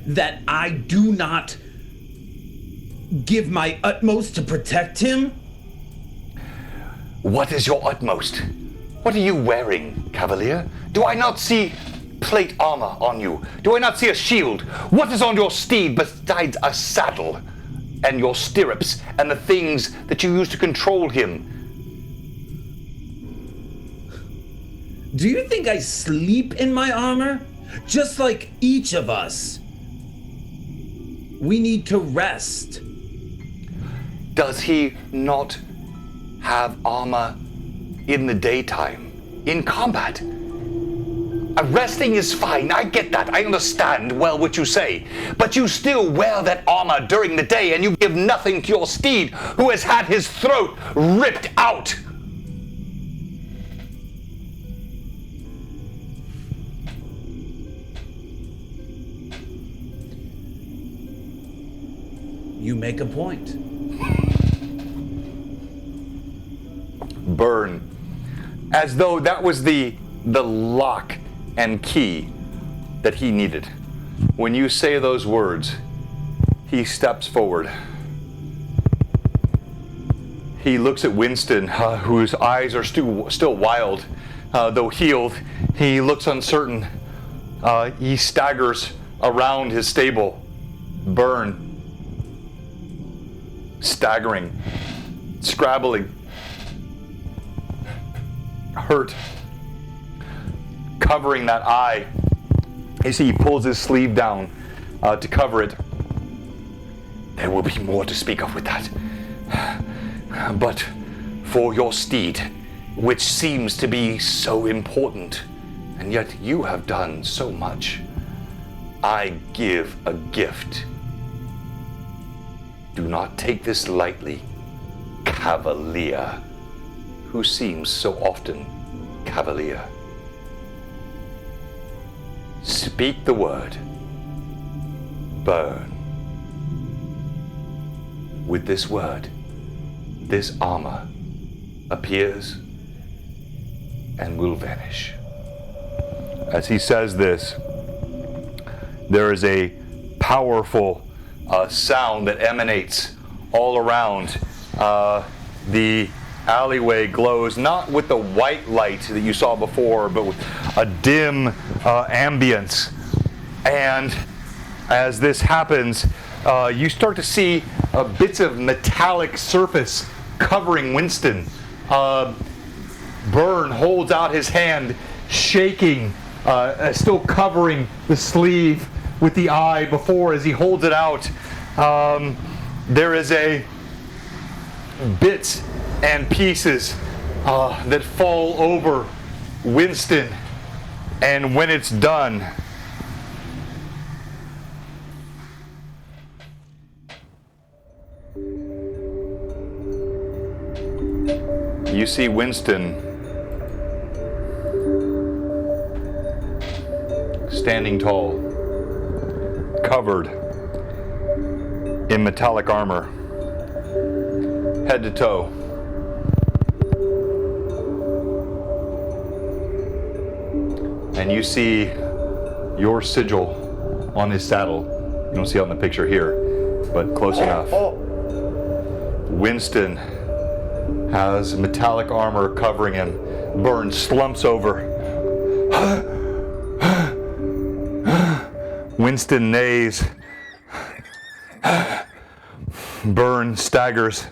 that I do not give my utmost to protect him? What is your utmost? What are you wearing, Cavalier? Do I not see plate armor on you? Do I not see a shield? What is on your steed besides a saddle and your stirrups and the things that you use to control him? Do you think I sleep in my armor? Just like each of us. We need to rest. Does he not have armor in the daytime, in combat? Resting is fine, I get that, I understand well what you say, but you still wear that armor during the day and you give nothing to your steed who has had his throat ripped out. You make a point. Burn. As though that was the lock and key that he needed. When you say those words, he steps forward. He looks at Wynnston, whose eyes are still wild, though healed. He looks uncertain. He staggers around his stable. Burn. Staggering. Scrabbling. Hurt. Covering that eye. You see, he pulls his sleeve down to cover it. There will be more to speak of with that. But for your steed, which seems to be so important, and yet you have done so much, I give a gift. Do not take this lightly, Cavalier, who seems so often cavalier. Speak the word. Burn. With this word, this armor appears and will vanish. As he says this, there is a powerful sound that emanates all around. The alleyway glows not with the white light that you saw before, but with a dim ambience. And as this happens, you start to see bits of metallic surface covering Wynnston. Burn holds out his hand, shaking, still covering the sleeve with the eye before as he holds it out. There is a bits and pieces that fall over Wynnston, and when it's done, you see Wynnston standing tall, covered in metallic armor, head to toe. And you see your sigil on his saddle. You don't see it on the picture here, but close enough. Wynnston has metallic armor covering him. Burn slumps over. Wynnston neighs. Burn staggers.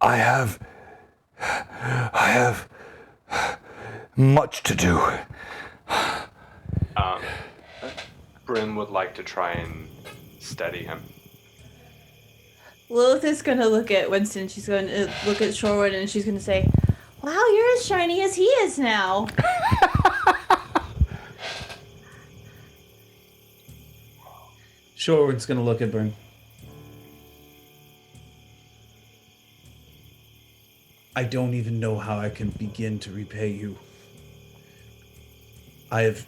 I have much to do. Bryn would like to try and steady him. Lilith is going to look at Wynnston. She's going to look at Shorewood and she's going to say, "Wow, you're as shiny as he is now." Shorewood's going to look at Burn. I don't even know how I can begin to repay you. I've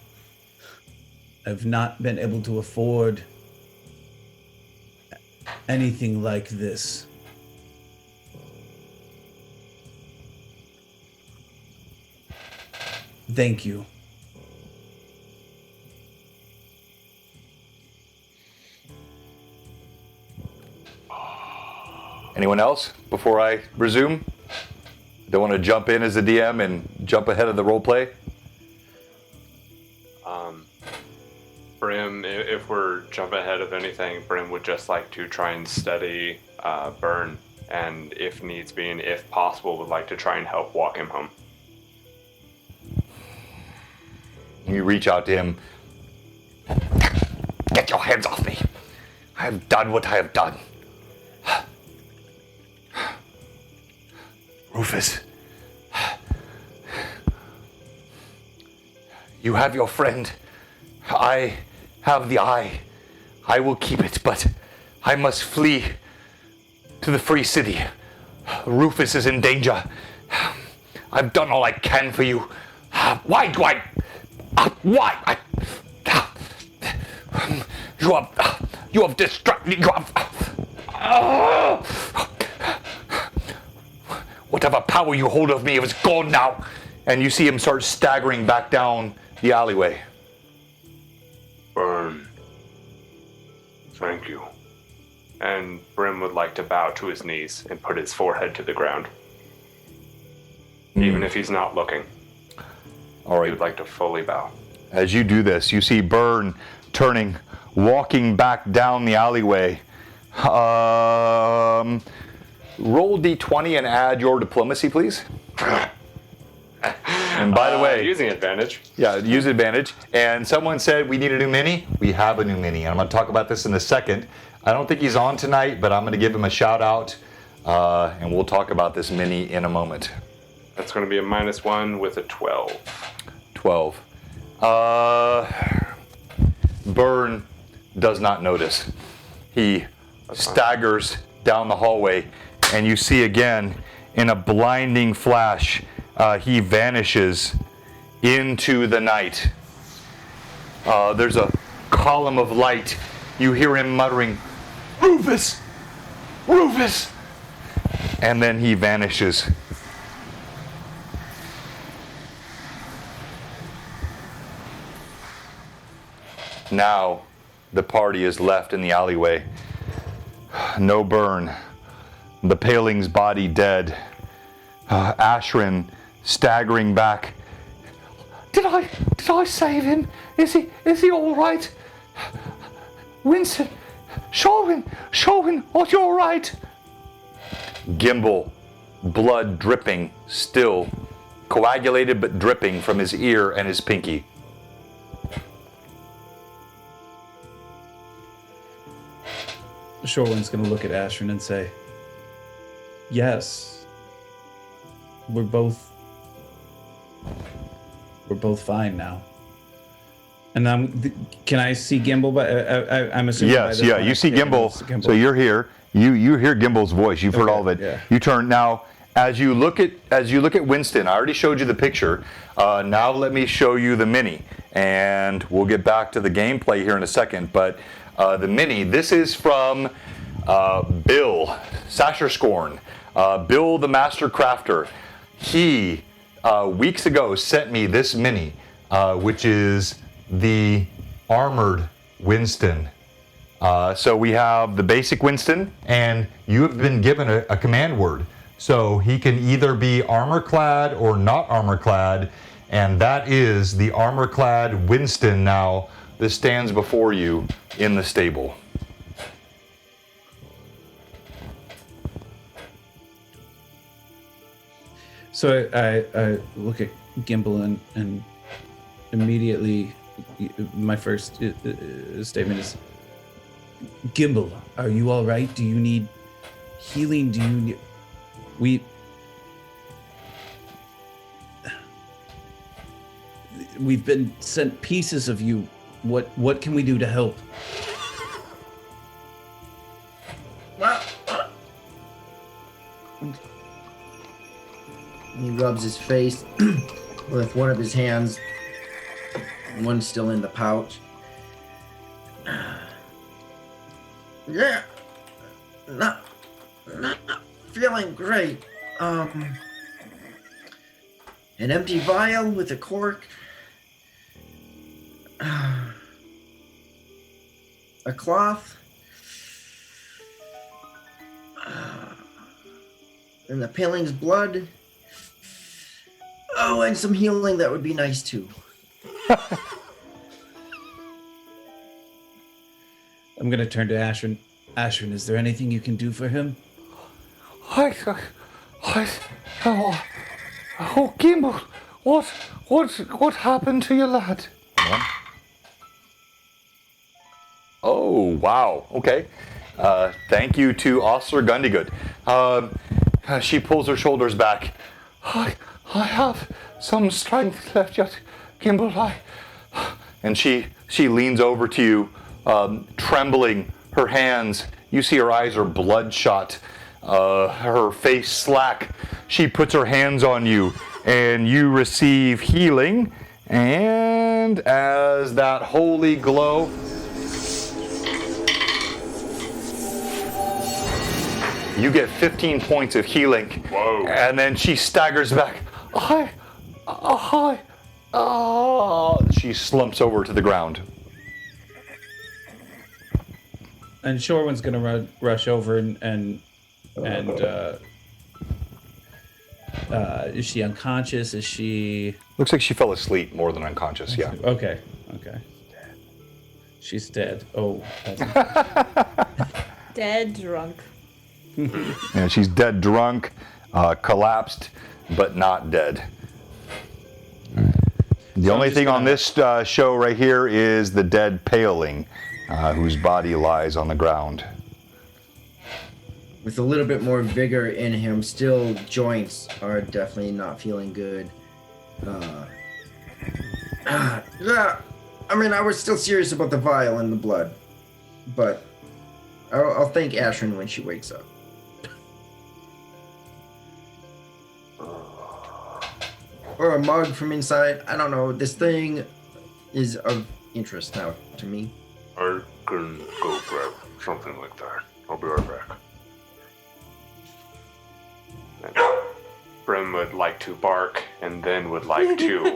not been able to afford anything like this. Thank you. Anyone else before I resume? Don't want to jump in as a DM and jump ahead of the role play? Brim, if we're jump ahead of anything, Brim would just like to try and steady Burn, and if needs be, and if possible, would like to try and help walk him home. You reach out to him. Get your hands off me. I have done what I have done. Rufus. You have your friend. I have the eye. I will keep it, but I must flee to the free city. Rufus is in danger. I've done all I can for you. Why do I... Why? You have distracted... You have... Whatever power you hold of me is gone now. And you see him start staggering back down the alleyway. Burn. Thank you. And Brim would like to bow to his knees and put his forehead to the ground. Even if he's not looking. All right. He would like to fully bow. As you do this, you see Burn turning, walking back down the alleyway. Roll D20 and add your diplomacy, please. And by the way, using advantage. Yeah, use advantage. And someone said we need a new mini. We have a new mini, and I'm going to talk about this in a second. I don't think he's on tonight, but I'm going to give him a shout out, and we'll talk about this mini in a moment. That's going to be a -1 with a 12. 12. Burn does not notice. He staggers down the hallway, and you see again, in a blinding flash, he vanishes into the night. There's a column of light. You hear him muttering, "Rufus! Rufus!" And then he vanishes. Now, the party is left in the alleyway. No Burn. The Paling's body dead. Ashrin staggering back. Did I save him? Is he all right? Wynnston, Sherwin, are you all right? Gimble, blood dripping still, coagulated but dripping from his ear and his pinky. Shorewind's going to look at Ashrin and say, "Yes, we're both fine now." And can I see Gimble? But I'm assuming. Yes, yeah, you see Gimble. So you're here. You hear Gimble's voice. You've heard all of it. Yeah. You turn now. As you look at Wynnston, I already showed you the picture. Now let me show you the mini, and we'll get back to the gameplay here in a second. But the mini. This is from Bill Sasherscorn. Bill the Master Crafter. He weeks ago sent me this mini, which is the armored Wynnston. So we have the basic Wynnston, and you have been given a command word. So he can either be armor clad or not armor clad, and that is the armor clad Wynnston now that stands before you in the stable. So I look at Gimble and immediately my first statement is, "Gimble, are you all right? Do you need healing? Do you need... We've been sent pieces of you. What can we do to help?" He rubs his face with one of his hands, one still in the pouch. Yeah, not feeling great. An empty vial with a cork. A cloth. And the paling's blood. Oh, and some healing, that would be nice too. I'm gonna turn to Ashwin. Ashwin, is there anything you can do for him? Oh, Gimble, what happened to your lad? Oh, wow. Okay. Thank you to Officer Gundygood. She pulls her shoulders back. I have some strength left yet, Gimble. And she leans over to you, trembling, her hands. You see her eyes are bloodshot, her face slack. She puts her hands on you, and you receive healing. And as that holy glow you get 15 points of healing. Whoa. And then she staggers back. She slumps over to the ground. And Shorewin's gonna rush over and is she unconscious? Is she? Looks like she fell asleep more than unconscious. Yeah. Okay. She's dead. Oh. Dead drunk. And she's dead drunk, collapsed, but not dead. The only thing on this show right here is the dead paling, whose body lies on the ground. With a little bit more vigor in him, still joints are definitely not feeling good. Yeah, I mean, I was still serious about the vial and the blood, but I'll thank Ashrin when she wakes up. Or a mug from inside. I don't know. This thing is of interest now to me. I can go grab something like that. I'll be right back. And Brim would like to bark and then would like to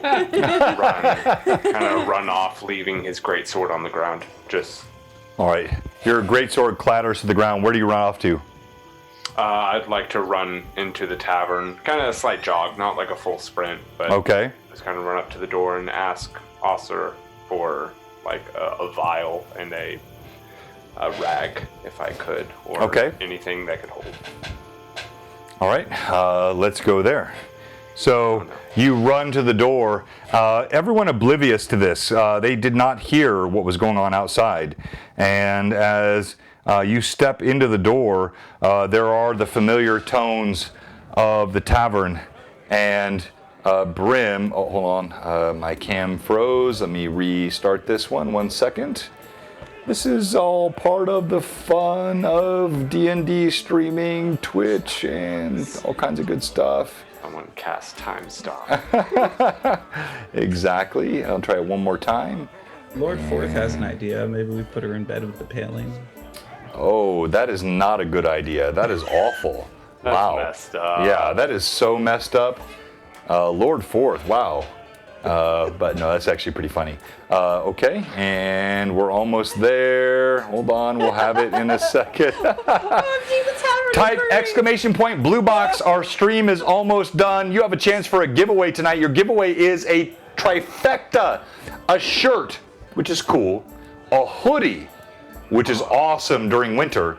run off, leaving his greatsword on the ground. All right. Your greatsword clatters to the ground. Where do you run off to? I'd like to run into the tavern, kind of a slight jog, not like a full sprint, but okay. Just kind of run up to the door and ask Osser for like a vial and a rag, if I could, or anything that could hold. All right, let's go there. So you run to the door. Everyone oblivious to this. They did not hear what was going on outside. And as you step into the door, there are the familiar tones of the tavern. And Brim, oh, hold on, my cam froze. Let me restart this one. 1 second. This is all part of the fun of D&D streaming, Twitch, and all kinds of good stuff. Someone cast time stop. Exactly. I'll try it one more time. Lord Forth has an idea. Maybe we put her in bed with the paling. Oh, that is not a good idea. That is awful. That's wow. Messed up. Yeah, that is so messed up. Lord Forth, wow. But no, that's actually pretty funny. Okay, and we're almost there. Hold on, we'll have it in a second. Type exclamation point Blue Box. Our stream is almost done. You have a chance for a giveaway tonight. Your giveaway is a trifecta, a shirt, which is cool, a hoodie, which is awesome during winter,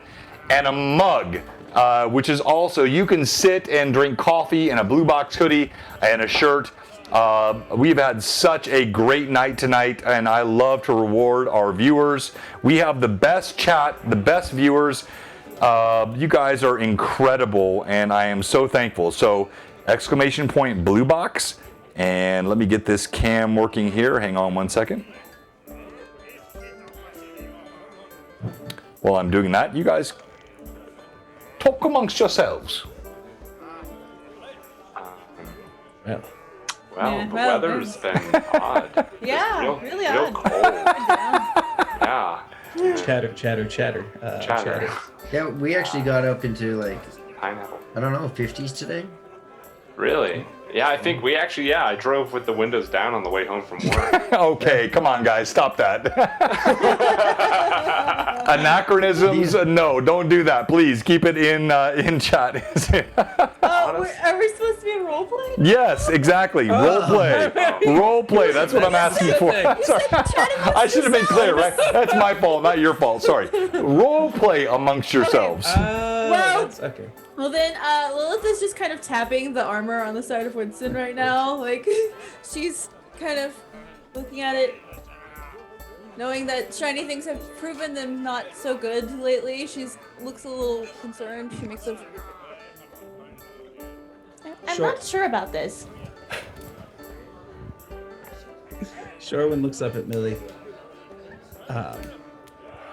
and a mug, which is also, you can sit and drink coffee in a Blue Box hoodie and a shirt. We've had such a great night tonight, and I love to reward our viewers. We have the best chat, the best viewers. You guys are incredible, and I am so thankful. So, exclamation point Blue Box, and let me get this cam working here. Hang on 1 second. While I'm doing that, you guys talk amongst yourselves. Well, the weather's been odd. Yeah, really real odd. cold. Yeah. Chatter. Chatter. Yeah, we actually got up into like, Pineapple. I don't know, 50s today. Really? Yeah, I think we actually, I drove with the windows down on the way home from work. Okay, come on, guys, stop that. Anachronisms, no, don't do that. Please keep it in chat. Are we supposed to be in role play? Yes, exactly. Role play. Role play. That's what I'm asking for. Sorry. I should have been clear, right? That's my fault, not your fault. Sorry. Role play amongst yourselves. Okay. Well then, Lilith is just kind of tapping the armor on the side of Wynnston right now. Like, she's kind of looking at it, knowing that shiny things have proven them not so good lately. She's looks a little concerned. She makes a... I'm not sure about this. Sherwin looks up at Millie.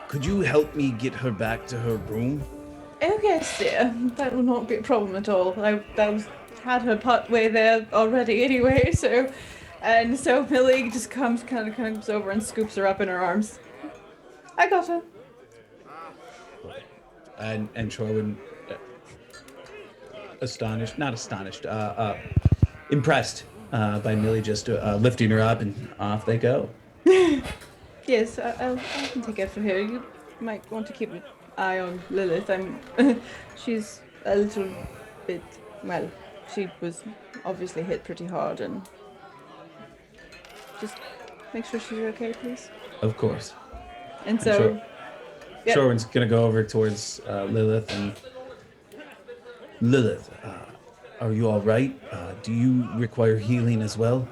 Could you help me get her back to her room? Oh yes, dear. That will not be a problem at all. Had her part way there already anyway, so Millie just comes over and scoops her up in her arms. I got her. And Sherwin, impressed by Millie just lifting her up, and off they go. Yes, I can take it for her. You might want to keep an eye on Lilith. She's a little bit, well, she was obviously hit pretty hard, and just make sure she's okay, please. Of course. And so, Sherwin's gonna go over towards Lilith and Lilith. Are you all right? Do you require healing as well?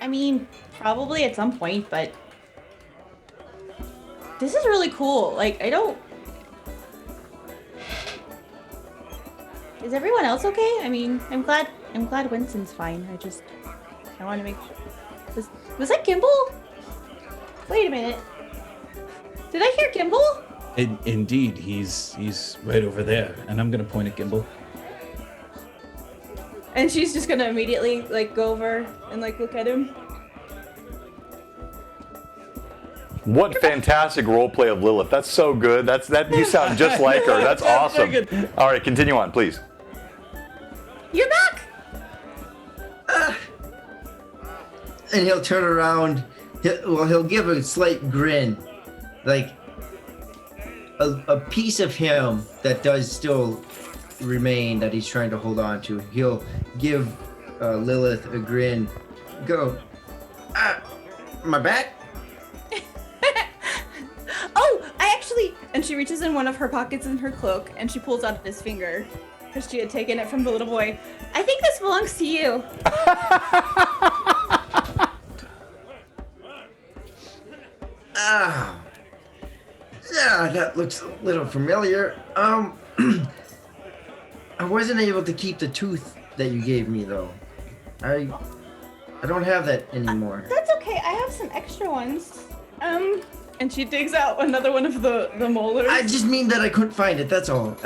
I mean, probably at some point, but this is really cool. Like, Is everyone else okay? I mean, I'm glad Wynnston's fine. I want to make sure. Was that Gimble? Wait a minute. Did I hear Gimble? Indeed, he's right over there, and I'm gonna point at Gimble. And she's just gonna immediately go over and look at him. What fantastic role play of Lilith. That's so good. That you sound just like her. That's awesome. All right, continue on, please. You're back. And he'll turn around. He'll give a slight grin, like a piece of him that does still remain that he's trying to hold on to. He'll give Lilith a grin. Go. My back? Oh, I actually... And she reaches in one of her pockets in her cloak, and she pulls out his finger, because she had taken it from the little boy. I think this belongs to you. Yeah, that looks a little familiar. I wasn't able to keep the tooth that you gave me, though. I don't have that anymore. That's okay. I have some extra ones. And she digs out another one of the molars. I just mean that I couldn't find it, that's all.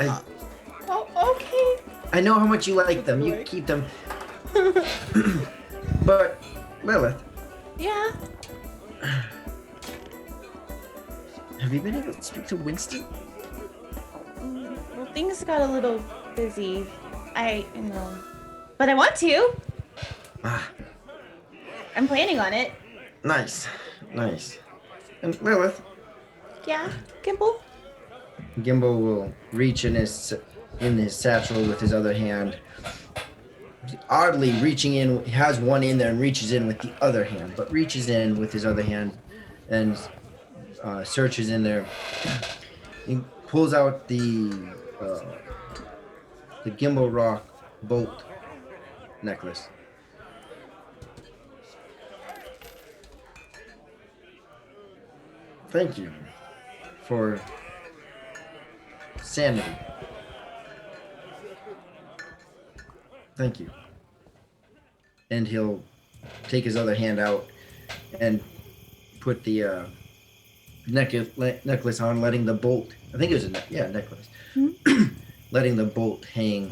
Oh, okay. I know how much you like them. You keep them. But, Lilith. Yeah? Have you been able to speak to Wynnston? Well, things got a little busy. But I want to. I'm planning on it. Nice. And Lilith. Yeah, Gimble? Gimble will reach in his satchel with his other hand. Oddly reaching in, he has one in there and reaches in with the other hand, but reaches in with his other hand and searches in there. He pulls out the Gimble Rock bolt necklace. Thank you for sanity. Thank you. And he'll take his other hand out and put the necklace on, letting the bolt. I think it was a necklace. Mm-hmm. Letting the bolt hang.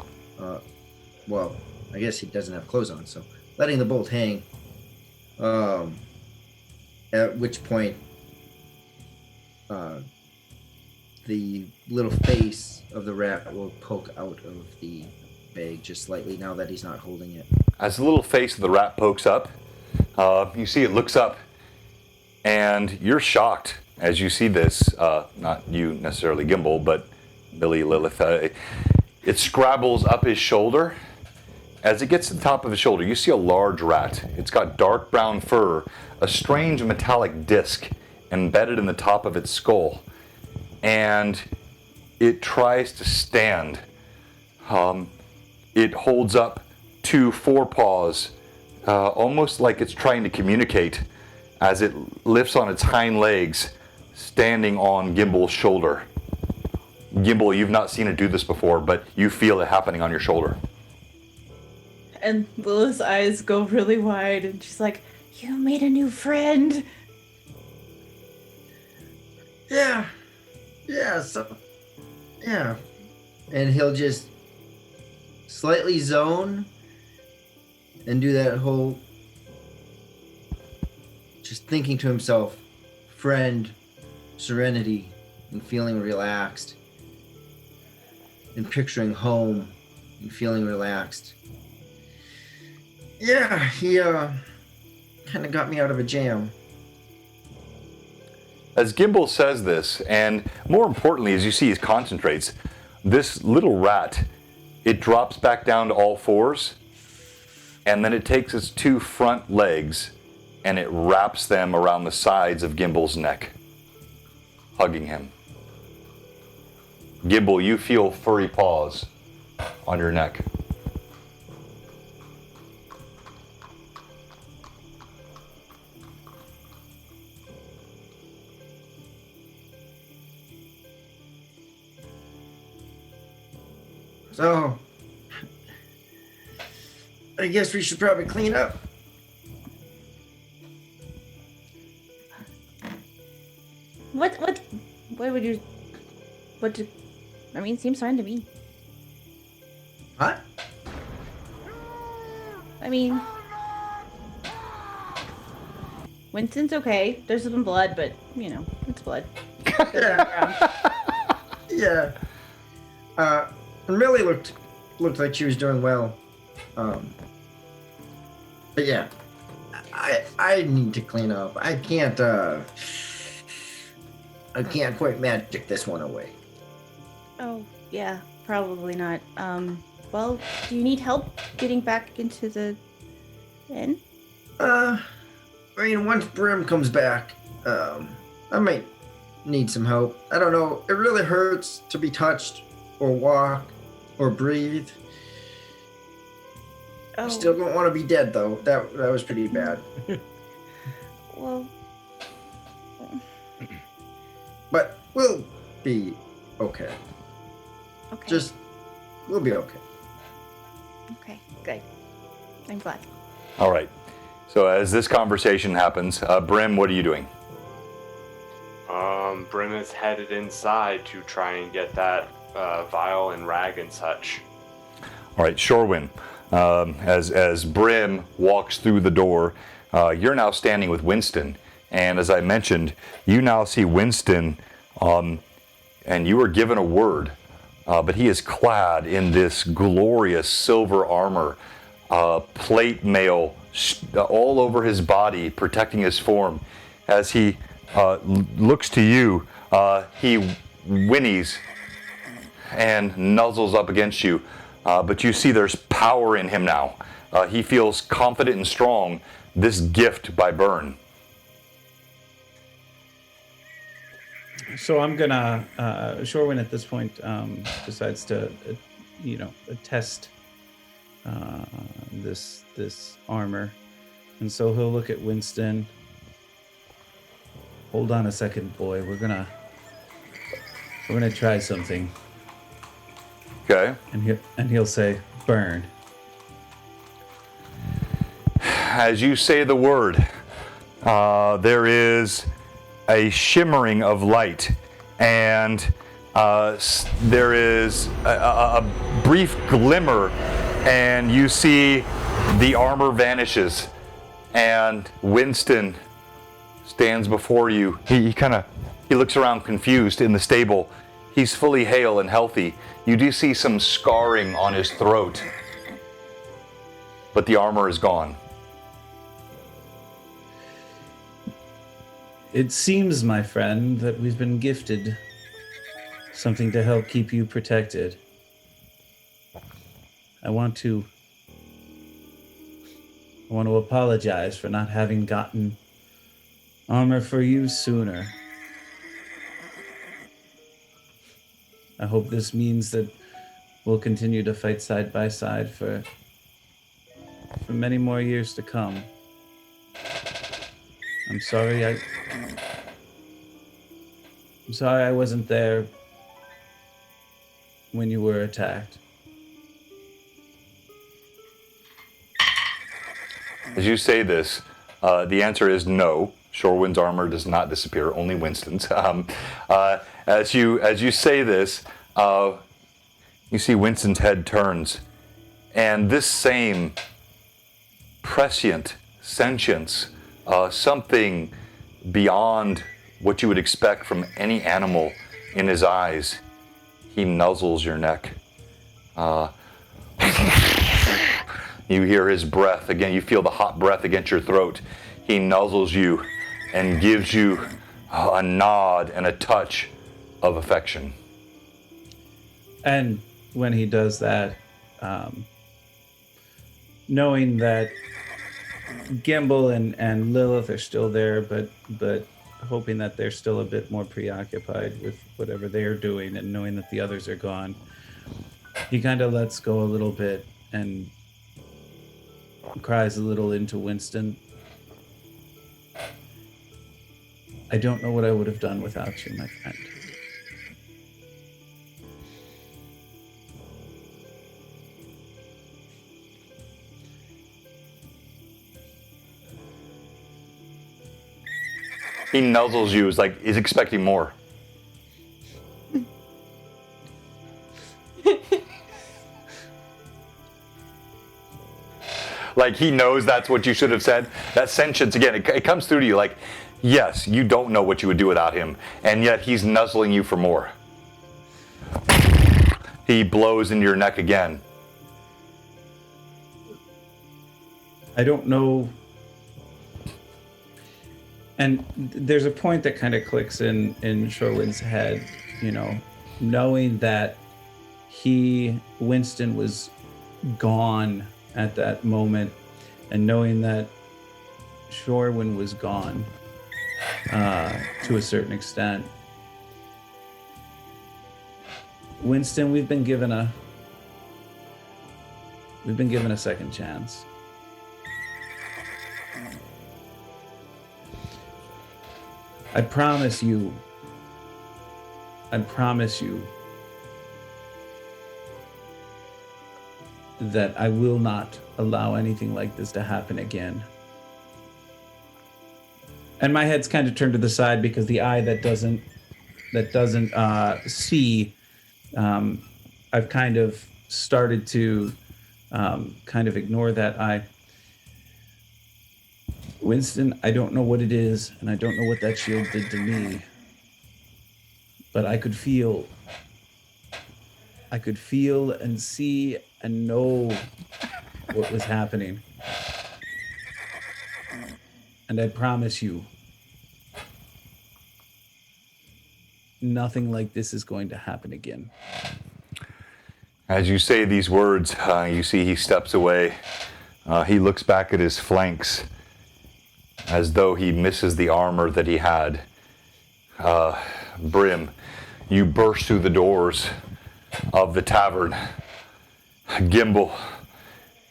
Well, I guess he doesn't have clothes on, so letting the bolt hang. At which point, the little face of the rat will poke out of the bag just slightly now that he's not holding it. As the little face of the rat pokes up, you see it looks up, and you're shocked as you see this. Not you necessarily, Gimble, but Billy, Lilith. It scrabbles up his shoulder. As it gets to the top of his shoulder, you see a large rat. It's got dark brown fur, a strange metallic disc embedded in the top of its skull, and it tries to stand. It holds up 2 forepaws, almost like it's trying to communicate, as it lifts on its hind legs, standing on Gimble's shoulder. Gimble, you've not seen it do this before, but you feel it happening on your shoulder. And Lilith's eyes go really wide, and she's like, "You made a new friend." Yeah. And he'll just slightly zone and do that whole just thinking to himself, friend, serenity, and feeling relaxed, and picturing home and feeling relaxed. Yeah, he kind of got me out of a jam. As Gimble says this, and more importantly, as you see he concentrates, this little rat, it drops back down to all fours, and then it takes its 2 front legs and it wraps them around the sides of Gimble's neck, hugging him. Gimble, you feel furry paws on your neck. So, I guess we should probably clean up. What would you, seems fine to me. What? I mean, Wynnston's okay. There's some blood, but, it's blood. Yeah. And Millie looked like she was doing well. But yeah, I need to clean up. I can't quite magic this one away. Oh, yeah, probably not. Well, do you need help getting back into the inn? Once Brim comes back, I might need some help. I don't know. It really hurts to be touched or walk or breathe. Oh. Still don't want to be dead though. That was pretty bad. Well, but we'll be okay. Okay. We'll be okay. Okay, good. I'm glad. All right. So as this conversation happens, Brim, what are you doing? Brim is headed inside to try and get that vial and rag and such. All right, Shorewin. As Brim walks through the door, you're now standing with Wynnston, and as I mentioned, you now see Wynnston, and you were given a word, but he is clad in this glorious silver armor, plate mail all over his body, protecting his form. As he looks to you, he whinnies and nuzzles up against you. But you see there's power in him now. He feels confident and strong. This gift by Byrne. So I'm gonna, Shorewin at this point decides to, test this armor. And so he'll look at Wynnston. Hold on a second, boy. We're gonna try something. Okay. And he'll say, burn. As you say the word, there is a shimmering of light, and there is a brief glimmer, and you see the armor vanishes, and Wynnston stands before you. He looks around confused in the stable. He's fully hale and healthy. You do see some scarring on his throat, but the armor is gone. It seems, my friend, that we've been gifted something to help keep you protected. I want to apologize for not having gotten armor for you sooner. I hope this means that we'll continue to fight side by side for many more years to come. I'm sorry I wasn't there when you were attacked. As you say this, the answer is no. Shorewind's armor does not disappear, only Wynnston's. As you say this, you see Wynnston's head turns, and this same prescient sentience, something beyond what you would expect from any animal in his eyes, he nuzzles your neck. You hear his breath again. You feel the hot breath against your throat. He nuzzles you and gives you a nod and a touch of affection. And when he does that, knowing that Gimble and Lilith are still there, but hoping that they're still a bit more preoccupied with whatever they're doing, and knowing that the others are gone, he kind of lets go a little bit and cries a little into Wynnston. I don't know what I would have done without you, my friend. He nuzzles you, is like he's expecting more. Like he knows that's what you should have said. That sentience, again, it comes through to you like, yes, you don't know what you would do without him, and yet he's nuzzling you for more. He blows into your neck again. I don't know. And there's a point that kind of clicks in Sherwin's head, you know, knowing that Wynnston was gone at that moment, and knowing that Sherwin was gone to a certain extent. Wynnston, we've been given a second chance. I promise you that I will not allow anything like this to happen again. And my head's kind of turned to the side because the eye that doesn't see, I've kind of started to kind of ignore that eye. Wynnston, I don't know what it is, and I don't know what that shield did to me, but I could feel and see and know what was happening. And I promise you, nothing like this is going to happen again. As you say these words, you see he steps away. He looks back at his flanks as though he misses the armor that he had. Brim, you burst through the doors of the tavern. Gimble,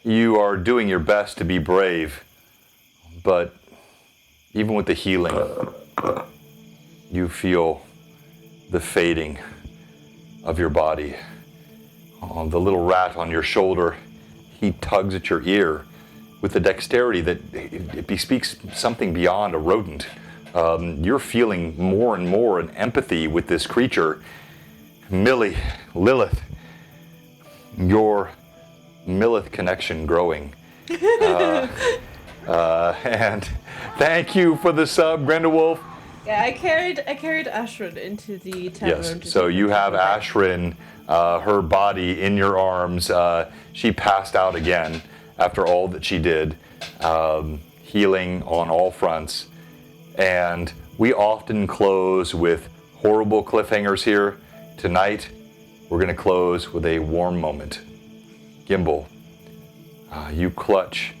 you are doing your best to be brave, but even with the healing, you feel the fading of your body. The little rat on your shoulder, he tugs at your ear with a dexterity that it bespeaks something beyond a rodent. You're feeling more and more an empathy with this creature. Millie, Lilith, your Millith connection growing. And thank you for the sub, Grindelwolf. Yeah, I carried Ashrin into the tavern. Yes. So you have Ashrin, her body in your arms. She passed out again after all that she did, healing on all fronts. And we often close with horrible cliffhangers here. Tonight, we're going to close with a warm moment. Gimble, you clutch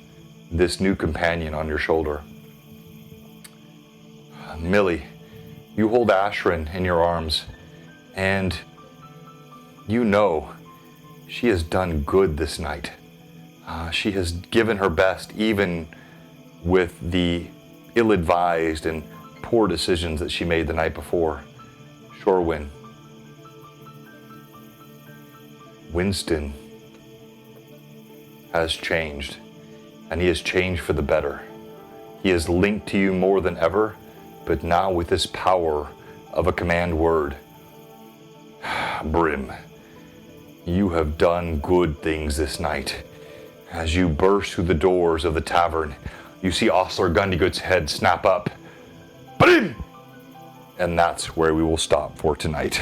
this new companion on your shoulder. Millie, you hold Ashrin in your arms, and you know she has done good this night. She has given her best, even with the ill-advised and poor decisions that she made the night before. Shorewin, Wynnston has changed, and he has changed for the better. He is linked to you more than ever, but now with this power of a command word. Brim, you have done good things this night. As you burst through the doors of the tavern, you see Osler Gundygood's head snap up. Brim! And that's where we will stop for tonight.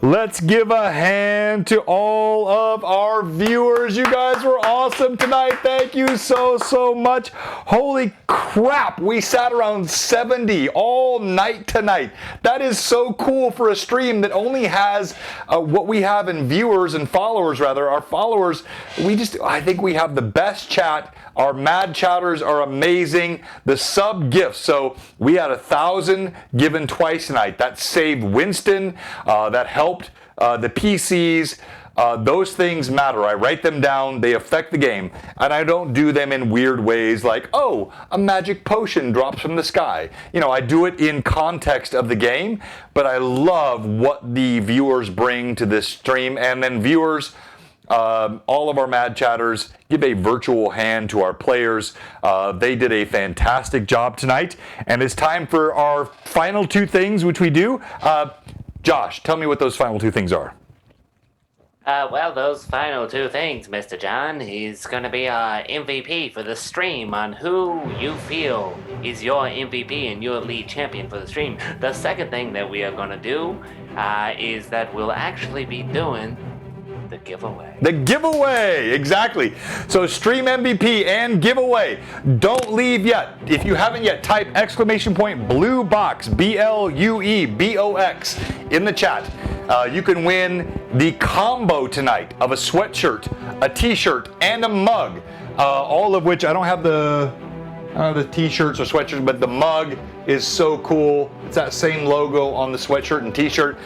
Let's give a hand to all of our viewers. You guys were awesome tonight. Thank you so much. Holy crap, we sat around 70 all night tonight. That is so cool for a stream that only has what we have in viewers and followers, rather. Our followers, I think we have the best chat. Our mad chatters are amazing. The sub gifts. So we had 1,000 given twice tonight. That saved Wynnston. That helped the PCs. Those things matter. I write them down. They affect the game. And I don't do them in weird ways like, oh, a magic potion drops from the sky. You know, I do it in context of the game. But I love what the viewers bring to this stream. And then viewers, all of our mad chatters, give a virtual hand to our players. They did a fantastic job tonight. And it's time for our final two things, which we do. Josh, tell me what those final two things are. Well, those final two things, Mr. John, is going to be our MVP for the stream on who you feel is your MVP and your lead champion for the stream. The second thing that we are going to do is that we'll actually be doing the giveaway. The giveaway, exactly. So stream MVP and giveaway. Don't leave yet. If you haven't yet, type !BlueBox, BLUEBOX in the chat. You can win the combo tonight of a sweatshirt, a t-shirt, and a mug. All of which I don't have the t-shirts or sweatshirts, but the mug is so cool. It's that same logo on the sweatshirt and t-shirt.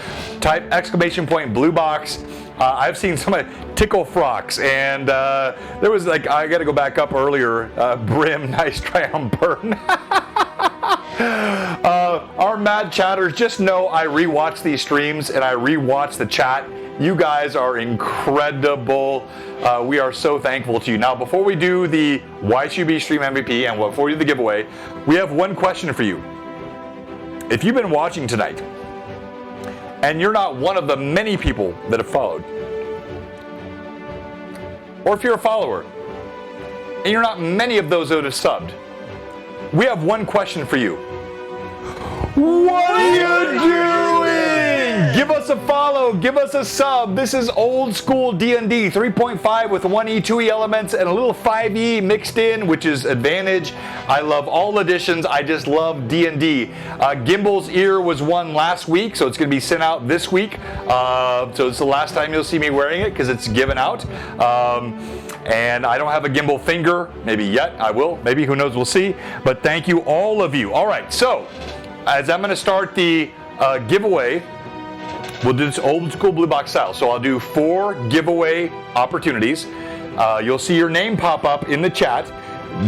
Type !BlueBox. I've seen some of Tickle Frocks, and there was like, I got to go back up earlier. Brim, nice try on Burn. Our mad chatters, just know I rewatch these streams and I rewatch the chat. You guys are incredible. We are so thankful to you. Now, before we do the YCB Stream MVP and before we do the giveaway, we have one question for you. If you've been watching tonight, and you're not one of the many people that have followed, or if you're a follower, and you're not many of those that have subbed, we have one question for you. What are you doing? Give us a follow, give us a sub. This is old school D&D 3.5 with 1E, 2E elements, and a little 5E mixed in, which is advantage. I love all editions. I just love D&D. Gimble's ear was won last week, so it's going to be sent out this week. So it's the last time you'll see me wearing it because it's given out. And I don't have a Gimble finger, maybe yet. I will, maybe, who knows, we'll see. But thank you, all of you. All right, so as I'm going to start the giveaway, we'll do this old school Blue Box style. So I'll do 4 giveaway opportunities. You'll see your name pop up in the chat.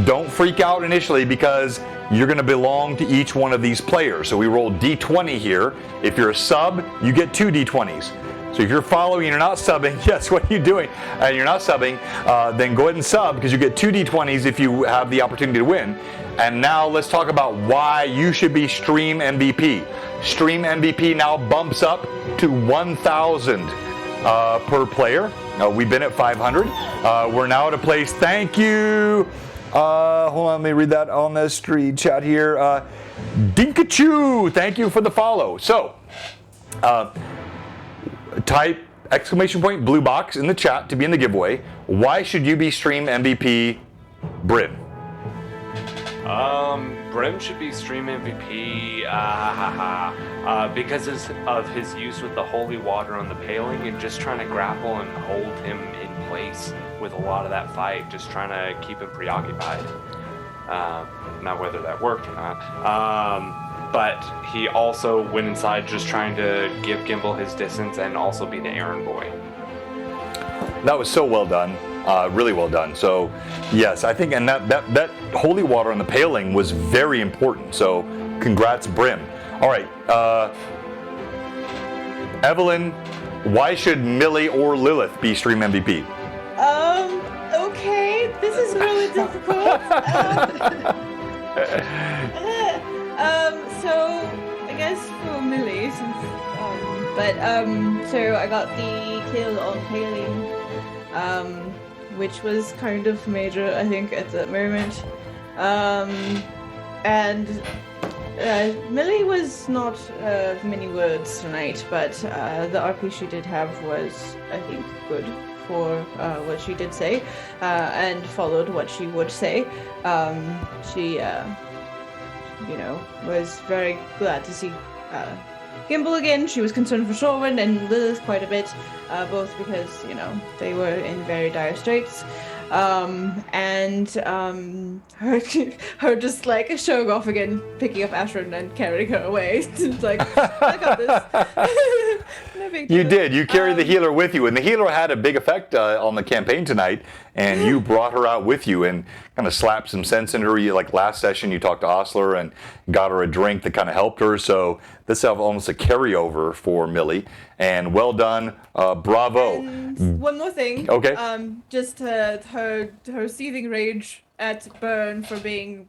Don't freak out initially because you're going to belong to each one of these players. So we roll D20 here. If you're a sub, you get 2 D20s. So if you're following and you're not subbing, yes, what are you doing? And you're not subbing, then go ahead and sub because you get 2 D20s if you have the opportunity to win. And now let's talk about why you should be Stream MVP. Stream MVP now bumps up to 1,000 per player. We've been at 500. We're now at a place, thank you, Hold on, let me read that on the street chat here. Dinkachu, thank you for the follow. So, type exclamation point blue box in the chat to be in the giveaway. Why should you be stream MVP, Brim? Brim should be stream MVP because of his use with the holy water on the paling and just trying to grapple and hold him in place with a lot of that fight, just trying to keep him preoccupied. Not whether that worked or not. But he also went inside just trying to give Gimble his distance and also be the errand boy. That was so well done. Really well done. So, yes, I think, and that holy water on the paling was very important. So, congrats, Brim. All right, Evelyn, why should Millie or Lilith be stream MVP? Okay, this is really difficult. So I guess for Millie, since so I got the kill on paling, which was kind of major, I think, at that moment. And Millie was not many words tonight, but the RP she did have was, I think, good for what she did say, and followed what she would say. She was very glad to see Gimble again. She was concerned for Shorewin and Lilith quite a bit, both because, they were in very dire straits. And her just like showing off again, picking up Ashrin and carrying her away. It's like, I got this. No big deal. You did. You carried the healer with you, and the healer had a big effect on the campaign tonight. And you brought her out with you and kind of slapped some sense into her. Like last session, you talked to Osler and got her a drink that kind of helped her. So this is almost a carryover for Millie. And well done, bravo. And one more thing. Okay. Just her seething rage at Byrne for being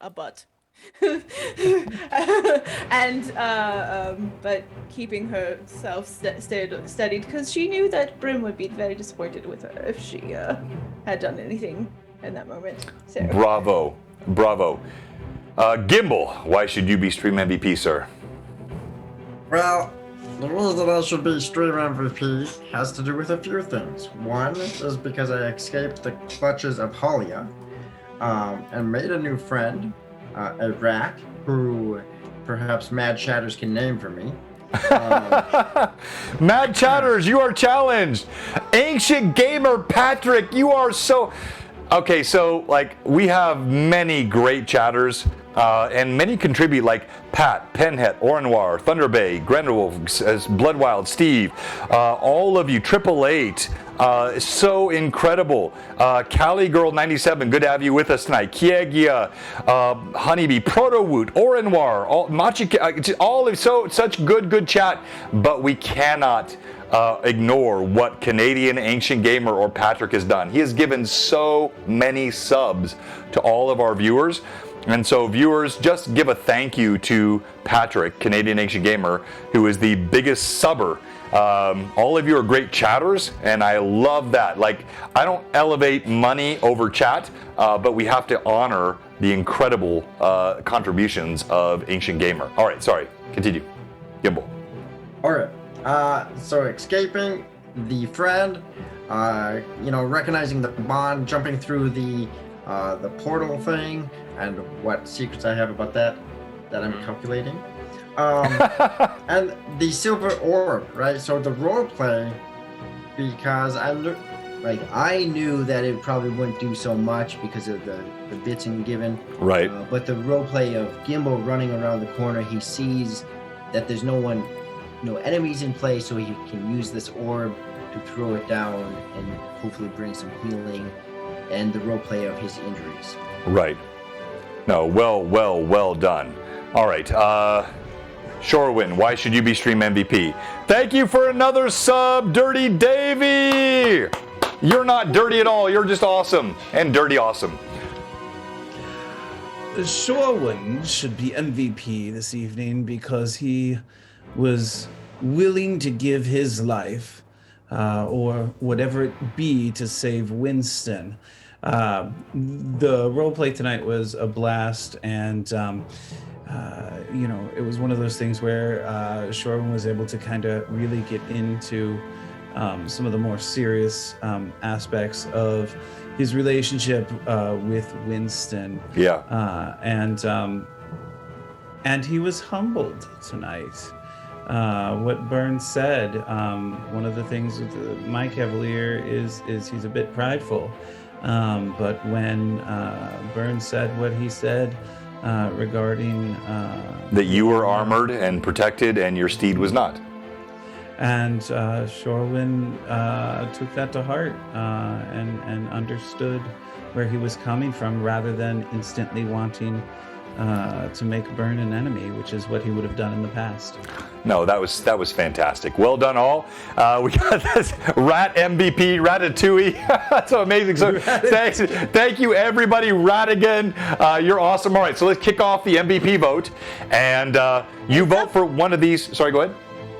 a butt. And but keeping herself steadied because she knew that Brim would be very disappointed with her if she had done anything in that moment. So. Bravo. Gimble, why should you be stream MVP, sir? Well, the reason I should be stream MVP has to do with a few things. One is because I escaped the clutches of Halia, and made a new friend, a rat, who perhaps Mad Chatters can name for me. Mad Chatters, you are challenged. Ancient Gamer Patrick, you are so... Okay, so we have many great chatters, and many contribute, like Pat, Penhet, Oranoir, Thunder Bay, Grendelwolf, Bloodwild, Steve, all of you, 888, so incredible. Cali Girl 97, good to have you with us tonight. Kiegia, Honeybee, Protowoot, Oranoir, all of such good chat, but we cannot ignore what Canadian Ancient Gamer or Patrick has done. He has given so many subs to all of our viewers. And so viewers, just give a thank you to Patrick, Canadian Ancient Gamer, who is the biggest subber. All of you are great chatters, and I love that. I don't elevate money over chat, but we have to honor the incredible contributions of Ancient Gamer. All right, sorry, continue. Gimble. All right. So escaping the friend, recognizing the bond, jumping through the portal thing, and what secrets I have about that I'm calculating. And the silver orb, right? So the role play, because I knew that it probably wouldn't do so much because of the bits in given. Right. But the role play of Gimble running around the corner, he sees that there's no enemies in play, so he can use this orb to throw it down and hopefully bring some healing and the role play of his injuries. Right. No, well done. All right. Shorewin, why should you be stream MVP? Thank you for another sub, Dirty Davy. You're not dirty at all. You're just awesome and dirty awesome. Shorewin should be MVP this evening because he was willing to give his life or whatever it be to save Wynnston. The role play tonight was a blast, and it was one of those things where Shorwin was able to kind of really get into some of the more serious aspects of his relationship with Wynnston. Yeah. And he was humbled tonight. What Burns said, one of the things with my Cavalier is he's a bit prideful. But when Burns said what he said regarding... that you were armored and protected and your steed was not. And Shorwin took that to heart and understood where he was coming from rather than instantly wanting to make Burn an enemy, which is what he would have done in the past. No, that was fantastic. Well done, all. We got this Rat MVP, Ratatouille. That's so amazing. So thank you, everybody. Rat again. You're awesome. All right, so let's kick off the MVP vote. And you vote for one of these. Sorry, go ahead.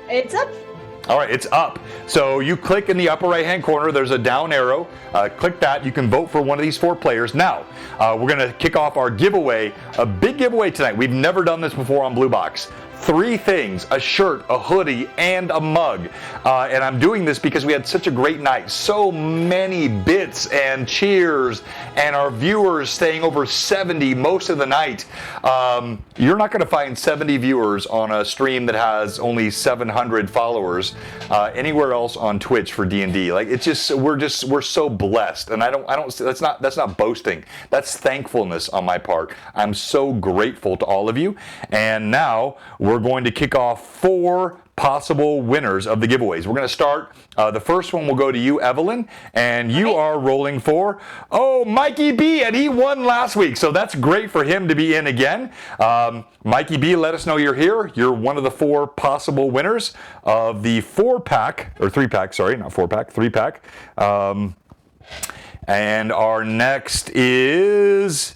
It's up. All right, it's up. So you click in the upper right-hand corner. There's a down arrow. Click that. You can vote for one of these 4 players. Now, we're going to kick off our giveaway, a big giveaway tonight. We've never done this before on Blue Box. 3 things: a shirt, a hoodie, and a mug. And I'm doing this because we had such a great night. So many bits and cheers, and our viewers staying over 70 most of the night. You're not going to find 70 viewers on a stream that has only 700 followers anywhere else on Twitch for D&D. Like, it's just we're so blessed, and I don't that's not boasting. That's thankfulness on my part. I'm so grateful to all of you. And now we're going to kick off 4 possible winners of the giveaways. We're going to start. The first one will go to you, Evelyn, and you are rolling for, Mikey B, and he won last week, so that's great for him to be in again. Mikey B, let us know you're here. You're one of the 4 possible winners of the 3-pack, sorry, not 4-pack, 3-pack. And our next is...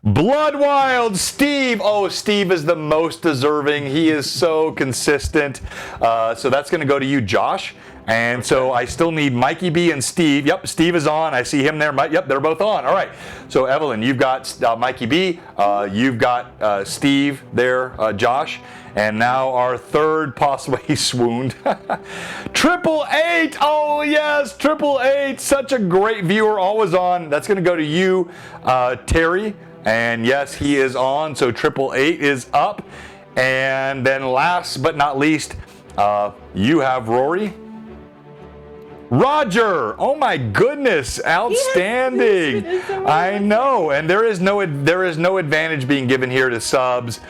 Bloodwild Steve. Oh, Steve is the most deserving. He is so consistent. So that's going to go to you, Josh. And so I still need Mikey B and Steve. Yep, Steve is on. I see him there. Yep, they're both on. All right. So Evelyn, you've got Mikey B. You've got Steve there, Josh. And now our third possible, he swooned. 888. Oh, yes, 888. Such a great viewer, always on. That's going to go to you, Terry. And yes, he is on, so 888 is up. And then last but not least, you have Rory. Roger! Oh my goodness, outstanding! I know, and there is no advantage being given here to subs.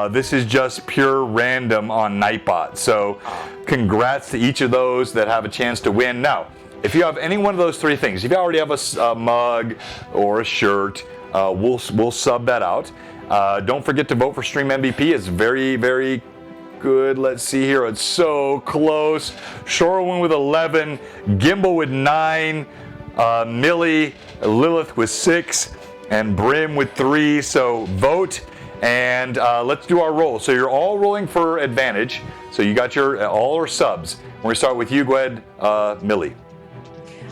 This is just pure random on Nightbot. So, congrats to each of those that have a chance to win. Now, if you have any one of those 3 things, if you already have a mug or a shirt, we'll sub that out. Don't forget to vote for Stream MVP. It's very, very good. Let's see here. It's so close. Shorwin with 11, Gimble with 9, Millie, Lilith with 6, and Brim with 3. So vote, and let's do our roll. So you're all rolling for advantage. So you got your all are subs. We're going to start with you. Go ahead, Millie.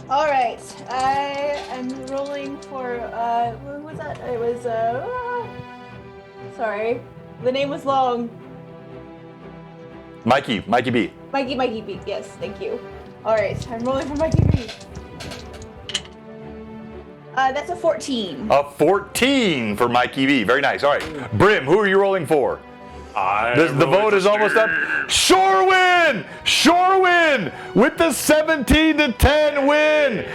All right, I am rolling for, what was that? It was, sorry, the name was long. Mikey B. Mikey B, yes, thank you. All right, I'm rolling for Mikey B. That's a 14. A 14 for Mikey B. Very nice. All right, Brim, who are you rolling for? The vote is almost up. Shorwin with the 17-10 win.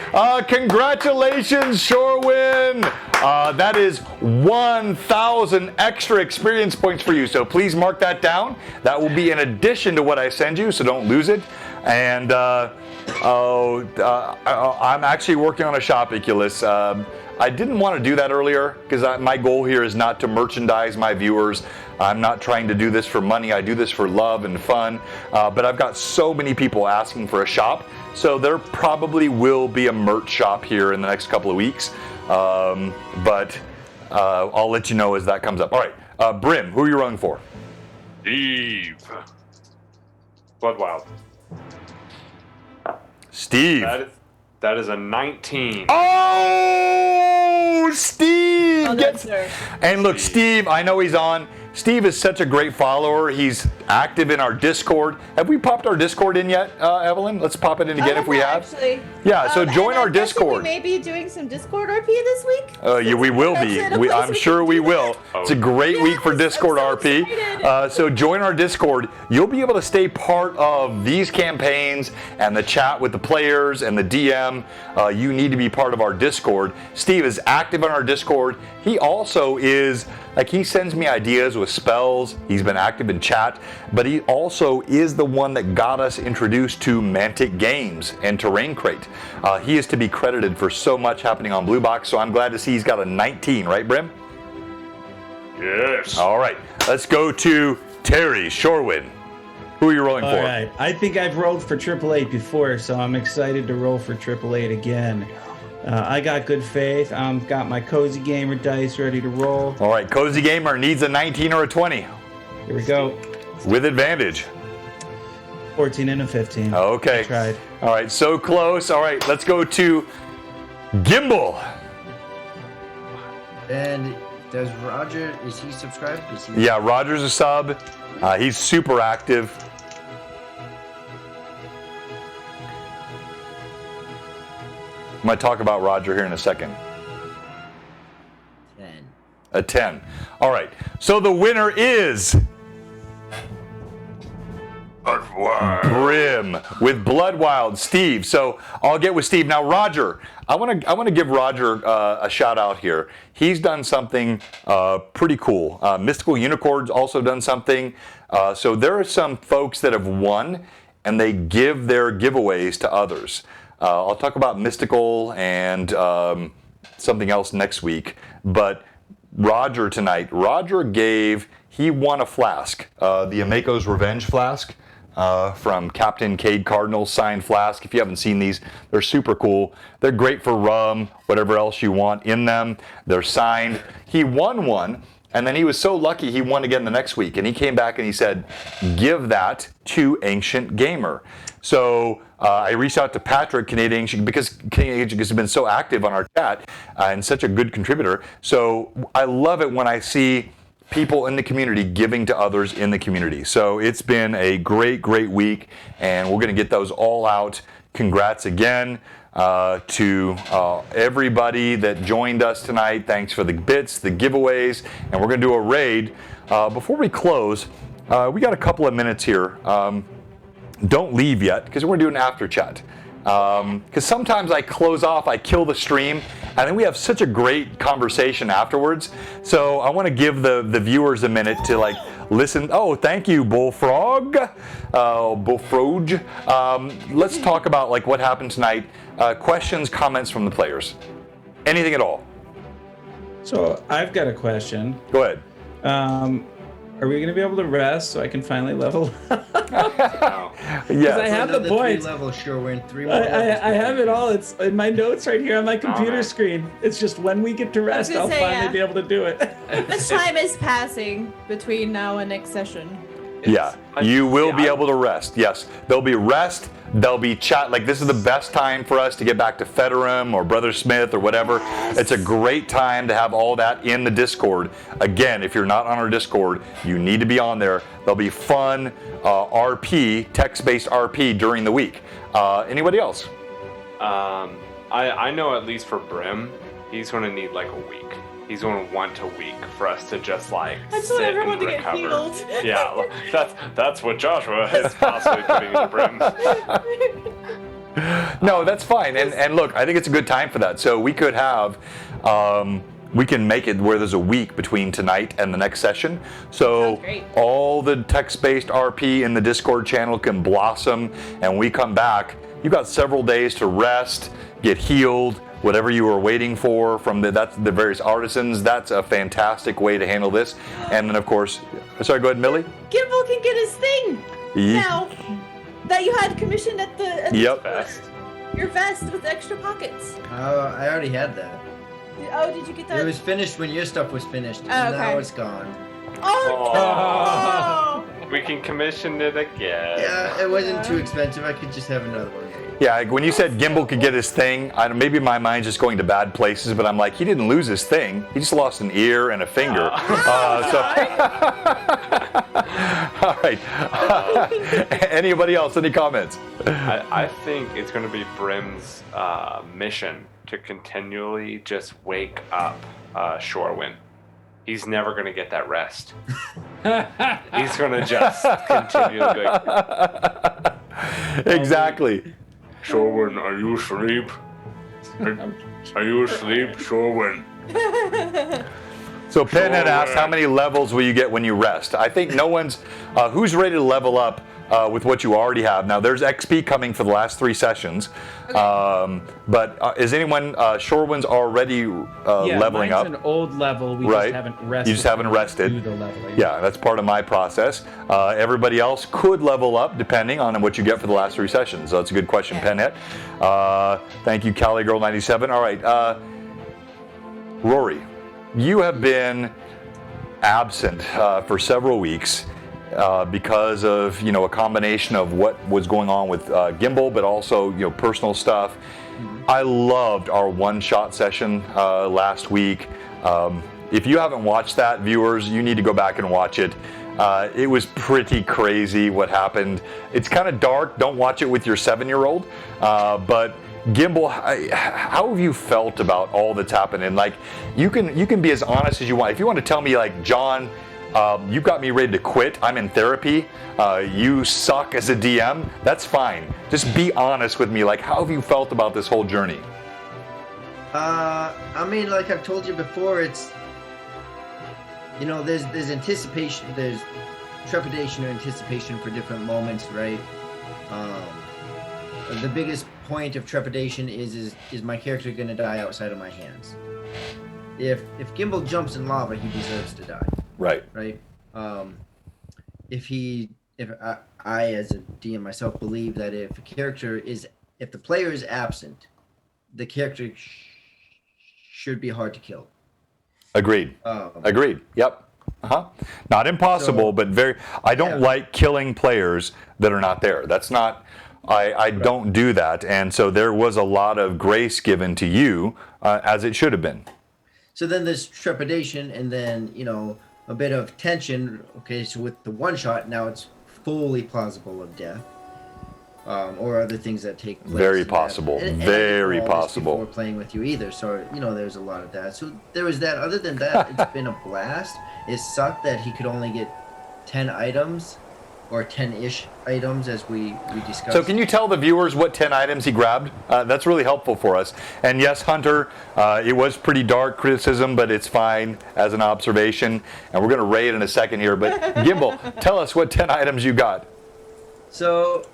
Congratulations, Shorwin. That is 1,000 extra experience points for you. So please mark that down. That will be in addition to what I send you, so don't lose it. And I'm actually working on a Shopiculus. I didn't want to do that earlier because my goal here is not to merchandise my viewers. I'm not trying to do this for money. I do this for love and fun. But I've got so many people asking for a shop. So there probably will be a merch shop here in the next couple of weeks. But I'll let you know as that comes up. All right, Brim, who are you running for? Steve. Bloodwild. Steve. That is a 19. Oh! Oh, Steve! Well done, sir. And look, Steve, I know he's on. Steve is such a great follower. He's active in our Discord. Have we popped our Discord in yet, Evelyn? Let's pop it in again if we have. Actually. Yeah, so join our I'm guessing Discord. We may be doing some Discord RP this week. Yeah, we will be. I'm sure we will. It's a great week for Discord RP. So join our Discord. You'll be able to stay part of these campaigns and the chat with the players and the DM. You need to be part of our Discord. Steve is active on our Discord. He also is, he sends me ideas with spells. He's been active in chat, but he also is the one that got us introduced to Mantic Games and Terrain Crate. He is to be credited for so much happening on Blue Box, so I'm glad to see he's got a 19, right, Brim? Yes. All right, let's go to Terry Shorewind. Who are you rolling for? All right, I think I've rolled for 888 before, so I'm excited to roll for 888 again. I got good faith. Got my Cozy Gamer dice ready to roll. All right, Cozy Gamer needs a 19 or a 20. Here we go. With advantage. 14 and a 15. Okay. I tried. All right, so close. All right, let's go to Gimble. And does Roger, is he subscribed? Yeah, Roger's a sub. He's super active. I'm going to talk about Roger here in a second. 10. A 10. All right. So the winner is Brim with Bloodwild. Steve. So I'll get with Steve now. Roger, I want to give Roger a shout out here. He's done something pretty cool. Mystical Unicorn's also done something. So there are some folks that have won, and they give their giveaways to others. I'll talk about Mystical and something else next week. But Roger tonight, he won a flask, the Amako's Revenge flask from Captain Cade Cardinal's signed flask. If you haven't seen these, they're super cool. They're great for rum, whatever else you want in them. They're signed. He won one, and then he was so lucky he won again the next week. And he came back and he said, give that to Ancient Gamer. So I reached out to Patrick, Canadian Ancient, because Canadian Ancient has been so active on our chat and such a good contributor. So I love it when I see people in the community giving to others in the community. So it's been a great, great week, and we're going to get those all out. Congrats again to everybody that joined us tonight. Thanks for the bits, the giveaways, and we're going to do a raid. Before we close, we got a couple of minutes here. Don't leave yet, because we're doing after chat. Because sometimes I close off, I kill the stream, and then we have such a great conversation afterwards. So I want to give the viewers a minute to listen. Oh, thank you, Bullfrog. Bullfroge. Let's talk about what happened tonight. Questions, comments from the players. Anything at all. So I've got a question. Go ahead. Are we going to be able to rest so I can finally level up? Yes. I have the points. 3 levels, sure, we're in 3 more levels. I have it all. It's in my notes right here on my computer screen. It's just when we get to rest, I'll finally be able to do it. Much time is passing between now and next session. Yeah, you will be able to rest. Yes, there'll be rest. There'll be chat. This is the best time for us to get back to Federum or Brother Smith or whatever. Yes. It's a great time to have all that in the Discord. Again, if you're not on our Discord, you need to be on there. There'll be fun RP, text-based RP during the week. Anybody else? I know at least for Brim, he's going to need a week. He's going to want a week for us to just sit and recover. Yeah, that's what Joshua is possibly putting into Brim. No, that's fine. And look, I think it's a good time for that. So we could have, we can make it where there's a week between tonight and the next session. So all the text-based RP in the Discord channel can blossom, and we come back. You got several days to rest, get healed, whatever you were waiting for from the various artisans. That's a fantastic way to handle this. And then, of course, sorry, go ahead, Millie. Gimble can get his thing now that you had commissioned at the vest. Your vest with extra pockets. Oh, I already had that. Oh, did you get that? It was finished when your stuff was finished. Oh, okay. Now it's gone. We can commission it again. Yeah, it wasn't too expensive. I could just have another one. Yeah, like when you said Gimble could get his thing, maybe my mind's just going to bad places, but I'm like, he didn't lose his thing. He just lost an ear and a finger. All right. Anybody else? Any comments? I think it's going to be Brim's mission to continually just wake up Shorewind. He's never going to get that rest. He's going to just continue to go. Exactly. Shorewind, are you asleep? Are you asleep, Shorewind? So Pinhead asks, how many levels will you get when you rest? I think no one's, who's ready to level up with what you already have? Now there's XP coming for the last 3 sessions, but is anyone, Shorewind's already leveling up? Mine's an old level, we Right. just haven't rested. You just haven't rested. Do the leveling. Yeah, that's part of my process. Everybody else could level up depending on what you get for the last 3 sessions. So that's a good question, Pinhead. Thank you, Cali Girl 97. All right, Rory, you have been absent for several weeks because of a combination of what was going on with Gimble, but also personal stuff. I loved our one-shot session last week. If you haven't watched that, viewers, you need to go back and watch it. It was pretty crazy what happened. It's kind of dark. Don't watch it with your 7-year-old. But Gimble, how have you felt about all that's happening? Like, you can be as honest as you want. If you want to tell me, like, John, you got me ready to quit. I'm in therapy. You suck as a DM. That's fine. Just be honest with me. Like, how have you felt about this whole journey? I mean, like I've told you before, it's there's anticipation, there's trepidation or anticipation for different moments, right? The biggest point of trepidation is my character going to die outside of my hands? If Gimble jumps in lava, he deserves to die. Right. Right. If I as a DM myself believe that if the player is absent, the character should be hard to kill. Agreed. Agreed. Yep. Not impossible, but very. I don't like killing players that are not there. That's not. I don't do that, and so there was a lot of grace given to you, as it should have been. So then there's trepidation, and then a bit of tension. Okay, so with the one shot, now it's fully plausible of death, or other things that take place. Very possible. Very possible. Before playing with you either, so there's a lot of that. So there was that. Other than that, it's been a blast. It sucked that he could only get 10 items, or 10-ish items, as we discussed. So can you tell the viewers what 10 items he grabbed? That's really helpful for us. And yes, Hunter, it was pretty dark criticism, but it's fine as an observation. And we're going to raid in a second here. But Gimble, tell us what 10 items you got. So,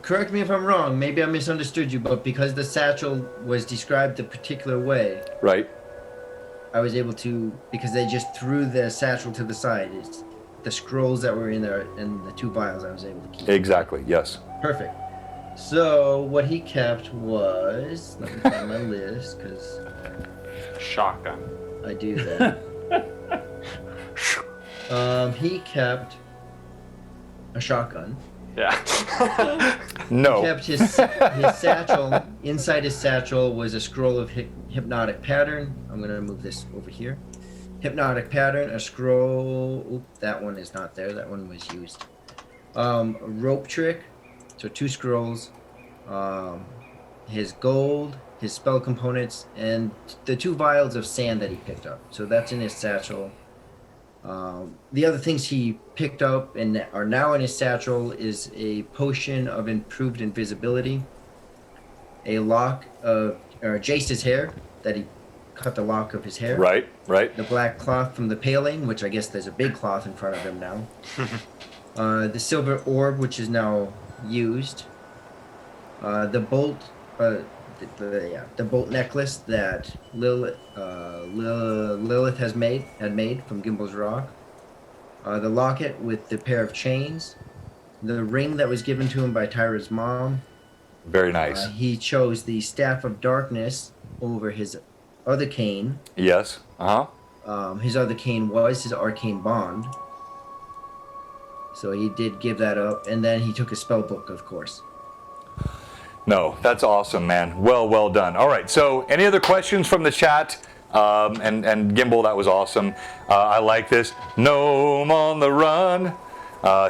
correct me if I'm wrong, maybe I misunderstood you, but because the satchel was described a particular way, right? I was able to, because they just threw the satchel to the side. It's the scrolls that were in there and the 2 vials I was able to keep. Exactly, yes. Perfect. So what he kept was, let me find my list, because shotgun. I do that. He kept a shotgun. Yeah. No. He kept his satchel. Inside his satchel was a scroll of hypnotic pattern. I'm going to move this over here. Hypnotic pattern, a scroll. Oop, that one is not there. That one was used. A rope trick. So 2 scrolls. His gold, his spell components, and the 2 vials of sand that he picked up. So that's in his satchel. The other things he picked up and are now in his satchel is a potion of improved invisibility, a lock of Jace's hair that he cut the lock of his hair. Right, right. The black cloth from the paling, which I guess there's a big cloth in front of him now. The silver orb, which is now used. The bolt, the bolt necklace that Lilith had made from Gimble's Rock. The locket with the pair of chains. The ring that was given to him by Tyra's mom. Very nice. He chose the Staff of Darkness over his other cane. Yes. His other cane was his arcane bond. So he did give that up, and then he took a spell book, of course. No, that's awesome, man. Well done. All right, so any other questions from the chat? And Gimble, that was awesome. I like this. Gnome on the run.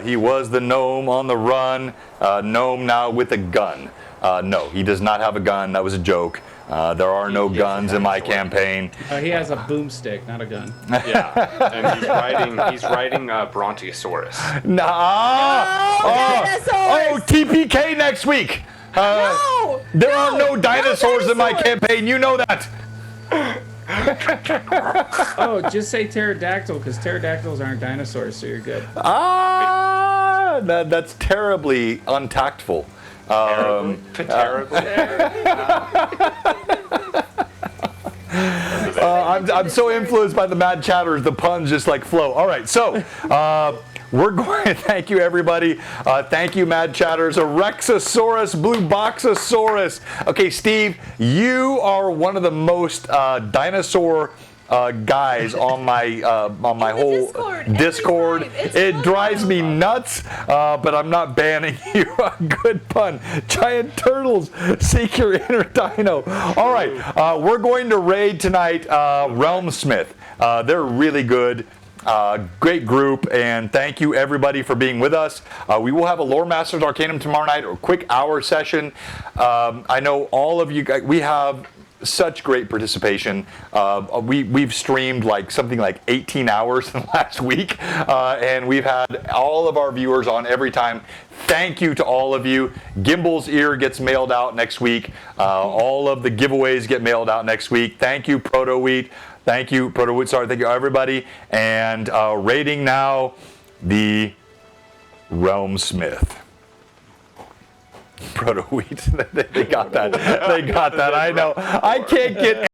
He was the gnome on the run. Gnome now with a gun. No, he does not have a gun. That was a joke. There are no guns in my campaign. He has a boomstick, not a gun. Yeah, and he's riding Brontosaurus. Oh, TPK next week. There are no dinosaurs in my campaign. You know that. Oh, just say pterodactyl, because pterodactyls aren't dinosaurs, so you're good. That's terribly untactful. Terribly. I'm so influenced by the mad chatters, the puns just like flow. All right, so we're going to thank you, everybody. Thank you, mad chatters. Rexosaurus, BlueBoxRPG. Okay, Steve, you are one of the most dinosaur guys on my whole Discord. It drives me nuts, but I'm not banning you. Good pun. Giant turtles, seek your inner dino. All right, we're going to raid tonight Realmsmith. They're really good. Great group, and thank you everybody for being with us. We will have a Lore Masters Arcanum tomorrow night, or a quick hour session. I know all of you guys, we have such great participation. We've streamed something like 18 hours in the last week, and we've had all of our viewers on every time. Thank you to all of you. Gimble's ear gets mailed out next week. All of the giveaways get mailed out next week. Thank you, Proto Wheat. Thank you, Proto Wheat. Sorry, thank you everybody. And rating now the Realmsmith. Proto Wheat. They got that. They got that. I know. I can't get